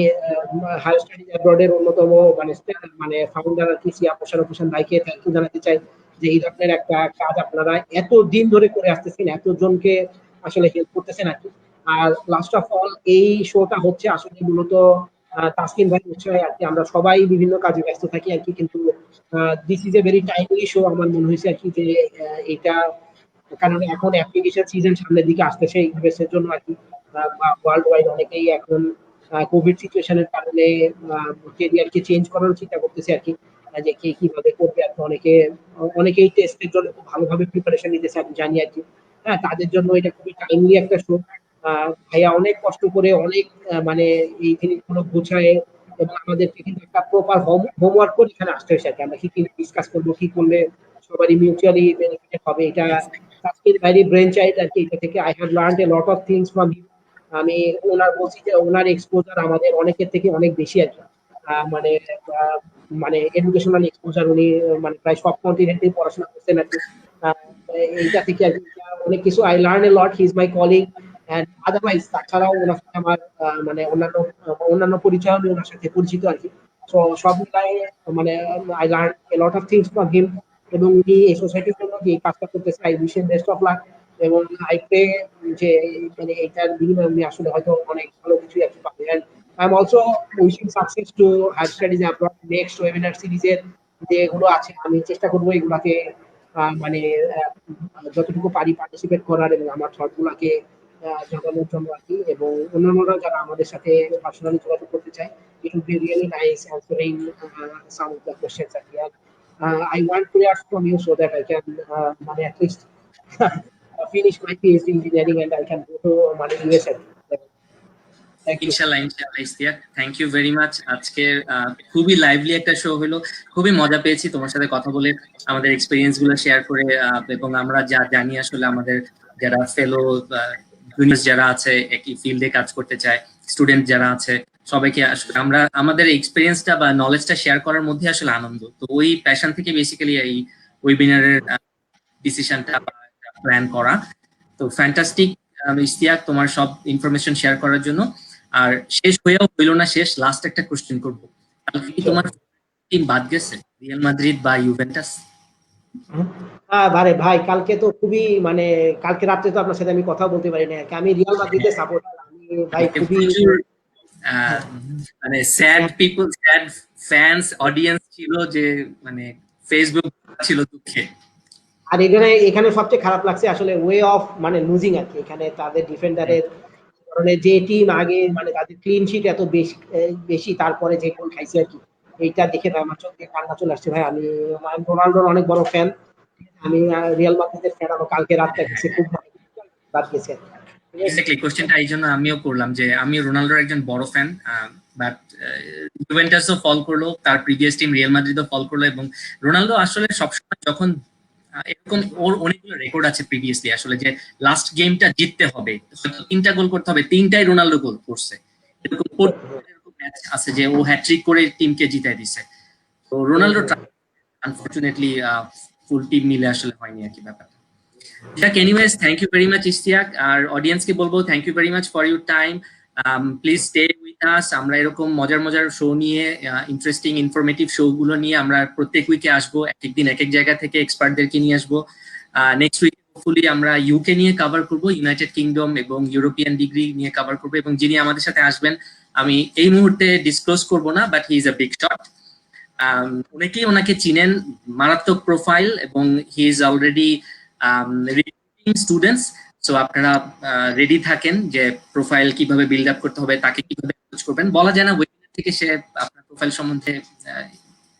হায়ার স্টাডিজ অ্যাব্রড এর অন্যতম মানে মানে ফাউন্ডার আর কি সিয়া মোশাররফ হোসেন ভাইকে থ্যাংক ইউ জানাতে চাই যে এই ধরনের একটা কাজ আপনারা এত দিন ধরে করে আসতেছেন, এতজনকে আসলে হেল্প করতেছেন আর কি। আর লাস্ট অফ অল এই শোটা হচ্ছে আসলে মূলত তাসকিন ভাই নিশ্চয়ই আর কি, আমরা সবাই বিভিন্ন কাজে ব্যস্ত থাকি আর কি, কিন্তু this is a very timely show আমার মনে হয়েছে আর কি যে এটা কারণ এখন অ্যাপ্লিকেশন সিজন সামনের দিকে আসতেছে ইউএস এর জন্য আর কি। ওয়ার্ল্ড ওয়াইড অনেকেই এখন কোভিড সিচুয়েশনের কারণে কেরিয়ারকে চেঞ্জ করার চিন্তা করতেছে আর কি, যে কে কিভাবে করবে আর কি। অনেকেই টেস্টের জন্য খুব ভালোভাবে প্রিপারেশন নিতেছে আমি জানি আর কি। হ্যাঁ, তাদের জন্য এটা খুবই টাইমলি একটা শো। ভাইয়া অনেক কষ্ট করে অনেক মানে এই জিনিসগুলো গুছায় এবং আমাদেরকে কিন্তু একটা প্রপার হোমওয়ার্ক করে এখানে আসতে হয়েছে আর কি। আমরা কি কি ডিসকাস করবো, কি করলে সবারই মিউচুয়ালি বেনিফিটেড হবে, এটা সাসকিন ভাইয়ের ব্রেন চাইল্ড আর কি। এটা থেকে I have learned A lot of things from him. আমি ওনার বলছি যে ওনার এক্সপোজার আমাদের অনেকের থেকে অনেক বেশি আর কি। মানে আহ, মানে এডুকেশনাল এক্সপোজার উনি মানে প্রায় সব কন্টিনেন্টে পড়াশোনা করছেন আর কি। আহ, এইটা থেকে আর কি অনেক কিছু I learn a lot. He is my colleague and otherwise তাছাড়াও ওনার সাথে আমার মানে অন্যান্য অন্যান্য পরিচয় আমি ওনার সাথে পরিচিত আর কি। তো সব মিলাই মানে I learn a lot of things from him এবং উনি এই সোসাইটির জন্য যে কাজটা করতেছে I wish him best of luck এবং আই প্রে যে মানে এটার বিনিময়ে উনি আসলে হয়তো অনেক ভালো কিছু আর কি পাবে। And I am also wishing success to higher studies abroad. Next webinar সিরিজের যেগুলো আছে আমি চেষ্টা করবো এগুলাকে মানে যতটুকু পারি পার্টিসিপেট করার এবং আমার থট গুলাকে জানানোর জন্য আর কি। এবং অন্যান্যরা যারা আমাদের সাথে পার্সোনালি যোগাযোগ করতে চায়, it would be really nice answering some of the questions at the end. I want prayers from you so that I can at least finish my PhD engineering and I can go to USA. Thank you. ইনশাআল্লাহ ইনশাআল্লাহ Ishtiaq, thank you very much. আজকে খুবই lively একটা show হলো, খুবই মজা পেয়েছি তোমার সাথে কথা বলে, আমাদের এক্সপেরিয়েন্স গুলো শেয়ার করে, এবং আমরা যা জানি আসলে আমাদের যারা ফেলো জুনিয়র্স যারা আছে একই ফিল্ডে কাজ করতে চায়, স্টুডেন্ট যারা আছে সবাইকে আসলে আমরা আমাদের এক্সপেরিয়েন্সটা বা নলেজটা শেয়ার করার মধ্যে আসলে আনন্দ। তো ওই প্যাশন থেকে বেসিক্যালি এই ওয়েবিনারের ডিসিশনটা প্ল্যান করা। তো ফ্যান্টাস্টিক ইশতিয়াক, তোমার সব ইনফরমেশন শেয়ার করার জন্য। আর শেষ হয়েও হইল না শেষ, লাস্ট একটা কোশ্চেন করবো। কালকে কি তোমার টিম বাদ গেছে, রিয়াল মাদ্রিদ বা ইউভেন্টাস? আরে ভাই, কালকে তো খুবই মানে কালকে রাত্রে তো আপনার সাথে আমি কথা বলতে পারি না। আমি রিয়াল মাদ্রিদের সাপোর্টার। আমি ভাই খুবই প্রচুর হ্যাঁ, মানে sad people, sad fans audience ছিল, যে মানে ফেসবুক ছিল দুঃখে। আর এখানে এখানে সবচেয়ে খারাপ লাগছে আসলে ওয়ে অফ মানে লুজিং আর কি। এখানে তাদের ডিফেন্ডারের কারণে যে টিম আগে মানে তাদের ক্লিন শিট এত বেশি বেশি, তারপরে যে গোল খাইছে আর কি। এইটা দেখে না আমার চোখে কান্না চলে আসছে ভাই। আমি রোনাল্ডোর অনেক বড় ফ্যান। আমি রিয়াল মাদ্রিদের ফ্যান। আমার কালকে রাতটা গেছে খুব বাদ গেছে। এক্স্যাক্টলি, কোশ্চেনটা এই জন্য আমিও করলাম যে আমি রোনাল্ডোর একজন বড় ফ্যান, বাট জুভেন্টাসও ফল করলো, তার প্রিভিয়াস টিম রিয়াল মাদ্রিদও ফল করলো। এবং রোনাল্ডো আসলে সবসময় যখন এরকম ওর অনেকগুলো রেকর্ড আছে প্রিভিয়াসলি আসলে, যে লাস্ট গেমটা জিততে হবে, হয়তো 3টা গোল করতে হবে, 3টাই রোনাল্ডো গোল করছে। এরকম ম্যাচ আছে যে ও হ্যাট্রিক করে টিমকে জিতাই দিছে। তো রোনাল্ডো আনফরচুনেটলি ফুল টিম মিলে আসলে হয়নি আর কি ব্যাপারটা। যাক, anyways thank you very much Ishtiaq. আর অডিয়েন্সকে বলবো thank you very much for your time. Please stay with us. আমরা এরকম মজার মজার শো নিয়ে, ইন্টারেস্টিং ইনফরমেটিভ শো গুলো নিয়ে আমরা প্রত্যেক উইকে আসবো। এক এক দিন এক এক জায়গা থেকে এক্সপার্টদেরকে নিয়ে আসবো। নেক্সট উইক হোপফুলি আমরা ইউকে নিয়ে কভার করবো, ইউনাইটেড কিংডম এবং ইউরোপিয়ান ডিগ্রি নিয়ে কভার করবো। এবং যিনি আমাদের সাথে আসবেন আমি এই মুহূর্তে ডিসক্লোজ করবো না, but he is a big shot. অনেকেই ওনাকে চিনেন, মারাত্মক প্রোফাইল, এবং he is already students. So আপনারা রেডি থাকেন যে প্রোফাইল কিভাবে বিল্ড আপ করতে হবে, তাকে কিভাবে অ্যাপ্রোচ করবেন। বলা যায় না ওয়েবিনার থেকে সে আপনার প্রোফাইল সম্বন্ধে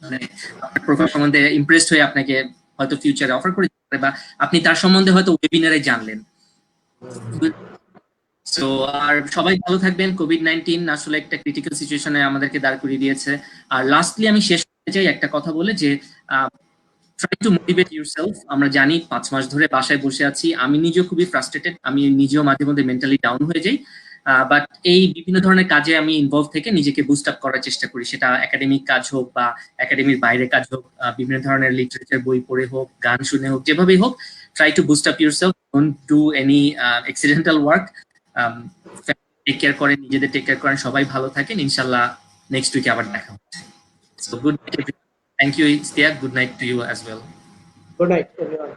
মানে আপনার প্রোফাইল সম্বন্ধে ইমপ্রেসড হয়ে আপনাকে হয়তো ফিউচারে অফার করে দিতে পারে, বা আপনি তার সম্বন্ধে হয়তো ওয়েবিনারে জানলেন। সো আর সবাই ভালো থাকবেন। কোভিড-19 আসলে একটা ক্রিটিক্যাল সিচুয়েশনে আমাদেরকে দাঁড় করিয়ে দিয়েছে। আর লাস্টলি আমি শেষ করতে চাই একটা কথা বলে, যে ট্রাই টু মোটিভেট ইউরসেলফ। আমরা জানি 5 মাস ধরে বাসায় বসে আছি, আমি নিজেও খুবই ফ্রাস্ট্রেটেড, আমি নিজেও মাঝে মধ্যে মেন্টালি ডাউন হয়ে যাই। বাট এই বিভিন্ন ধরনের কাজে আমি ইনভলভ থেকে নিজেকে বুস্ট আপ করার চেষ্টা করি, সেটা একাডেমিক কাজ হোক বা একাডেমির বাইরে কাজ হোক, বিভিন্ন ধরনের লিটারেচার বই পড়ে হোক, গান শুনে হোক, যেভাবেই হোক, try to boost up yourself, don't do any accidental work. Take care করেন, নিজেদের টেক কেয়ার করেন, সবাই ভালো থাকেন। ইনশাল্লাহ নেক্সট উইকে আবার দেখা হচ্ছে। So good night, thank you Ishtiaq, good night to you as well. Good night everyone.